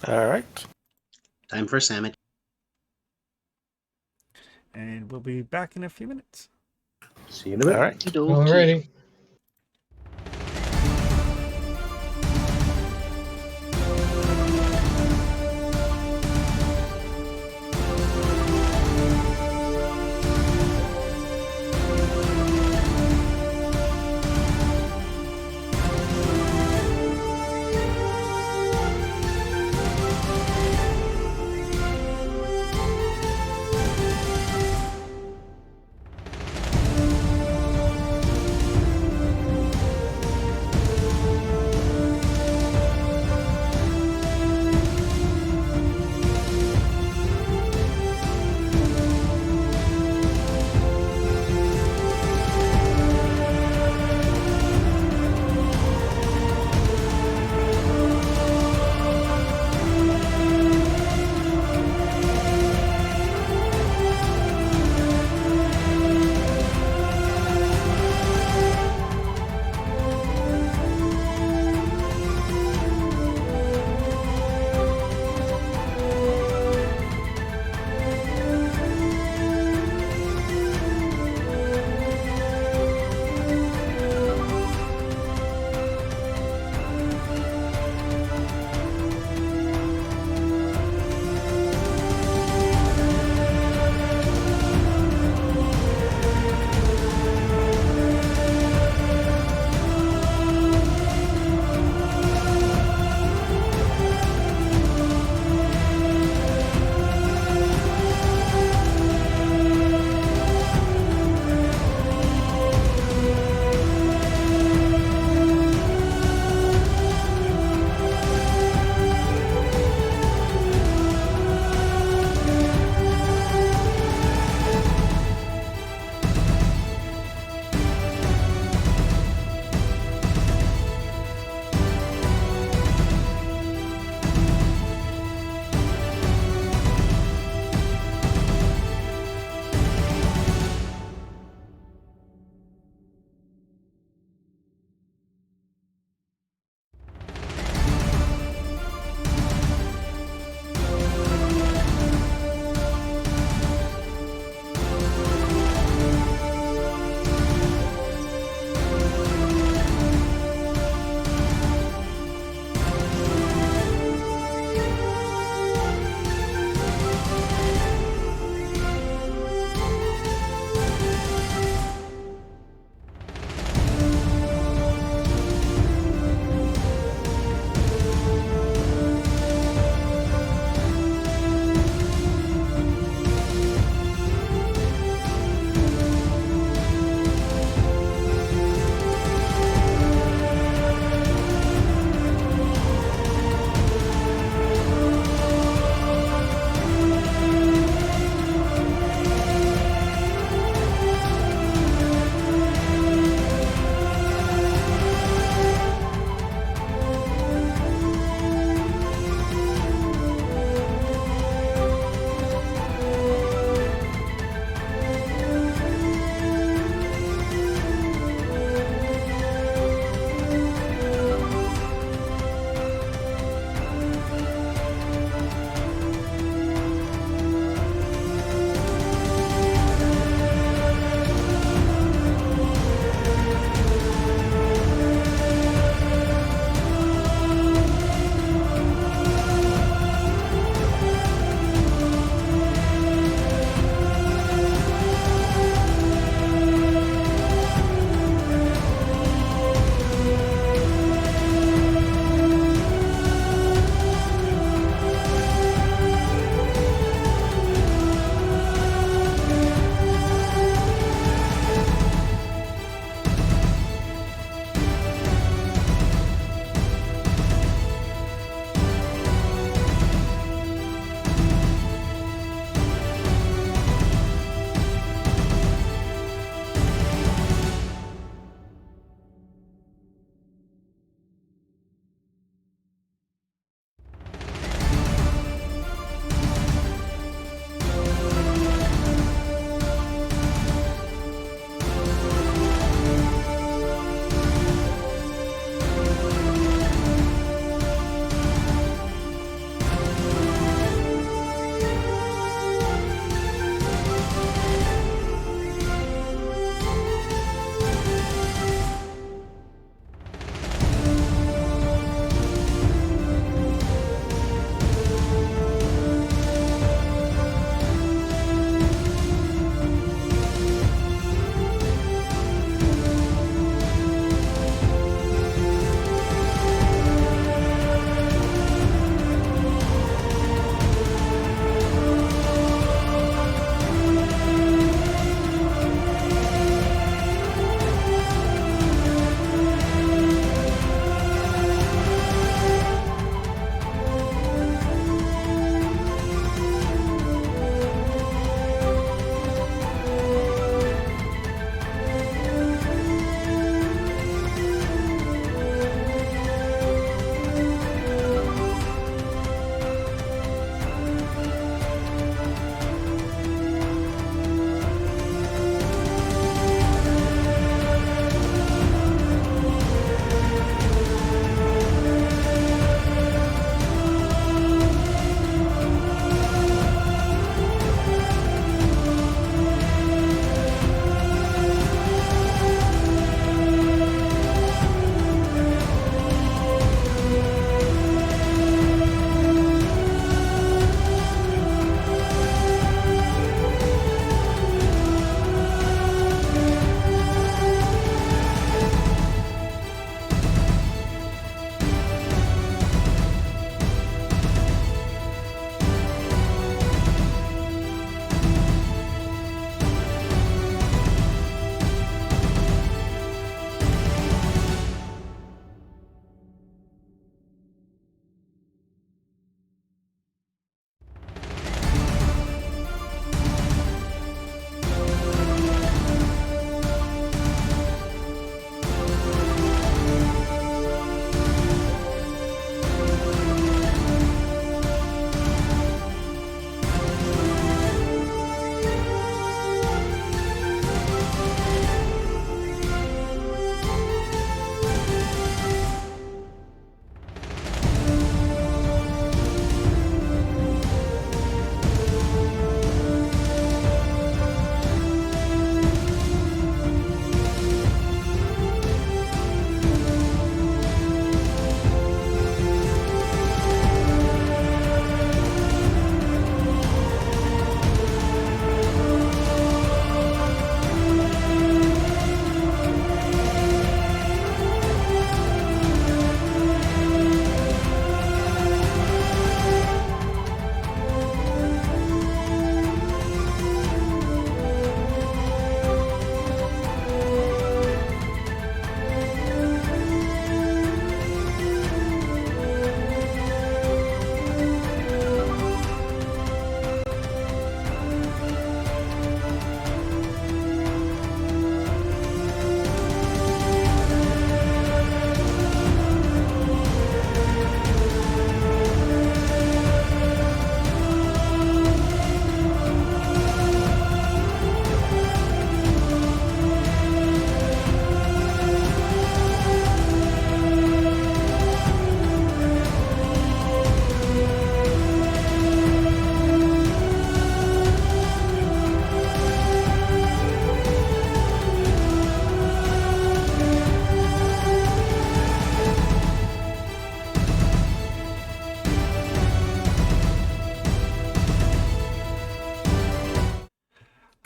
E: All right.
A: Time for a sandwich.
B: And we'll be back in a few minutes.
C: See you in a bit.
E: All right.
D: Alrighty.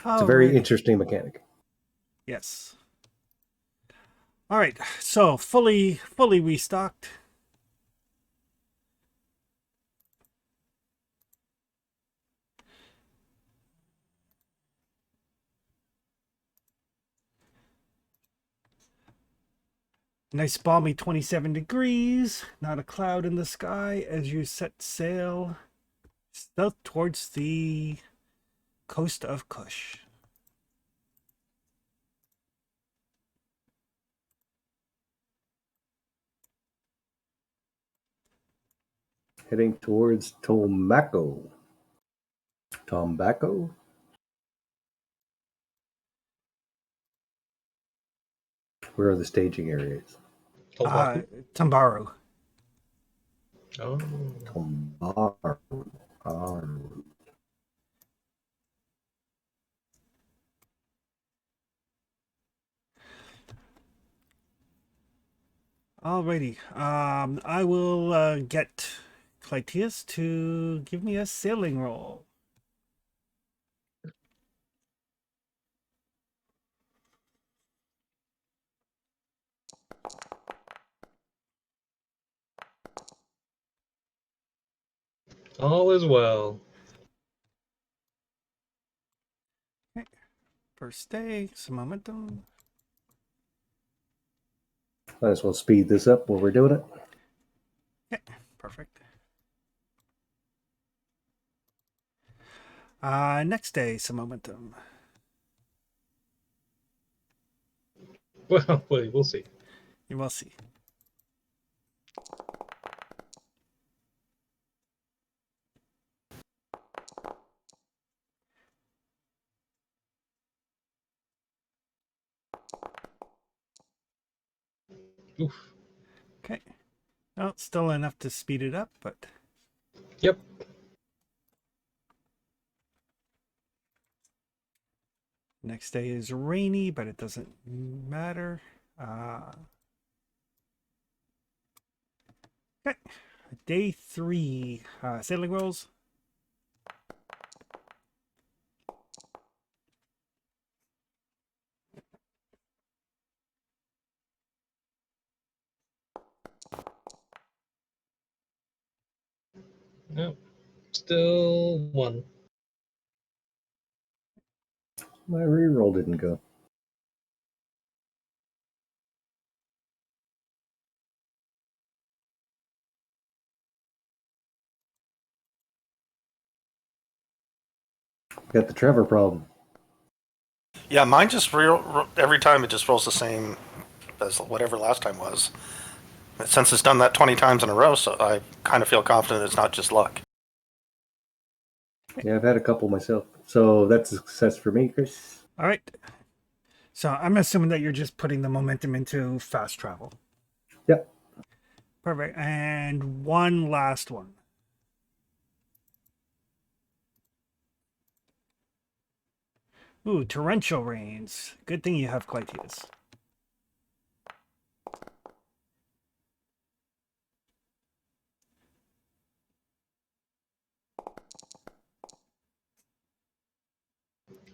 C: It's a very
B: Alrighty.
C: interesting mechanic.
B: Yes. All right. So fully restocked. Nice balmy 27 degrees. Not a cloud in the sky as you set sail south towards the coast of Kush.
C: Heading towards Tombaco. Tombaco? Where are the staging areas?
B: Tambaru.
D: Oh.
C: Tombaco.
B: Alrighty. I will get Clytius to give me a sailing roll.
D: All is well.
B: First day, some momentum.
C: Might as well speed this up while we're doing it.
B: Okay, perfect. Next day, some momentum.
D: Well, we'll see.
B: You will see.
D: Oof.
B: Okay. Well, still enough to speed it up, but
D: Yep.
B: next day is rainy, but it doesn't matter. Okay. Day 3, sailing rolls.
D: No. Still 1.
C: My reroll didn't go. Got the Trevor problem.
E: Yeah, mine just every time it just rolls the same as whatever last time was. Since it's done that 20 times in a row, so I kind of feel confident it's not just luck.
C: Yeah, I've had a couple myself. So that's a success for me, Chris.
B: All right. So I'm assuming that you're just putting the momentum into fast travel.
C: Yep.
B: Perfect. And one last one. Ooh, torrential rains. Good thing you have Clytius.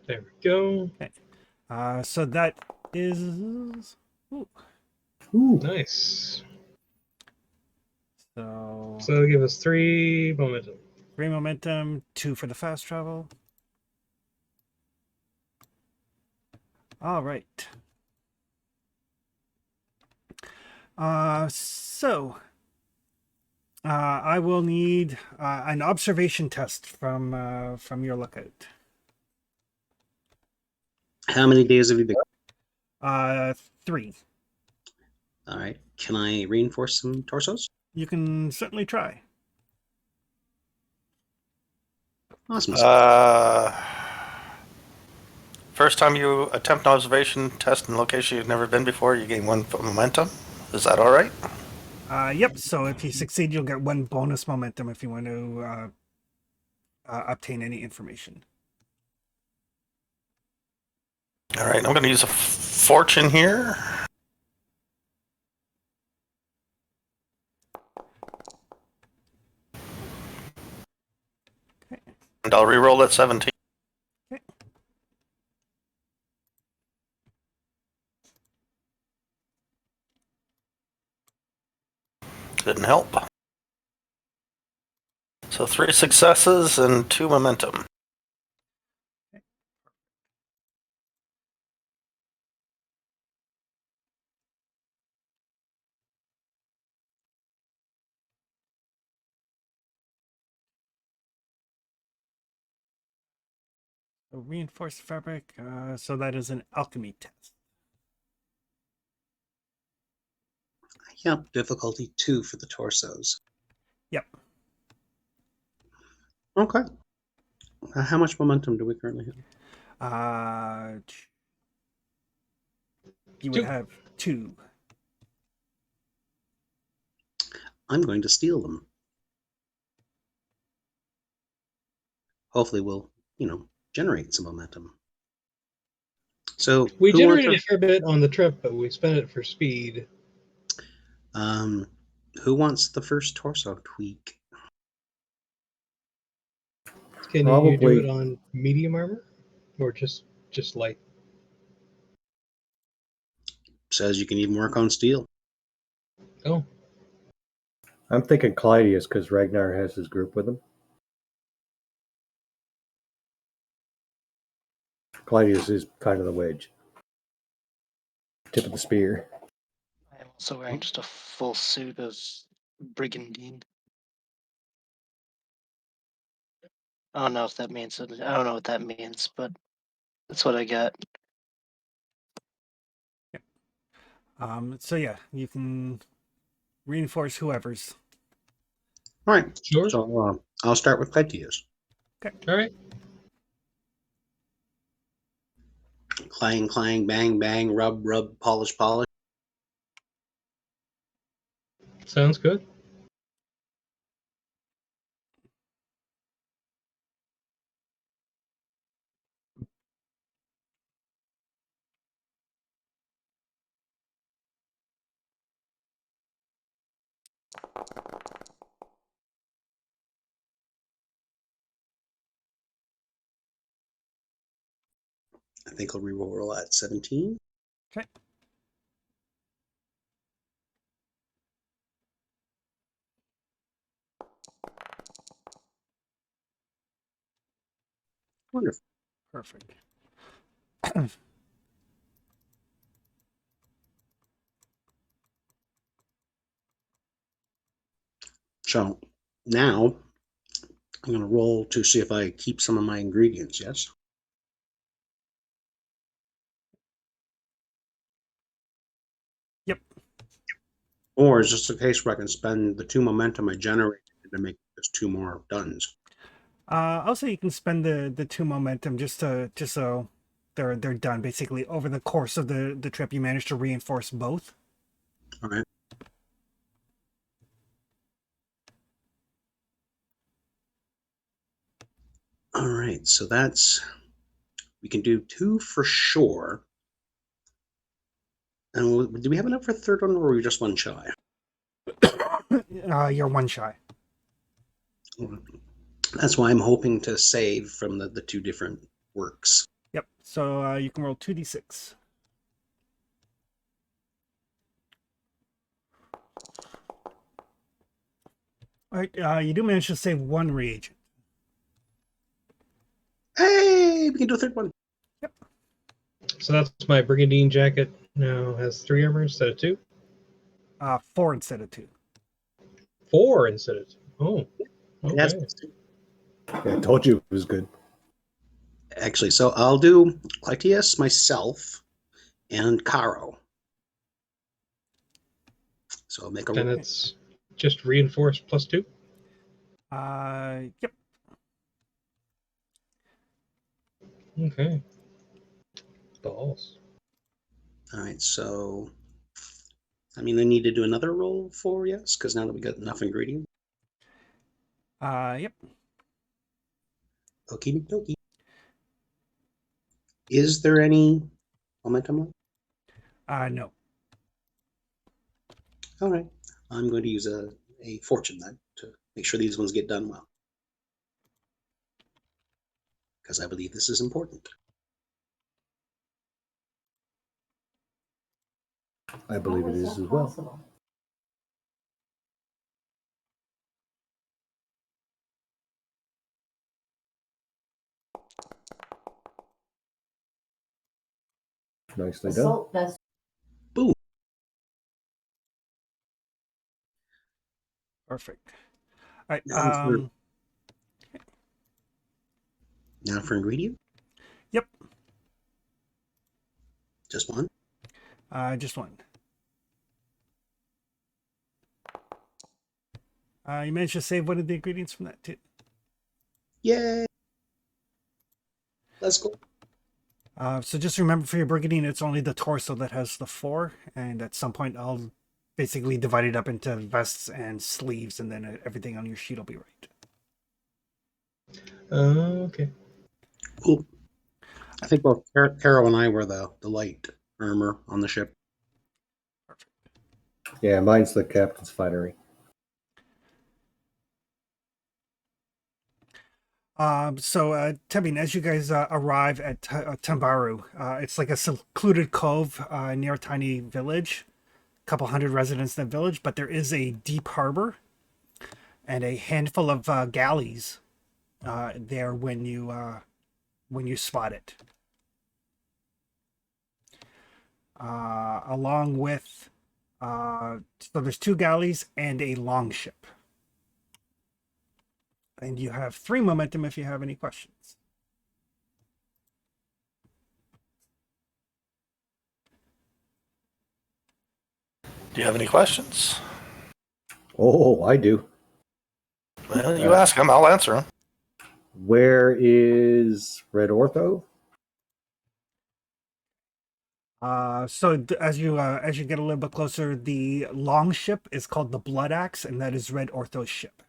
D: There we go.
B: Okay. So that is... Ooh.
C: Ooh.
D: Nice.
B: So
D: So that'll give us 3 momentum.
B: 3 momentum, 2 for the fast travel. All right. I will need an observation test from your lookout.
A: How many days have you been?
B: 3.
A: All right. Can I reinforce some torsos?
B: You can certainly try.
A: Awesome.
E: First time you attempt an observation test in a location you've never been before, you gain 1 momentum. Is that all right?
B: Yep. So if you succeed, you'll get 1 bonus momentum if you want to obtain any information.
E: All right, I'm going to use a fortune here. And I'll re-roll that 17. wouldn't help. So 3 successes and 2 momentum.
B: So reinforced fabric. So that is an alchemy test.
A: Yep, difficulty 2 for the torsos.
B: Yep.
A: Okay. How much momentum do we currently have?
B: You would
D: 2.
B: have 2.
A: I'm going to steal them. Hopefully we'll, generate some momentum. So
D: We
A: who wants
D: generated
A: to,
D: a fair bit on the trip, but we spent it for speed.
A: who wants the first torso tweak?
D: Can you do it
C: Probably.
D: on medium armor, or just light?
A: Says you can even work on steel.
D: Oh,
C: I'm thinking Clydius because Ragnar has his group with him. Clydius is kind of the wedge. Tip of the spear.
F: I am also wearing just a full suit of brigandine. I don't know if that means it. I don't know what that means, but that's what I got.
B: So yeah, you can reinforce whoever's.
A: All right.
D: sure.
A: So I'll start with Clytius.
D: All right.
A: Clang, clang, bang, bang, rub, rub, polish, polish.
D: Sounds good.
A: I think I'll reroll at 17.
B: Okay.
A: Wonderful.
B: Perfect.
A: So now I'm going to roll to see if I keep some of my ingredients, yes?
B: Yep.
A: Or is this a case where I can spend the 2 momentum I generated to make just 2 more duns?
B: I'll say you can spend the 2 momentum just so they're done. Basically, over the course of the trip, you manage to reinforce both.
A: All right. All right. So we can do 2 for sure. And do we have enough for a third one, or are we just 1 shy?
B: You're 1 shy.
A: That's why I'm hoping to save from the 2 different works.
B: Yep. So you can roll 2d6. All right. You do manage to save 1 reagent.
A: Hey, we can do a third one.
B: Yep.
D: So that's my brigandine jacket. Now has 3 armor instead of 2.
B: 4 instead of 2.
D: 4 instead of 2. Oh,
A: Yes.
D: okay.
C: Yeah, I told you it was good.
A: Actually, so I'll do Clytius, myself, and Caro. So I'll make a
D: And
A: roll.
D: it's just reinforced plus 2.
B: Yep.
D: Okay. Balls.
A: All right, so I need to do another roll for yes, because now that we got enough ingredients.
B: Yep.
A: Okie dokie. Is there any momentum left?
B: No.
A: All right, I'm going to use a fortune then to make sure these ones get done well, because I believe this is important.
C: I believe it is as well. Nicely done.
A: Boom.
B: Perfect. All right.
A: Now for ingredient.
B: Yep.
A: Just one.
B: Just one. You managed to save one of the ingredients from that too.
A: Yay! Let's go.
B: So just remember for your brigandine, it's only the torso that has the 4, and at some point I'll basically divide it up into vests and sleeves, and then everything on your sheet will be right.
D: Okay.
A: Cool. I think both Carol and I were the light armor on the ship.
B: Perfect.
C: Yeah, mine's the captain's finery.
B: Tevin, as you guys arrive at Tambaru, it's like a secluded cove near a tiny village. A couple hundred residents in the village, but there is a deep harbor and a handful of galleys there when you spot it. Along with so there's 2 galleys and a longship. And you have 3 momentum if you have any questions.
E: Do you have any questions?
C: Oh, I do.
E: Well, you ask them, I'll answer them.
C: Where is Red Ortho?
B: As you get a little bit closer, the longship is called the Blood Axe, and that is Red Ortho's ship.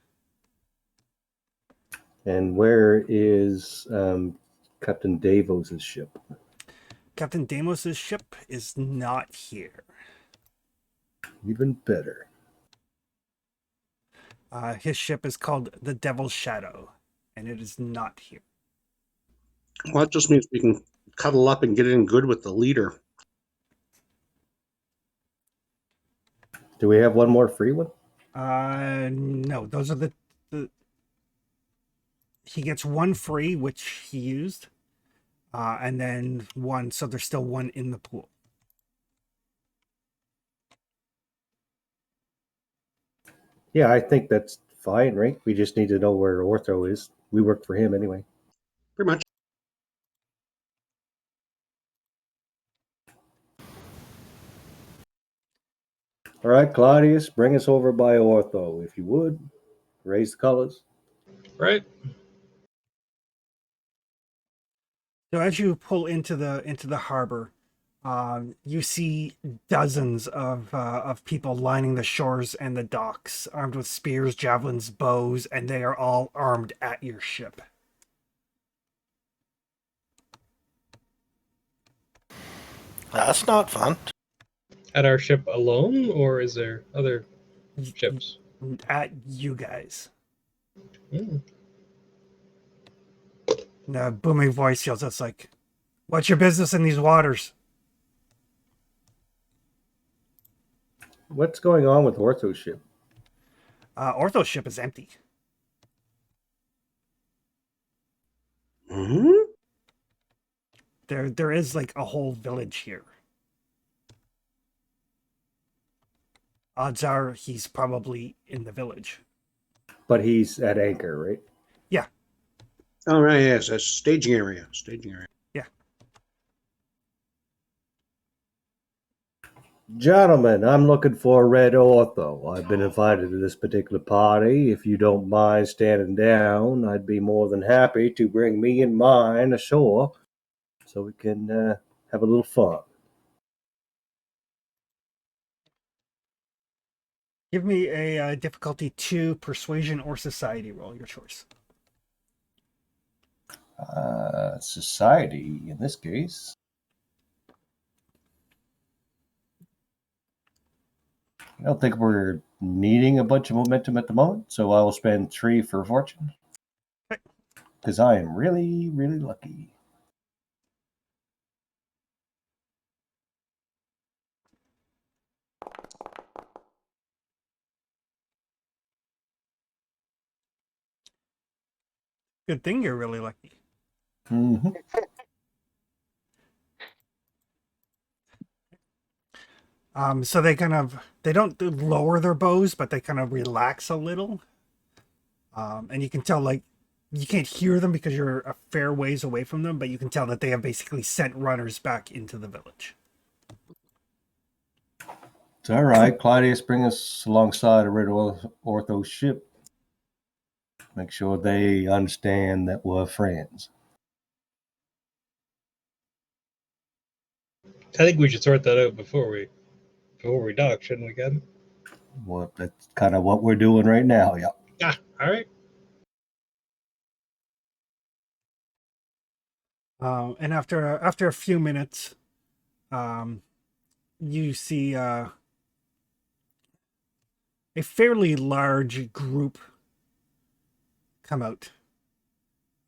C: And where is Captain Davos' ship?
B: Captain Deimos' ship is not here.
C: Even better.
B: His ship is called the Devil's Shadow, and it is not here.
A: Well, that just means we can cuddle up and get in good with the leader.
C: Do we have one more free one?
B: No, those are the he gets 1 free, which he used, and then 1, so there's still 1 in the pool.
C: Yeah, I think that's fine, right? We just need to know where Ortho is. We work for him anyway.
A: Pretty much.
C: All right, Claudius, bring us over by Ortho, if you would. Raise the colors.
D: Right.
B: So as you pull into the harbor, you see dozens of people lining the shores and the docks, armed with spears, javelins, bows, and they are all armed at your ship.
E: That's not fun.
D: At our ship alone, or is there other ships?
B: At you guys.
D: Hmm.
B: And a booming voice yells, "It's like, what's your business in these waters?"
C: What's going on with Ortho's ship?
B: Ortho's ship is empty.
A: Hmm?
B: There is like a whole village here. Odds are he's probably in the village.
C: But he's at anchor, right?
B: Yeah.
A: Oh, right, yes. That's staging area. Staging area.
B: Yeah.
C: Gentlemen, I'm looking for Red Ortho. I've been invited to this particular party. If you don't mind standing down, I'd be more than happy to bring me and mine ashore so we can have a little fun.
B: Give me a difficulty 2 persuasion or society roll, your choice.
C: Society, in this case. I don't think we're needing a bunch of momentum at the moment, so I will spend 3 for fortune. Because I am really, really lucky.
B: Good thing you're really lucky.
C: Mm-hmm.
B: So they don't lower their bows, but they kind of relax a little. And you can tell, like, you can't hear them because you're a fair ways away from them, but you can tell that they have basically sent runners back into the village.
C: It's all right. Claudius, bring us alongside a Red Ortho ship. Make sure they understand that we're friends.
D: I think we should sort that out before we dock, shouldn't we, Captain?
C: Well, that's kind of what we're doing right now. Yeah.
D: Ah, all right.
B: And after a few minutes, you see a fairly large group come out.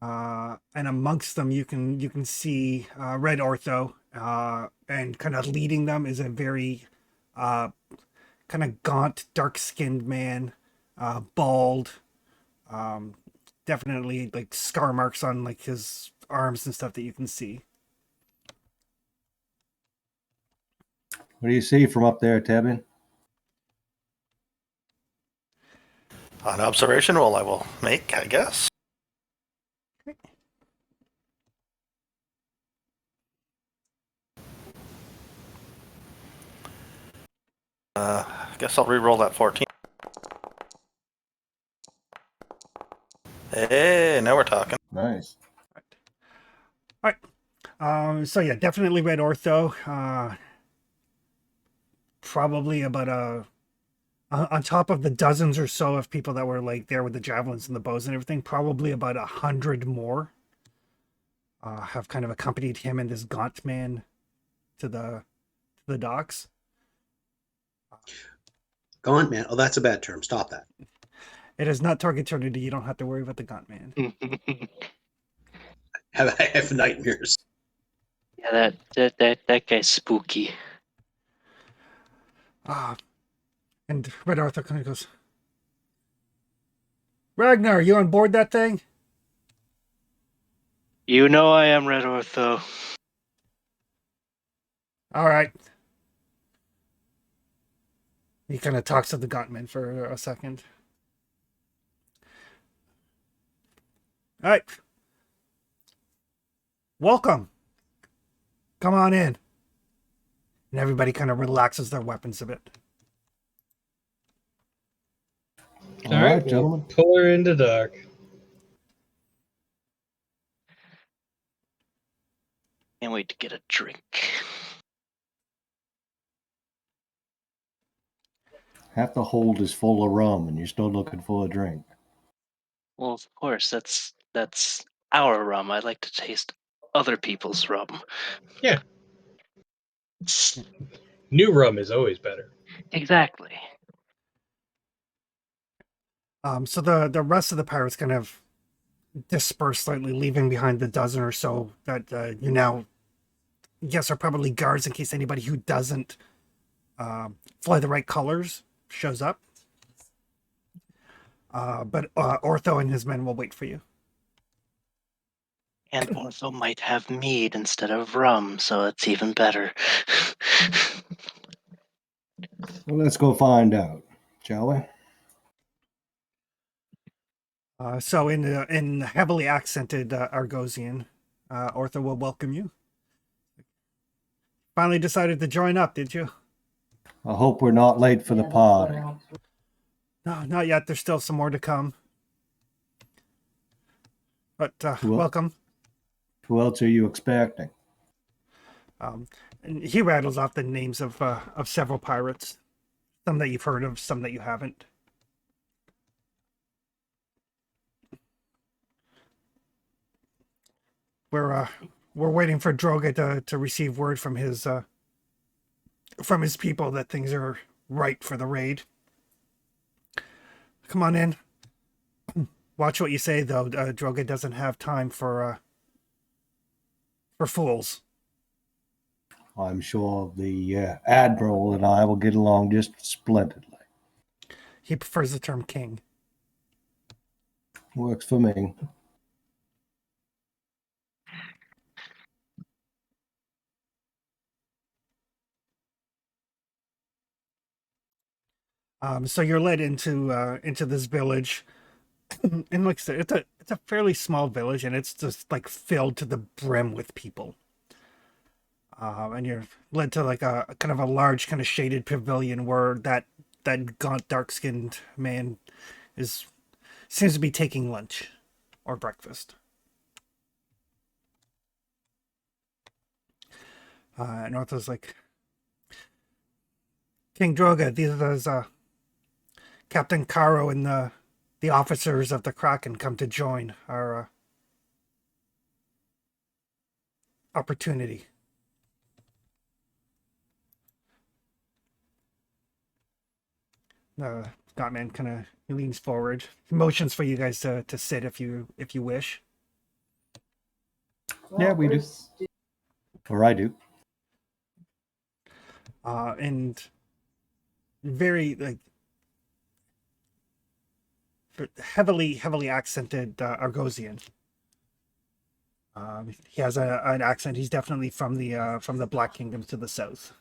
B: And amongst them, you can see Red Ortho, and kind of leading them is a very kind of gaunt, dark-skinned man, bald, definitely like scar marks on like his arms and stuff that you can see.
C: What do you see from up there, Tevin?
E: An observation roll I will make, I guess. I guess I'll re-roll that 14. Hey, now we're talking.
C: Nice.
B: All right. So yeah, definitely Red Ortho. Probably about on top of the dozens or so of people that were like there with the javelins and the bows and everything, probably about 100 more have kind of accompanied him and this gaunt man to the docks.
A: Gaunt man. Oh, that's a bad term. Stop that.
B: It is not Target Eternity. You don't have to worry about the gaunt man.
A: I have nightmares.
F: Yeah, that guy's spooky.
B: And Red Arthur kind of goes, Ragnar, you on board that thing?
F: You know I am Red Ortho.
B: All right. He kind of talks to the gaunt man for a second. All right. Welcome. Come on in. And everybody kind of relaxes their weapons a bit.
C: All right, gentlemen.
D: Pull her into dock.
F: Can't wait to get a drink.
C: Half the hold is full of rum, and you're still looking for a drink.
F: Well, of course, that's our rum. I like to taste other people's rum.
D: Yeah. New rum is always better.
F: Exactly.
B: So the rest of the pirates kind of disperse slightly, leaving behind the dozen or so that you now guess are probably guards in case anybody who doesn't fly the right colors shows up. But Ortho and his men will wait for you.
F: And Ortho might have mead instead of rum, so it's even better.
C: Well, let's go find out, shall we?
B: So in heavily accented Argosian, Ortho will welcome you. Finally decided to join up, did you?
C: I hope we're not late for the party.
B: No, not yet. There's still some more to come. But welcome.
C: Who else are you expecting?
B: And he rattles off the names of several pirates. Some that you've heard of, some that you haven't. We're waiting for Droga to receive word from his people that things are right for the raid. Come on in. Watch what you say, though. Droga doesn't have time for fools.
C: I'm sure the Admiral and I will get along just splendidly.
B: He prefers the term king.
C: Works for me.
B: So you're led into this village, and like I said, it's a fairly small village, and it's just like filled to the brim with people. And you're led to like a kind of a large, kind of shaded pavilion where that gaunt, dark-skinned man is seems to be taking lunch or breakfast. And Ortho's like, King Droga, these are Captain Caro and the officers of the Kraken come to join our opportunity. Scotman kind of leans forward, he motions for you guys to sit if you wish.
C: Yeah, we do. Or I do.
B: And very like heavily accented Argosian. He has an accent. He's definitely from the Black Kingdoms to the south.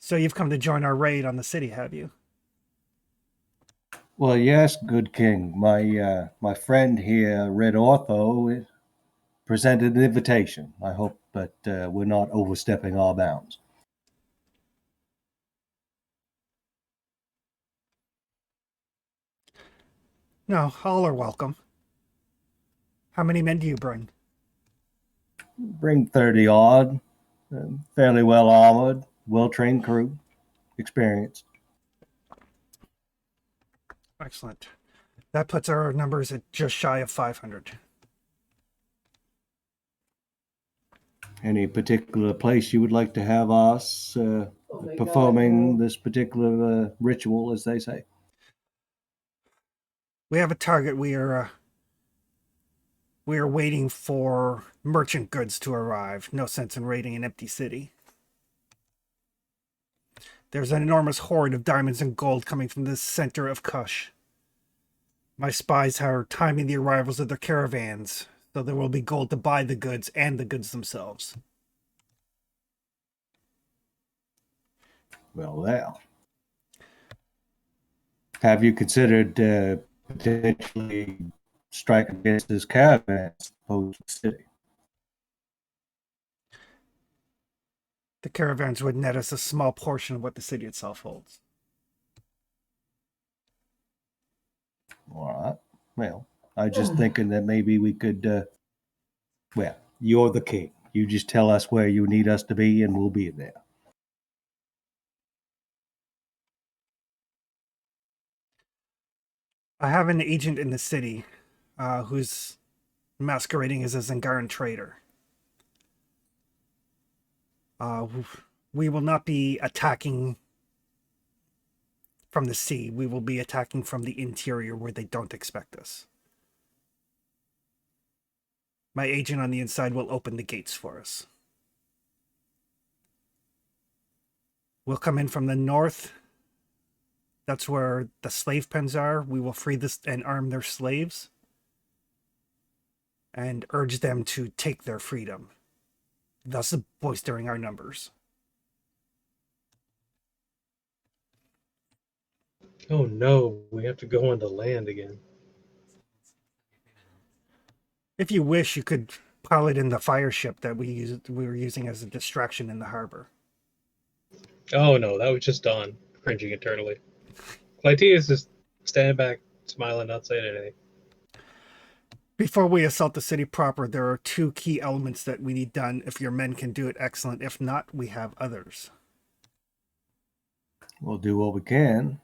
B: So you've come to join our raid on the city, have you?
C: Well, yes, good king. My friend here, Red Ortho, presented an invitation. I hope that we're not overstepping our bounds.
B: No, all are welcome. How many men do you bring?
C: Bring 30 odd, fairly well armored, well trained crew, experienced.
B: Excellent. That puts our numbers at just shy of 500.
C: Any particular place you would like to have us performing this particular ritual, as they say?
B: We have a target. We are waiting for merchant goods to arrive. No sense in raiding an empty city. There's an enormous horde of diamonds and gold coming from the center of Kush. My spies are timing the arrivals of their caravans, so there will be gold to buy the goods and the goods themselves.
C: Well, there. Have you considered potentially striking against this caravan as opposed to the city?
B: The caravans would net us a small portion of what the city itself holds.
C: All right. Well, I was just thinking that maybe we could. Well, you're the king. You just tell us where you need us to be, and we'll be there.
B: I have an agent in the city who's masquerading as a Zangaran trader. We will not be attacking from the sea. We will be attacking from the interior where they don't expect us. My agent on the inside will open the gates for us. We'll come in from the north. That's where the slave pens are. We will free this and arm their slaves and urge them to take their freedom, thus bolstering our numbers.
D: Oh no, we have to go onto land again.
B: If you wish, you could pilot in the fire ship that we were using as a distraction in the harbor.
D: Oh no, that was just Dawn, cringing internally. Clytia is just standing back, smiling, not saying anything.
B: Before we assault the city proper, there are two key elements that we need done. If your men can do it, excellent. If not, we have others.
C: We'll do what we can.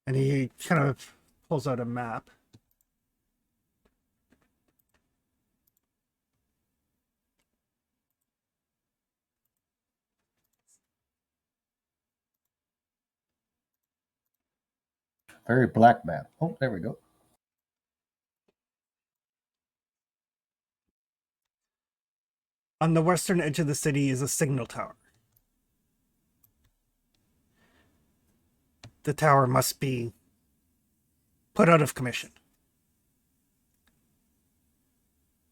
B: And he kind of pulls out a map.
C: Very black map. Oh, there we go.
B: On the western edge of the city is a signal tower. The tower must be put out of commission.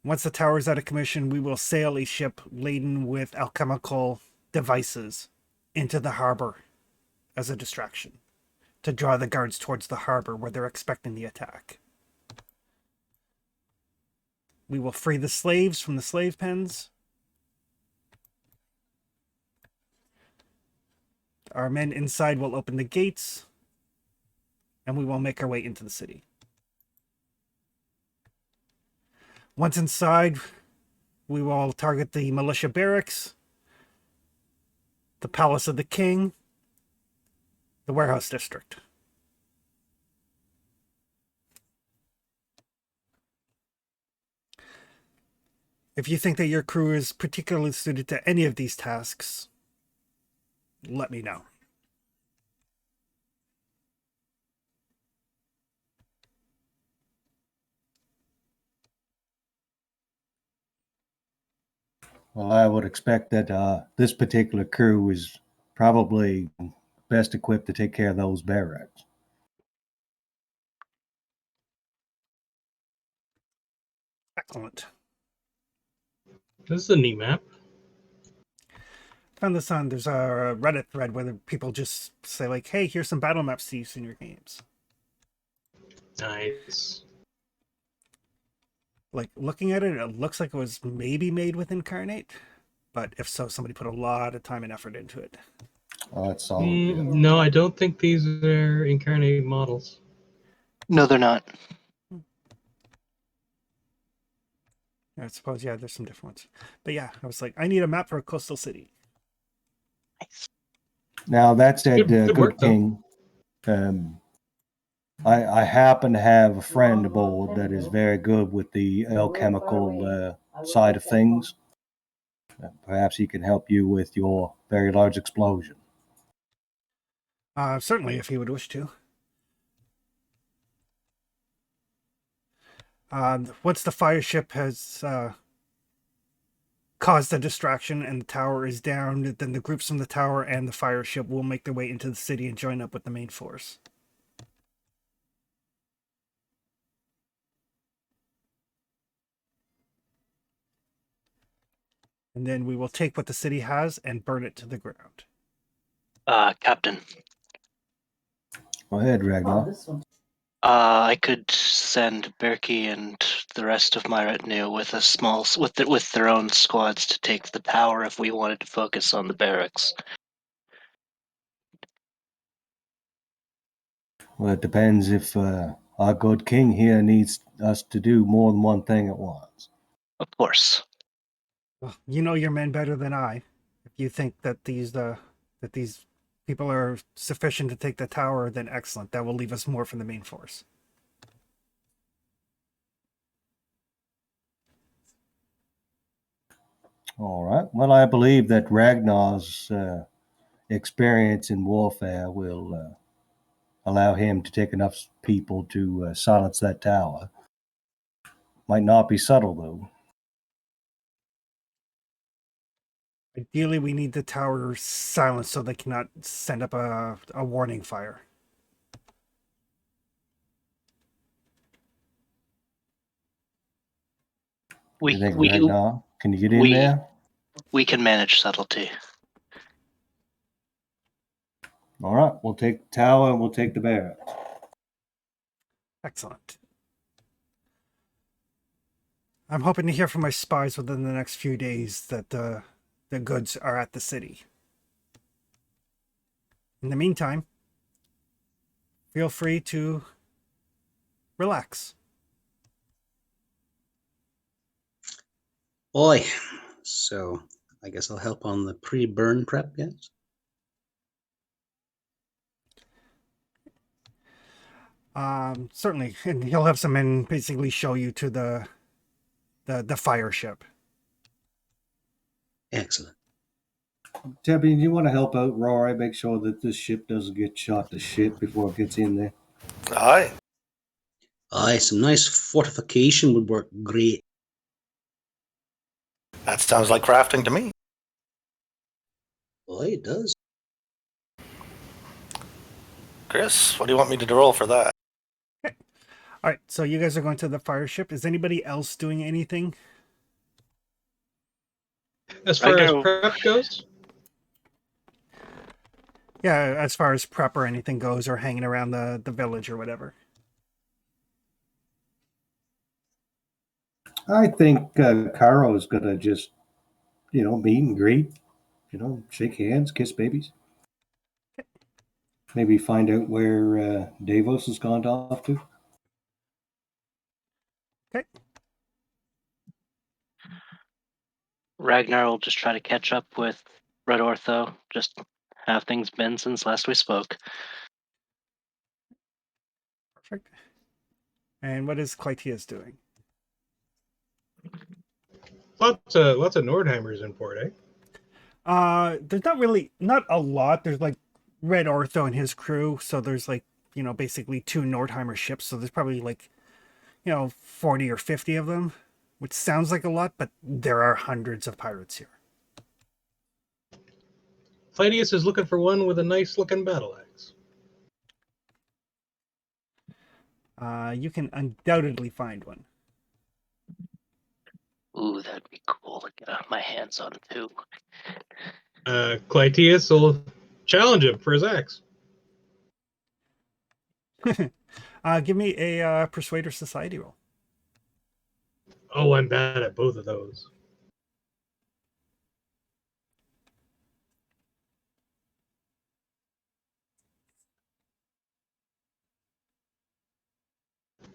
B: Once the tower is out of commission, we will sail a ship laden with alchemical devices into the harbor as a distraction to draw the guards towards the harbor where they're expecting the attack. We will free the slaves from the slave pens. Our men inside will open the gates, and we will make our way into the city. Once inside, we will target the militia barracks, the palace of the king, the warehouse district. If you think that your crew is particularly suited to any of these tasks, let me know.
C: Well, I would expect that this particular crew is probably best equipped to take care of those barracks.
B: Excellent.
D: This is a neat map.
B: Found this on, there's a Reddit thread where people just say like, hey, here's some battle maps to use in your games.
D: Nice.
B: Like, looking at it, it looks like it was maybe made with Incarnate, but if so, somebody put a lot of time and effort into it.
C: Oh, that's solid.
D: No, I don't think these are incarnate models.
F: No, they're not.
B: I suppose, yeah, there's some different ones. But yeah, I was like, I need a map for a coastal city.
C: Now, that said,
D: Good work, though.
C: King, I happen to have a friend aboard that is very good with the alchemical side of things. Perhaps he can help you with your very large explosion.
B: Certainly, if you would wish to. Once the fire ship has caused a distraction and the tower is down, then the groups from the tower and the fire ship will make their way into the city and join up with the main force. And then we will take what the city has and burn it to the ground.
F: Captain.
C: Go ahead, Ragnar.
F: I could send Berkey and the rest of my retinue with a small with their own squads to take the tower if we wanted to focus on the barracks.
C: Well, it depends if our good king here needs us to do more than one thing at once.
F: Of course.
B: Well, you know your men better than I. If you think that these people are sufficient to take the tower, then excellent. That will leave us more from the main force.
C: All right. Well, I believe that Ragnar's experience in warfare will allow him to take enough people to silence that tower. Might not be subtle, though.
B: Ideally, we need the tower silenced so they cannot send up a warning fire.
C: You think, Ragnar? Can you get in there?
F: We can manage subtlety.
C: All right. We'll take the tower and we'll take the barracks.
B: Excellent. I'm hoping to hear from my spies within the next few days that the goods are at the city. In the meantime, feel free to relax.
A: Oi. So I guess I'll help on the pre-burn prep, yes?
B: Certainly, and he'll have some men basically show you to the fire ship.
A: Excellent.
C: Tebby, you want to help out Rory, make sure that this ship doesn't get shot to shit before it gets in there?
E: Aye.
A: Aye, some nice fortification would work great.
E: That sounds like crafting to me.
A: Aye, it does.
E: Chris, what do you want me to roll for that?
B: All right, so you guys are going to the fire ship. Is anybody else doing anything
D: As far as
F: Ragnar-
D: prep goes,
B: Yeah, as far as prep or anything goes, or hanging around the village or whatever.
C: I think Caro is gonna just, meet and greet, shake hands, kiss babies. Maybe find out where Davos has gone off to.
B: Okay.
F: Ragnar will just try to catch up with Red Ortho. Just have things been since last we spoke?
B: Perfect. And what is Clytius doing?
D: lots of Nordheimers in port, eh?
B: There's not a lot. There's like Red Ortho and his crew, so there's like, basically 2 Nordheimer ships, so there's probably like, 40 or 50 of them, which sounds like a lot, but there are hundreds of pirates here.
D: Clytius is looking for one with a nice looking battle axe.
B: You can undoubtedly find one.
F: Ooh, that'd be cool to get my hands on too.
D: Clytius will challenge him for his axe.
B: Give me a Persuader Society roll.
D: Oh, I'm bad at both of those.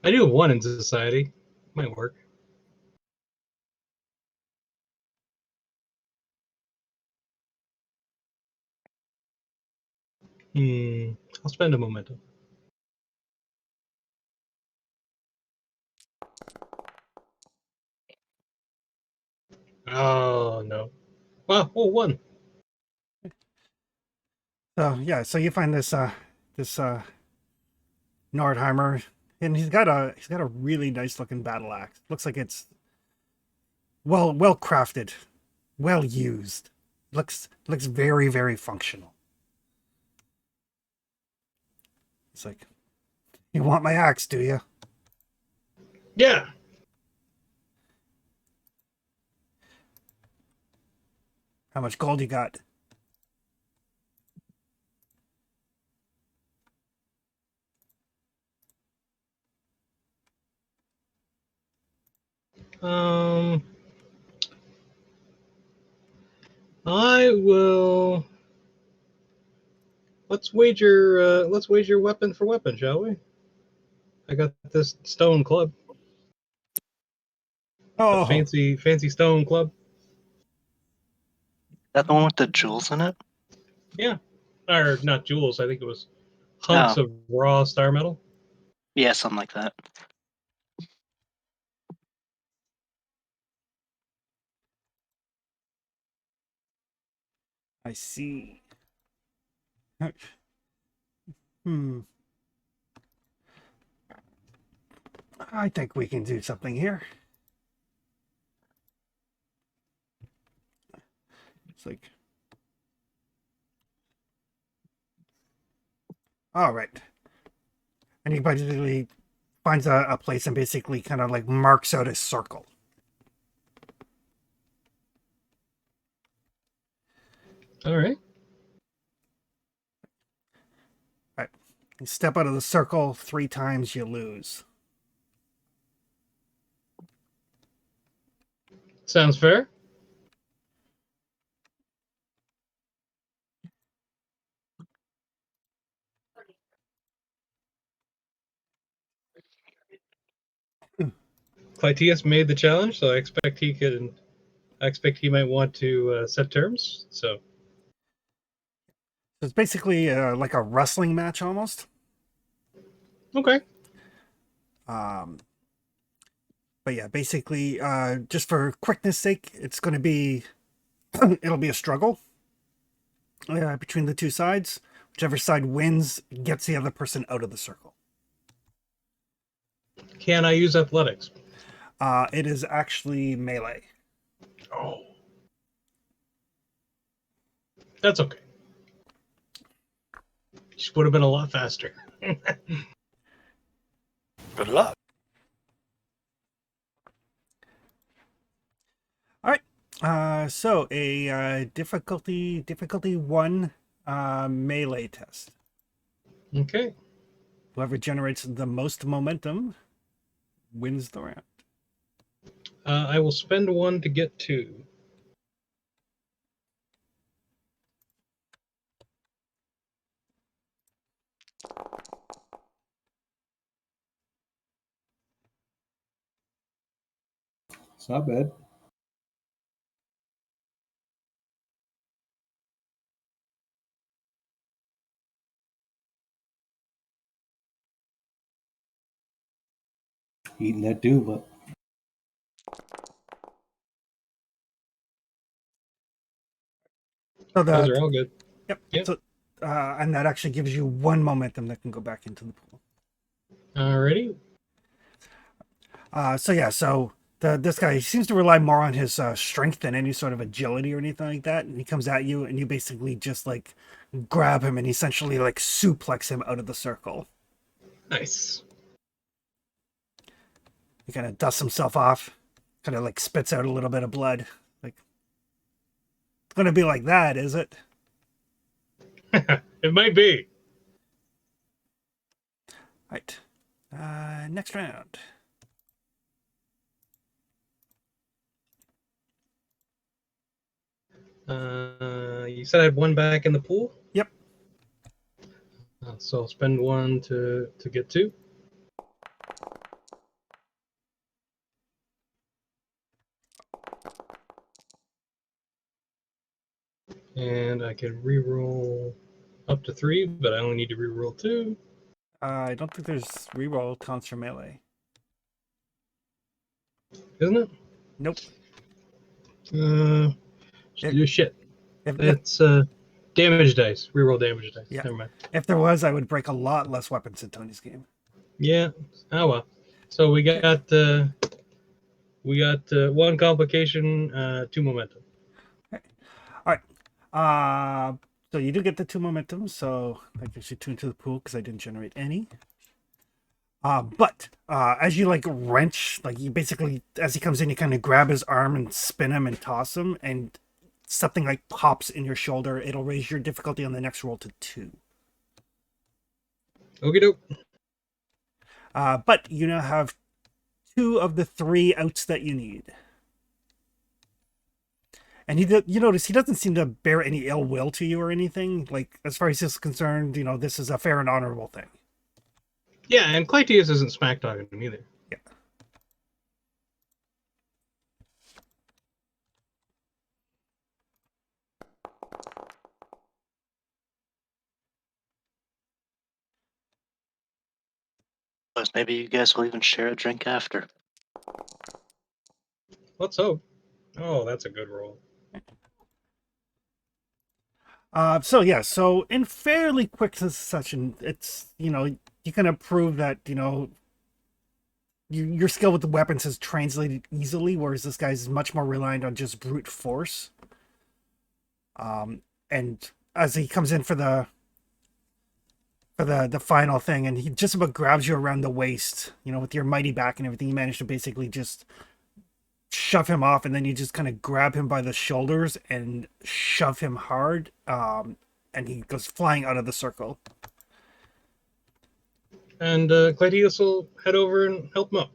D: I do have one in society. Might work. I'll spend a momentum. Oh no. Wow, oh, one.
B: So yeah, so you find this Nordheimer, and he's got a really nice looking battle axe. Looks like it's well crafted, well used. Looks very, very functional. It's like, you want my axe, do you?
D: Yeah.
B: How much gold you got?
D: Um, I will. Let's wager. Let's wager weapon for weapon, shall we? I got this stone club. A
B: Oh,
D: fancy stone club.
F: That the one with the jewels in it?
D: Yeah, or not jewels. I think it was hunks of raw star metal.
F: Yeah, something like that.
B: I see. Hmm. I think we can do something here. It's like, all right. And he basically finds a place and basically kind of like marks out a circle.
D: All right.
B: Right. You step out of the circle 3 times, you lose.
D: Sounds fair. Clytius made the challenge, so I expect he could. I expect he might want to set terms. So
B: It's basically like a wrestling match almost.
D: okay.
B: Um, but yeah, basically, just for quickness sake, it's going to be it'll be a struggle between the 2 sides. Whichever side wins gets the other person out of the circle.
D: Can I use athletics?
B: It is actually melee.
D: Oh, that's okay. Just would have been a lot faster.
E: Good luck.
B: So a difficulty 1 melee test.
D: Okay.
B: Whoever generates the most momentum wins the round.
D: I will spend 1 to get 2.
C: It's not bad. Eating that duva.
B: So
D: Those are all good.
B: yep.
D: Yep.
B: So and that actually gives you 1 momentum that can go back into the pool.
D: Alrighty.
B: So this guy, he seems to rely more on his strength than any sort of agility or anything like that. And he comes at you, and you basically just like grab him and essentially like suplex him out of the circle.
D: Nice.
B: He kind of dusts himself off, kind of like spits out a little bit of blood. Like, it's gonna be like that, is it?
D: It might be.
B: Right. Next round.
D: You said I had 1 back in the pool?
B: Yep.
D: So I'll spend 1 to get 2. And I can reroll up to 3, but I only need to reroll 2.
B: I don't think there's reroll counts for melee.
D: Isn't it?
B: Nope.
D: Shit.
B: If,
D: It's damage dice. Reroll damage dice.
B: Yeah.
D: Never mind.
B: if there was, I would break a lot less weapons in Tony's game.
D: Yeah. Oh well. So we got 1 complication, 2 momentum.
B: All right. So you do get the 2 momentum, so that gives you 2 into the pool because I didn't generate any. But as you like wrench, like you basically, as he comes in, you kind of grab his arm and spin him and toss him, and something like pops in your shoulder. It'll raise your difficulty on the next roll to 2.
D: Okie doke.
B: But you now have 2 of the 3 outs that you need. And you notice he doesn't seem to bear any ill will to you or anything. Like, as far as he's concerned, this is a fair and honorable thing.
D: Yeah, and Clytius isn't smack talking him either.
B: Yeah.
F: Plus, maybe you guys will even share a drink after.
D: Let's hope. Oh, that's a good roll.
B: So in fairly quick succession, it's, you can prove that, your skill with the weapons has translated easily, whereas this guy's much more reliant on just brute force. And as he comes in for the final thing, and he just about grabs you around the waist, with your mighty back and everything, you manage to basically just shove him off, and then you just kind of grab him by the shoulders and shove him hard, and he goes flying out of the circle.
D: And Clytius will head over and help him up.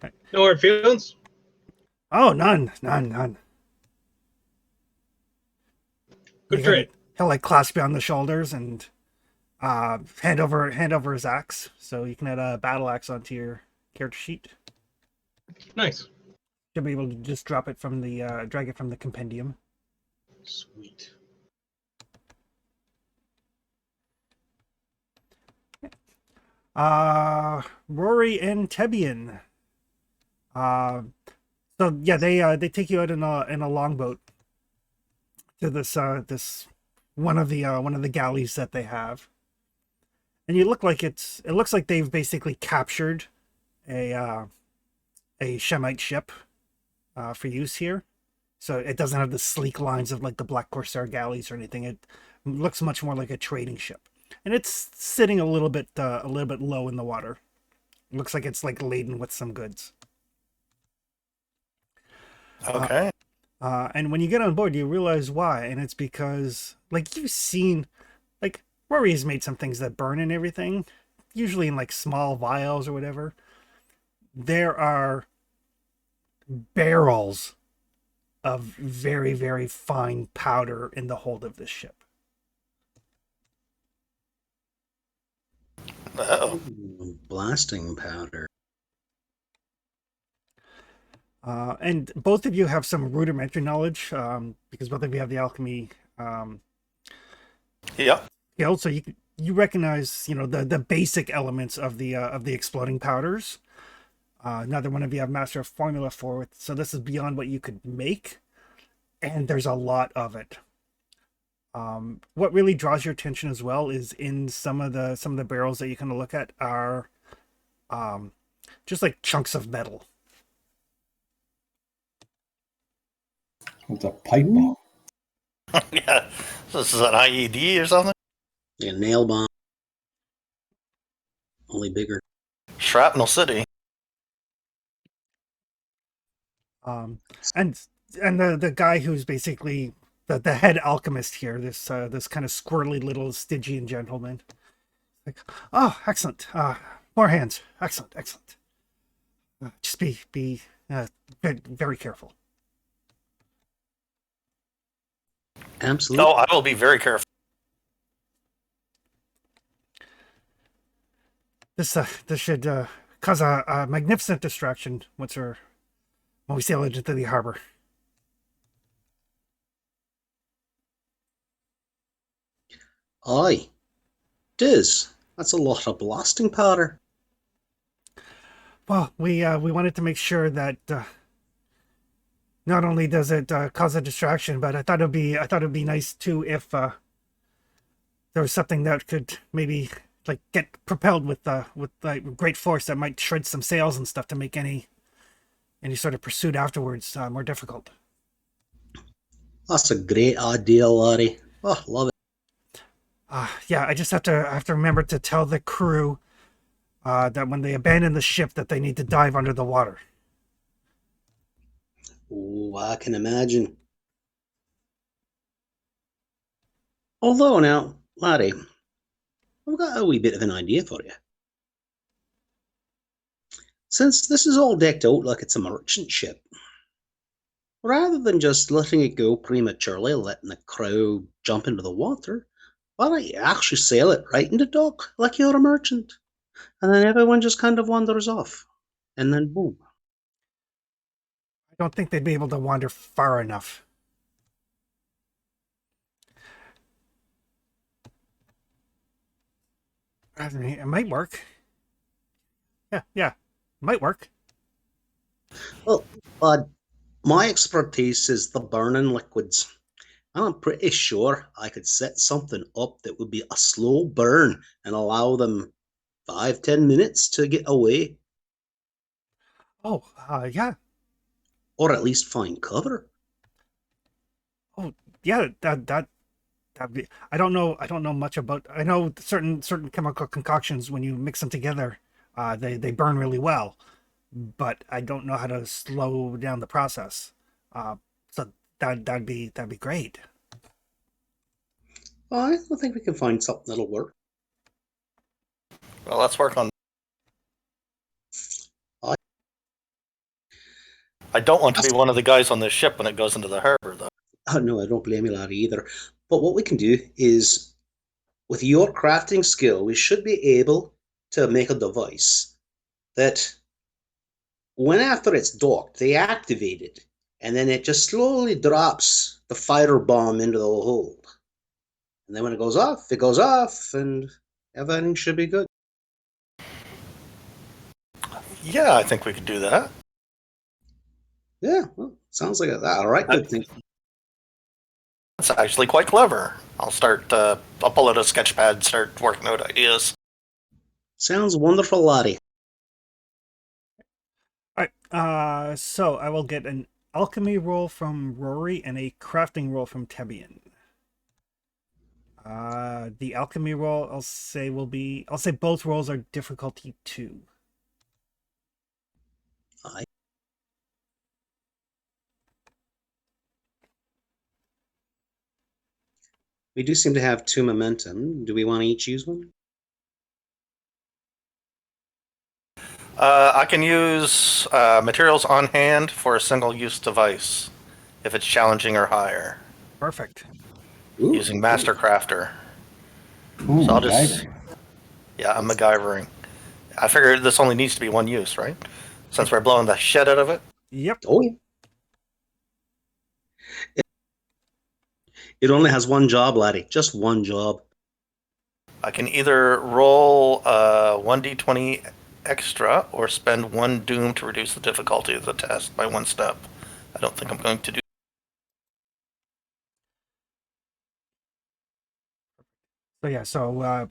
B: Right.
D: No hard feelings?
B: Oh, none.
D: Good trade.
B: He'll like clasp you on the shoulders and hand over his axe, so you can add a battle axe onto your character sheet.
D: Nice.
B: You'll be able to just drop it from the drag it from the compendium.
D: Sweet.
B: Rory and Tebian. So yeah, they take you out in a longboat to this one of the galleys that they have, and it looks like they've basically captured a Shemite ship for use here. So it doesn't have the sleek lines of like the Black Corsair galleys or anything. It looks much more like a trading ship, and it's sitting a little bit low in the water. It looks like it's like laden with some goods.
E: Okay.
B: And when you get on board, you realize why, and it's because, like, you've seen, like, Rory's made some things that burn and everything, usually in like small vials or whatever. There are barrels of very, very fine powder in the hold of this ship.
E: Oh,
A: Blasting powder.
B: And both of you have some rudimentary knowledge, because both of you have the alchemy
E: yep.
B: skill, so you recognize, the basic elements of the exploding powders. Neither one of you have master a formula for it, so this is beyond what you could make, and there's a lot of it. What really draws your attention as well is in some of the barrels that you kind of look at are just like chunks of metal.
C: It's a pipe bomb.
E: Yeah. This is an IED or something?
A: Yeah, nail bomb. Only bigger.
E: Shrapnel City.
B: And the guy who's basically the head alchemist here, this kind of squirrely little Stygian gentleman. Like, oh, excellent. More hands. Excellent. Just be very, very careful.
A: Absolutely.
E: Oh, I will be very careful.
B: This should cause a magnificent distraction when we sail into the harbor.
A: Aye. Diz. That's a lot of blasting powder.
B: Well, we wanted to make sure that not only does it cause a distraction, but I thought it'd be nice too if there was something that could maybe like get propelled with like great force that might shred some sails and stuff to make any sort of pursuit afterwards more difficult.
A: That's a great idea, laddie. Oh, love it.
B: Yeah, I just have to remember to tell the crew that when they abandon the ship that they need to dive under the water.
A: Oh, I can imagine. Although now, laddie, I've got a wee bit of an idea for you. Since this is all decked out like it's a merchant ship, rather than just letting it go prematurely, letting the crew jump into the water, why don't you actually sail it right into dock like you're a merchant? And then everyone just kind of wanders off. And then boom.
B: I don't think they'd be able to wander far enough. I mean, it might work. Yeah, it might work.
A: Well, my expertise is the burning liquids. And I'm pretty sure I could set something up that would be a slow burn and allow them 5-10 minutes to get away,
B: Oh, yeah.
A: or at least find cover.
B: Oh, yeah. That'd be. I don't know much about. I know certain chemical concoctions when you mix them together, they burn really well, but I don't know how to slow down the process. So that'd be great.
A: I think we can find something that'll work.
E: Well, let's work on.
A: I-
E: I don't want to be one of the guys on this ship when it goes into the harbor, though.
A: Oh, no, I don't blame you, Larry, either. But what we can do is, with your crafting skill, we should be able to make a device that, when after it's docked, they activate it, and then it just slowly drops the firebomb into the hold. And then when it goes off, and everything should be good.
E: Yeah, I think we could do that.
A: Yeah, well, sounds like that. All right, good thing.
E: It's actually quite clever. I'll pull out a sketch pad, start working out ideas.
A: Sounds wonderful, laddie.
B: All right. So I will get an alchemy roll from Rory and a crafting roll from Tebian. The alchemy roll I'll say both rolls are difficulty 2.
A: Aye. We do seem to have 2 momentum. Do we want to each use one?
E: I can use materials on hand for a single-use device if it's challenging or higher,
B: Perfect.
A: Ooh,
E: using Master Crafter.
C: Ooh,
E: So I'll just-
C: MacGyvering.
E: Yeah, I'm MacGyvering. I figured this only needs to be one use, right? Since we're blowing the shit out of it.
B: Yep.
A: Oh, yeah. It only has one job, laddie. Just one job.
E: I can either roll 1d20 extra or spend 1 doom to reduce the difficulty of the test by 1 step. I don't think I'm going to do.
B: So yeah, so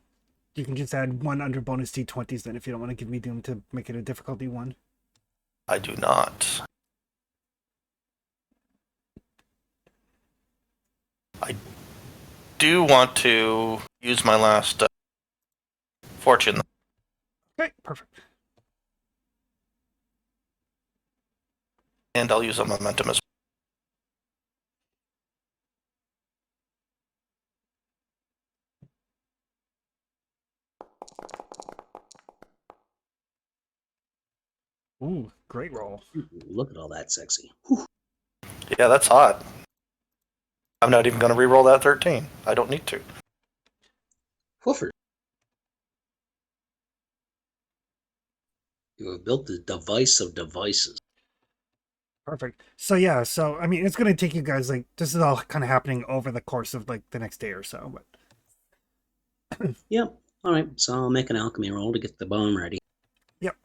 B: you can just add 1 under bonus d20s then if you don't want to give me doom to make it a difficulty 1.
E: I do not. I do want to use my last fortune.
B: Okay, perfect.
E: And I'll use a momentum as
B: Ooh, great roll.
A: Ooh, look at all that sexy.
E: well. Yeah, that's hot. I'm not even going to re-roll that 13. I don't need to.
A: Woofer. You have built the device of devices.
B: Perfect. So yeah, so I mean, it's gonna take you guys like this is all kind of happening over the course of like the next day or so. But
A: Yep. All right. So I'll make an alchemy roll to get the bomb ready.
B: yep.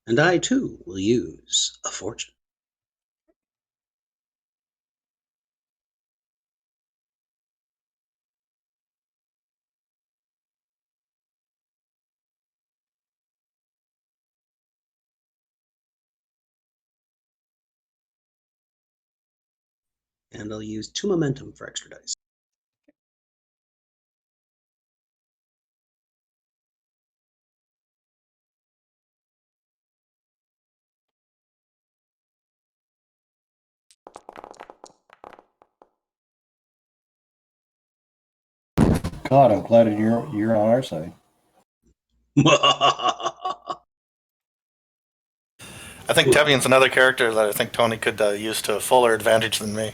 A: And I too will use a fortune. And I'll use 2 momentum for extra dice.
C: God, I'm glad you're on our side.
E: I think Tevian's another character that I think Tony could use to a fuller advantage than me.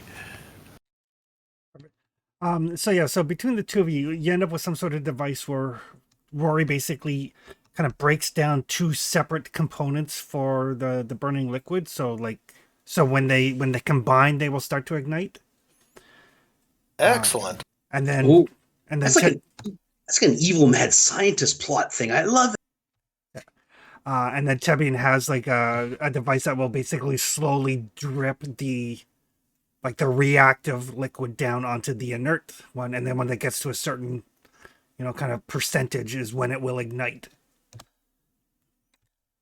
B: So yeah, so between the two of you, you end up with some sort of device where Rory basically kind of breaks down 2 separate components for the burning liquid. So like, so when they combine, they will start to ignite.
E: Excellent.
B: And then
A: Ooh,
B: and then
A: that's like an evil mad scientist plot thing. I love it.
B: and then Tebian has like a device that will basically slowly drip the reactive liquid down onto the inert one, and then when it gets to a certain, kind of percentage is when it will ignite.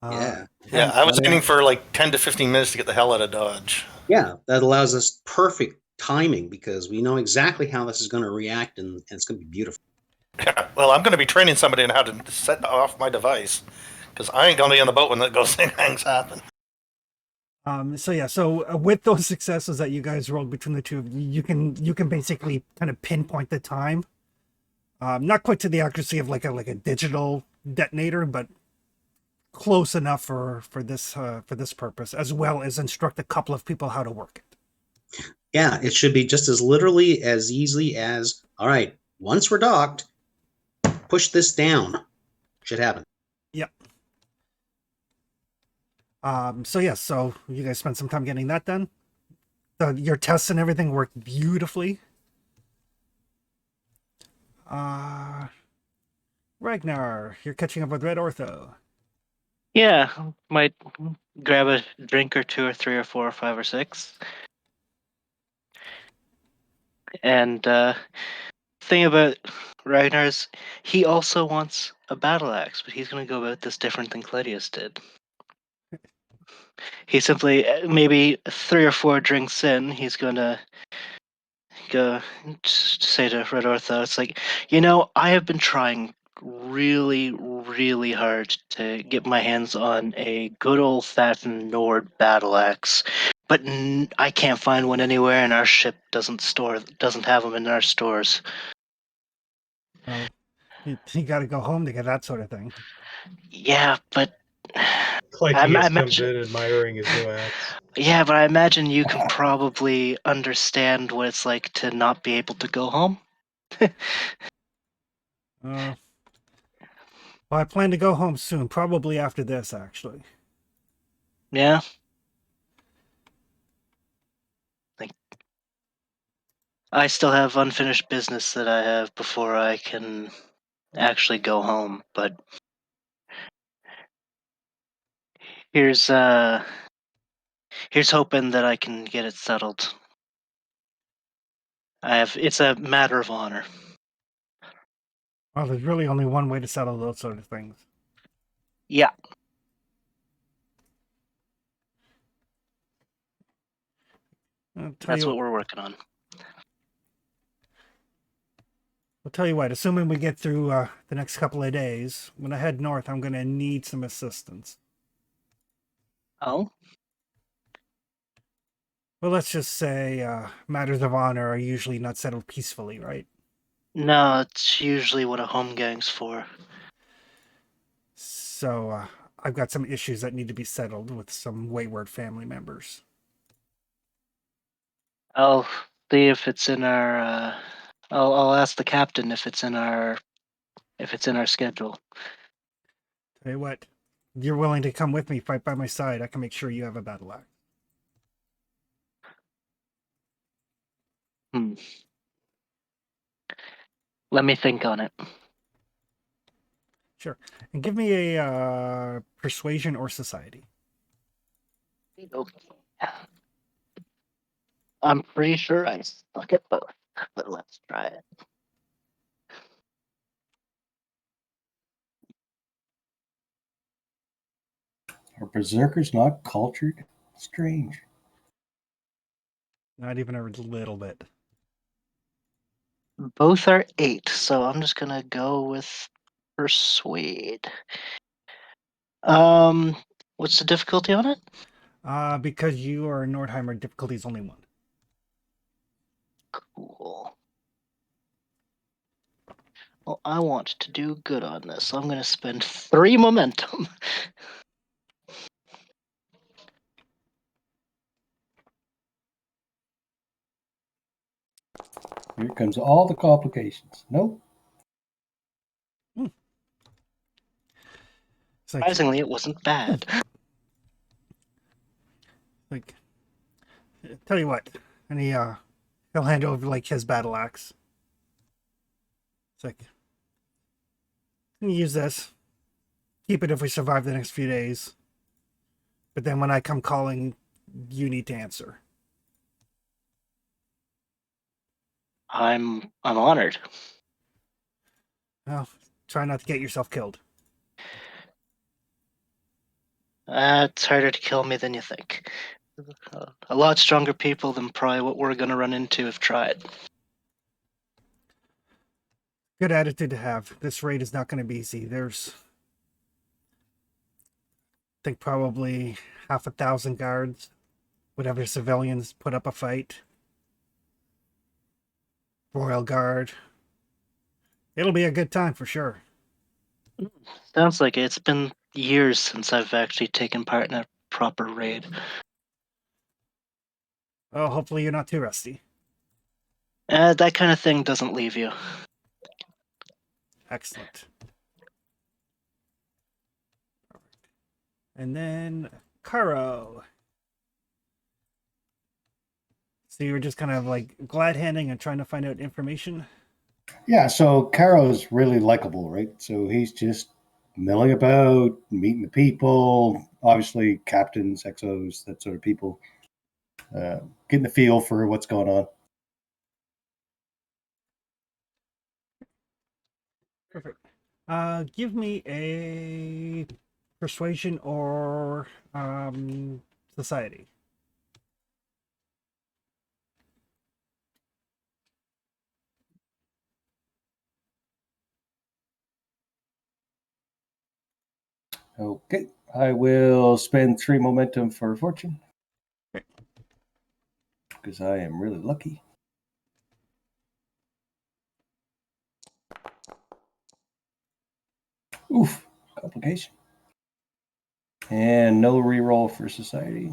A: Yeah.
E: Yeah, I was aiming for like 10 to 15 minutes to get the hell out of Dodge.
A: Yeah, that allows us perfect timing because we know exactly how this is going to react and it's going to be beautiful.
E: Well, I'm going to be training somebody on how to set off my device because I ain't going to be on the boat when those things happen.
B: So yeah, so with those successes that you guys rolled between the two of you, you can basically kind of pinpoint the time. Not quite to the accuracy of like a digital detonator, but close enough for this purpose, as well as instruct a couple of people how to work it.
A: Yeah, it should be just as literally as easily as, all right, once we're docked, push this down. Should happen.
B: Yep. So yeah, so you guys spent some time getting that done. Your tests and everything worked beautifully. Ragnar, you're catching up with Red Ortho.
F: Yeah, might grab a drink or 2 or 3 or 4 or 5 or 6. And thing about Ragnar's, he also wants a battle axe, but he's going to go about this different than Claudius did. He simply, maybe 3 or 4 drinks in, he's going to go say to Red Ortho, it's like, I have been trying really, really hard to get my hands on a good old-fashioned Nord battle axe, but I can't find one anywhere, and our ship doesn't have them in our stores.
B: Well, you got to go home to get that sort of thing.
F: Yeah, but
D: Clypeus comes in admiring his new axe.
F: yeah, but I imagine you can probably understand what it's like to not be able to go home.
B: Well, I plan to go home soon, probably after this, actually.
F: Yeah. I still have unfinished business that I have before I can actually go home, but here's hoping that I can get it settled. It's a matter of honor.
B: Well, there's really only one way to settle those sort of things.
F: Yeah. That's what we're working on.
B: I'll tell you what, assuming we get through the next couple of days, when I head north, I'm going to need some assistance.
F: Oh?
B: Well, let's just say matters of honor are usually not settled peacefully, right?
F: No, it's usually what a home gang's for.
B: So I've got some issues that need to be settled with some wayward family members.
F: I'll see if it's in our. I'll ask the captain if it's in our schedule.
B: Tell you what, if you're willing to come with me, fight by my side, I can make sure you have a battle axe.
F: Let me think on it.
B: Sure. And give me a persuasion or society.
F: Okay. I'm pretty sure I suck at both, but let's try it.
C: Are berserkers not cultured? Strange.
B: Not even a little bit.
F: Both are 8, so I'm just gonna go with persuade. What's the difficulty on it?
B: Because you are a Nordheimer, difficulty is only 1.
F: Cool. Well, I want to do good on this, so I'm gonna spend 3 momentum.
C: Here comes all the complications. Nope.
F: Surprisingly, it wasn't bad.
B: Like, tell you what, and he'll hand over like his battle axe. It's like, use this. Keep it if we survive the next few days. But then when I come calling, you need to answer.
F: I'm honored.
B: Well, try not to get yourself killed.
F: It's harder to kill me than you think. A lot stronger people than probably what we're gonna run into if tried.
B: Good attitude to have. This raid is not going to be easy. There's, I think, probably 1,000 guards. Whatever civilians put up a fight. Royal Guard. It'll be a good time for sure.
F: Sounds like it. It's been years since I've actually taken part in a proper raid.
B: Oh, hopefully you're not too rusty.
F: That kind of thing doesn't leave you.
B: Excellent. And then Caro. So you were just kind of like glad handing and trying to find out information?
C: Yeah, so Caro's really likable, right? So he's just milling about, meeting the people, obviously captains, XOs, that sort of people, getting the feel for what's going on.
B: Perfect. Give me a persuasion or society.
C: Okay, I will spend 3 momentum for fortune. Because I am really lucky. Oof, complication. And no reroll for society.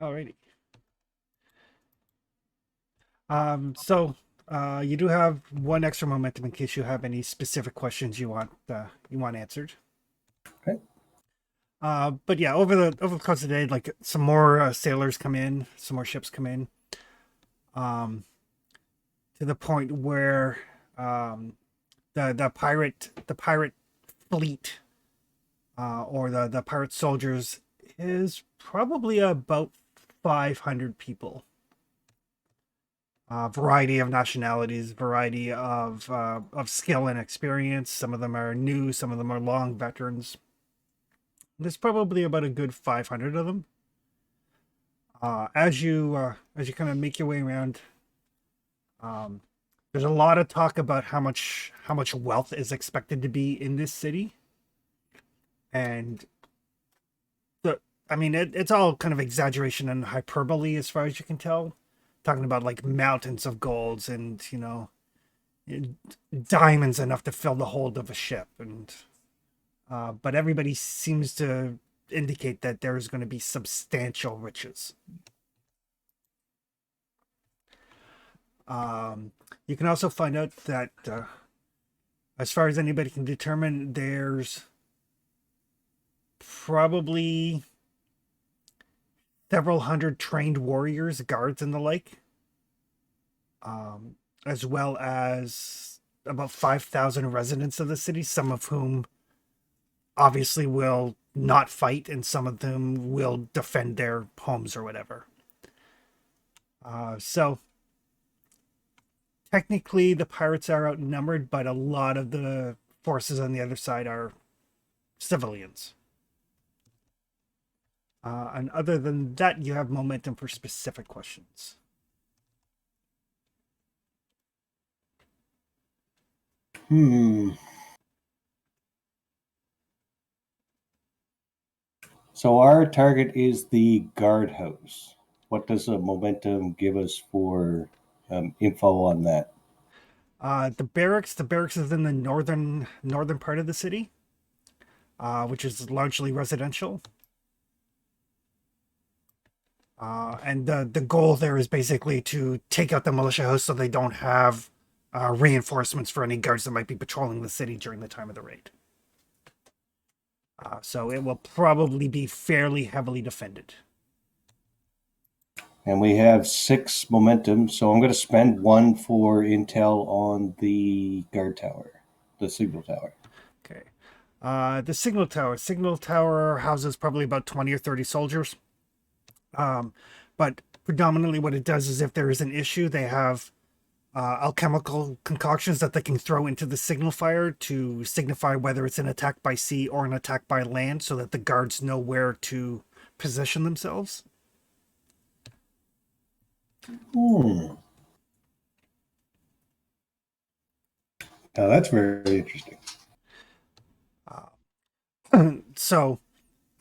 B: Alrighty. So you do have one extra momentum in case you have any specific questions you want answered.
C: Okay.
B: But yeah, over the course of the day, like some more sailors come in, some more ships come in. To the point where the pirate fleet or the pirate soldiers is probably about 500 people. Variety of nationalities, variety of skill and experience. Some of them are new, some of them are long veterans. There's probably about a good 500 of them. As you kind of make your way around, there's a lot of talk about how much wealth is expected to be in this city, and it's all kind of exaggeration and hyperbole as far as you can tell. Talking about like mountains of golds and diamonds enough to fill the hold of a ship, and but everybody seems to indicate that there's going to be substantial riches. You can also find out that, as far as anybody can determine, there's probably several hundred trained warriors, guards, and the like, as well as about 5,000 residents of the city, some of whom obviously will not fight, and some of them will defend their homes or whatever. So technically the pirates are outnumbered, but a lot of the forces on the other side are civilians. And other than that, you have momentum for specific questions.
C: So our target is the guardhouse. What does the momentum give us for info on that?
B: The barracks is in the northern part of the city, which is largely residential. And the goal there is basically to take out the militia house so they don't have reinforcements for any guards that might be patrolling the city during the time of the raid. So it will probably be fairly heavily defended.
C: And we have 6 momentum, so I'm going to spend 1 for intel on the guard tower, the signal tower.
B: Okay. The signal tower houses probably about 20 or 30 soldiers. But predominantly what it does is if there is an issue, they have alchemical concoctions that they can throw into the signal fire to signify whether it's an attack by sea or an attack by land, so that the guards know where to position themselves.
C: Now that's very interesting.
B: So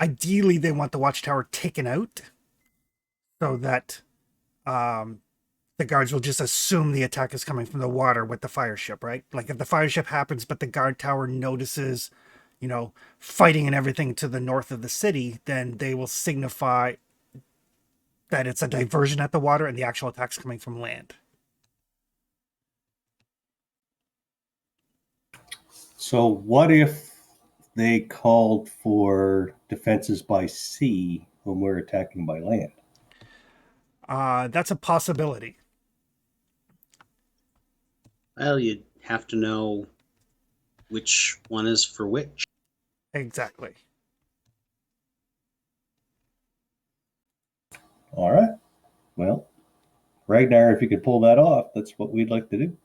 B: ideally they want the watchtower taken out so that the guards will just assume the attack is coming from the water with the fire ship, right? Like if the fire ship happens, but the guard tower notices, fighting and everything to the north of the city, then they will signify that it's a diversion at the water and the actual attack's coming from land.
C: So what if they called for defenses by sea when we're attacking by land?
B: That's a possibility.
A: Well, you'd have to know which one is for which.
B: Exactly.
C: All right. Well, Ragnar, if you could pull that off, that's what we'd like to do.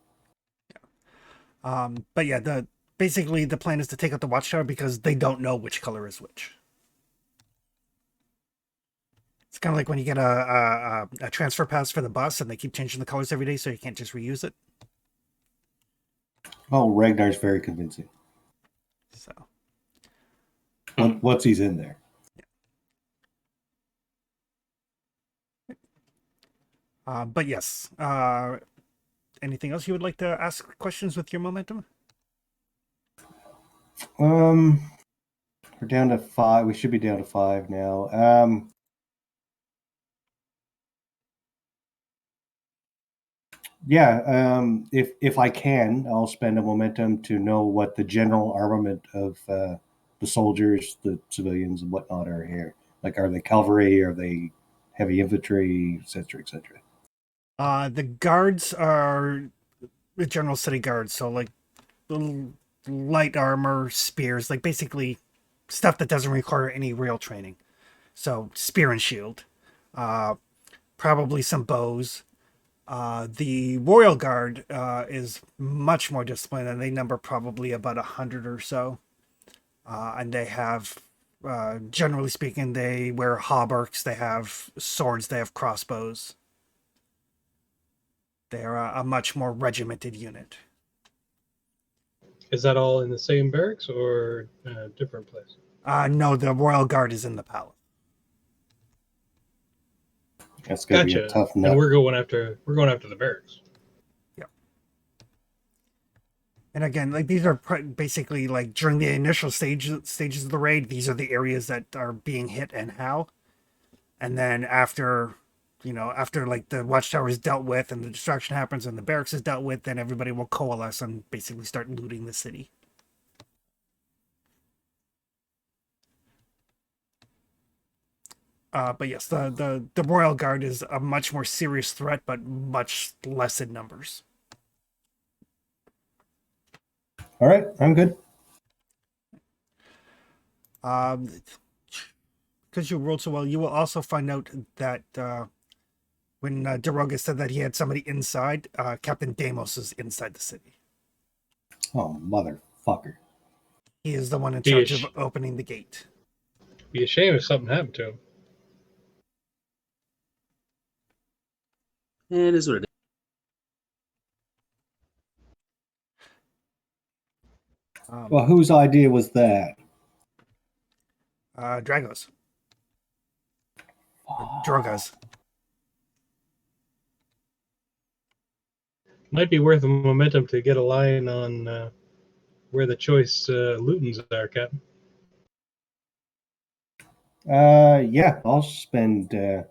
B: But yeah, basically the plan is to take out the watchtower because they don't know which color is which. It's kind of like when you get a transfer pass for the bus and they keep changing the colors every day, so you can't just reuse it.
C: Oh, Ragnar's very convincing.
B: So,
C: Once he's in there.
B: but yes. Anything else you would like to ask questions with your momentum?
C: We're down to 5. We should be down to 5 now. If I can, I'll spend a momentum to know what the general armament of the soldiers, the civilians, and whatnot are here. Like, are they cavalry? Are they heavy infantry, etc., etc.?
B: The guards are the general city guards, so like little light armor, spears, like basically stuff that doesn't require any real training. So spear and shield, probably some bows. The Royal Guard is much more disciplined, and they number probably about 100 or so. And they have, generally speaking, they wear hauberks, they have swords, they have crossbows. They're a much more regimented unit.
D: Is that all in the same barracks or a different place?
B: No, the Royal Guard is in the palace.
C: That's gonna be a
D: Gotcha.
C: tough
D: And
C: nut.
D: we're going after the barracks.
B: And again, like these are basically like during the initial stages of the raid, these are the areas that are being hit and how. And then after, after like the watchtower is dealt with and the destruction happens and the barracks is dealt with, then everybody will coalesce and basically start looting the city. But yes, the Royal Guard is a much more serious threat, but much less in numbers.
C: All right, I'm good.
B: Because you rolled so well, you will also find out that when Daroga said that he had somebody inside, Captain Deimos is inside the city.
C: Oh, motherfucker.
B: He is the one in
D: Be
B: charge
D: a
B: of opening the gate.
D: Be a shame if something happened to him.
A: It is what it is.
C: Well, whose idea was that?
B: Dragos. Drogas.
D: Might be worth a momentum to get a line on where the choice Lutons are, Captain.
C: Yeah, I'll spend a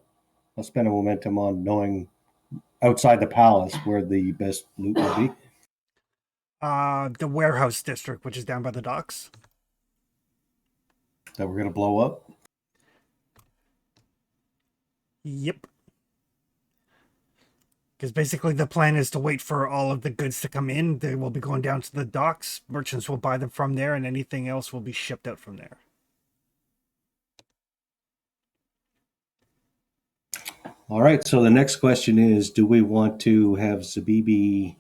C: momentum on knowing outside the palace where the best loot will be.
B: The warehouse district, which is down by the docks.
C: That we're gonna blow up.
B: Yep. Because basically the plan is to wait for all of the goods to come in. They will be going down to the docks. Merchants will buy them from there, and anything else will be shipped out from there.
C: All right. So the next question is: do we want to have Zabibi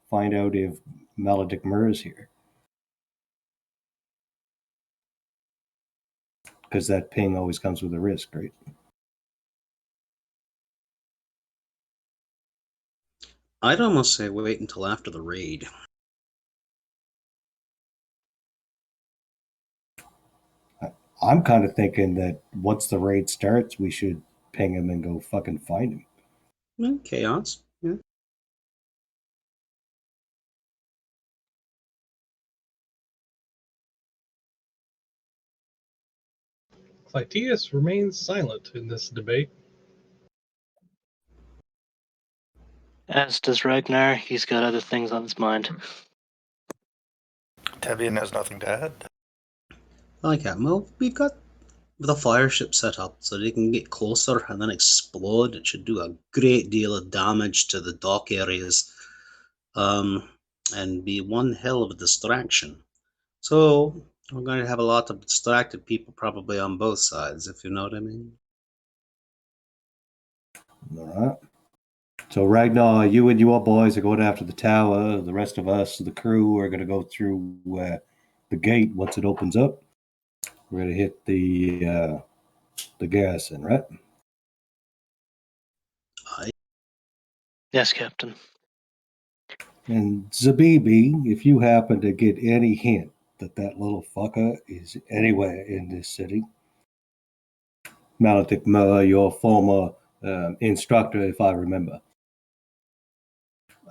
C: find out if Maledict Mur is here? Because that ping always comes with a risk, right?
A: I'd almost say wait until after the raid.
C: I'm kind of thinking that once the raid starts, we should ping him and go fucking find him.
A: Chaos. Yeah.
D: Clytius remains silent in this debate.
F: As does Ragnar. He's got other things on his mind.
E: Tevian has nothing to add.
A: I like that. Well, we've got the fire ship set up so they can get closer and then explode. It should do a great deal of damage to the dock areas, and be one hell of a distraction. So we're going to have a lot of distracted people probably on both sides, if you know what I mean.
C: All right. So right now, you and your boys are going after the tower. The rest of us, the crew, are going to go through the gate once it opens up. We're going to hit the garrison, right?
F: Yes, Captain.
C: And Zabibi, if you happen to get any hint that little fucker is anywhere in this city. Malatik Moa, your former instructor, if I remember.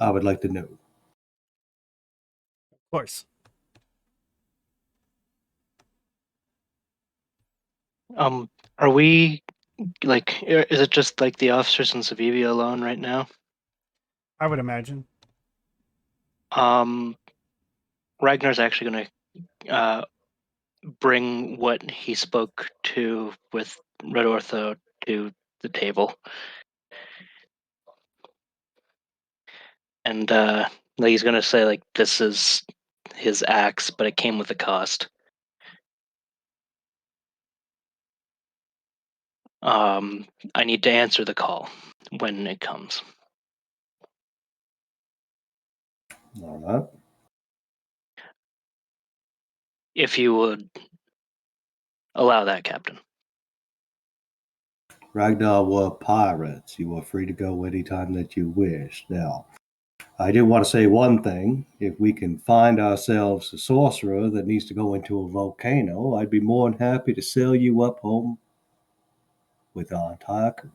C: I would like to know.
B: Of course.
F: Are we like? Is it just like the officers in Sevilla alone right now?
B: I would imagine.
F: Ragnar's actually going to bring what he spoke to with Red Ortho to the table, and like he's going to say like this is his axe, but it came with a cost. I need to answer the call when it comes.
C: All right.
F: If you would allow that, Captain.
C: Ragnar were pirates. You are free to go anytime that you wish. Now, I do want to say one thing. If we can find ourselves a sorcerer that needs to go into a volcano, I'd be more than happy to sail you up home with our entire crew.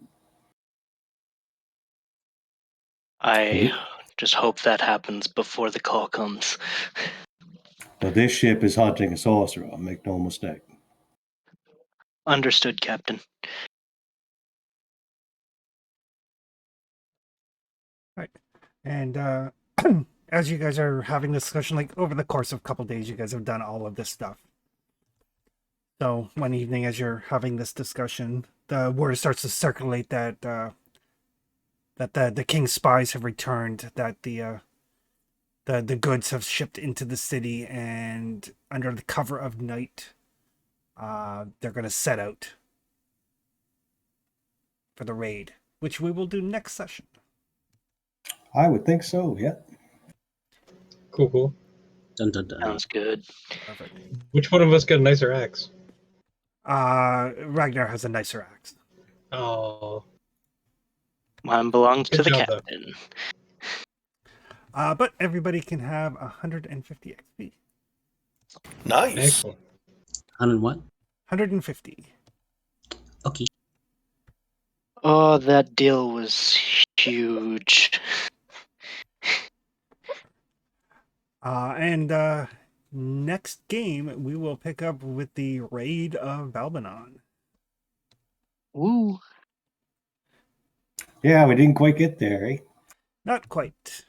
F: I just hope that happens before the call comes.
C: But this ship is hunting a sorcerer, make no mistake.
F: Understood, Captain.
B: Right. And as you guys are having this discussion, like over the course of a couple days, you guys have done all of this stuff. So one evening, as you're having this discussion, the word starts to circulate that the king's spies have returned, that the goods have shipped into the city, and under the cover of night, they're going to set out for the raid, which we will do next session.
C: I would think so, yeah.
D: Cool.
A: Dun, dun, dun.
F: Sounds good.
B: Perfect.
D: Which one of us got a nicer axe?
B: Ragnar has a nicer axe.
D: Oh,
F: Mine belongs to
D: Good
F: the
D: job, though.
F: captain.
B: But everybody can have 150 XP.
E: Nice.
D: excellent.
A: 100 what?
B: 150.
A: Okay.
F: Oh, that deal was huge.
B: And next game, we will pick up with the raid of Balbanon.
F: Woo.
C: Yeah, we didn't quite get there, eh?
B: Not quite.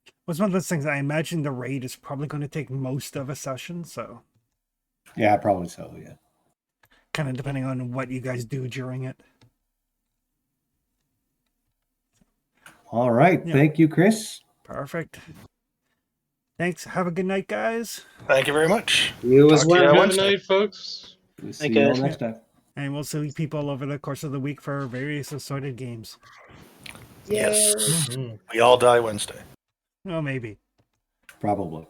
B: It was one of those things. I imagine the raid is probably going to take most of a session, so
C: Yeah, probably so, yeah.
B: kind of depending on what you guys do during it.
C: All right.
B: Yeah.
C: Thank you, Chris.
B: Perfect. Thanks. Have a good night, guys.
E: Thank you very much.
A: You
E: Talk
A: as
E: to you
A: well.
D: Good
E: Wednesday.
D: night, folks.
C: We'll
F: Hey,
C: see you all
F: guys.
C: next time.
B: And we'll see people over the course of the week for various assorted games.
E: Yes.
D: Mhm.
E: We all die Wednesday.
B: Oh, maybe.
C: Probably.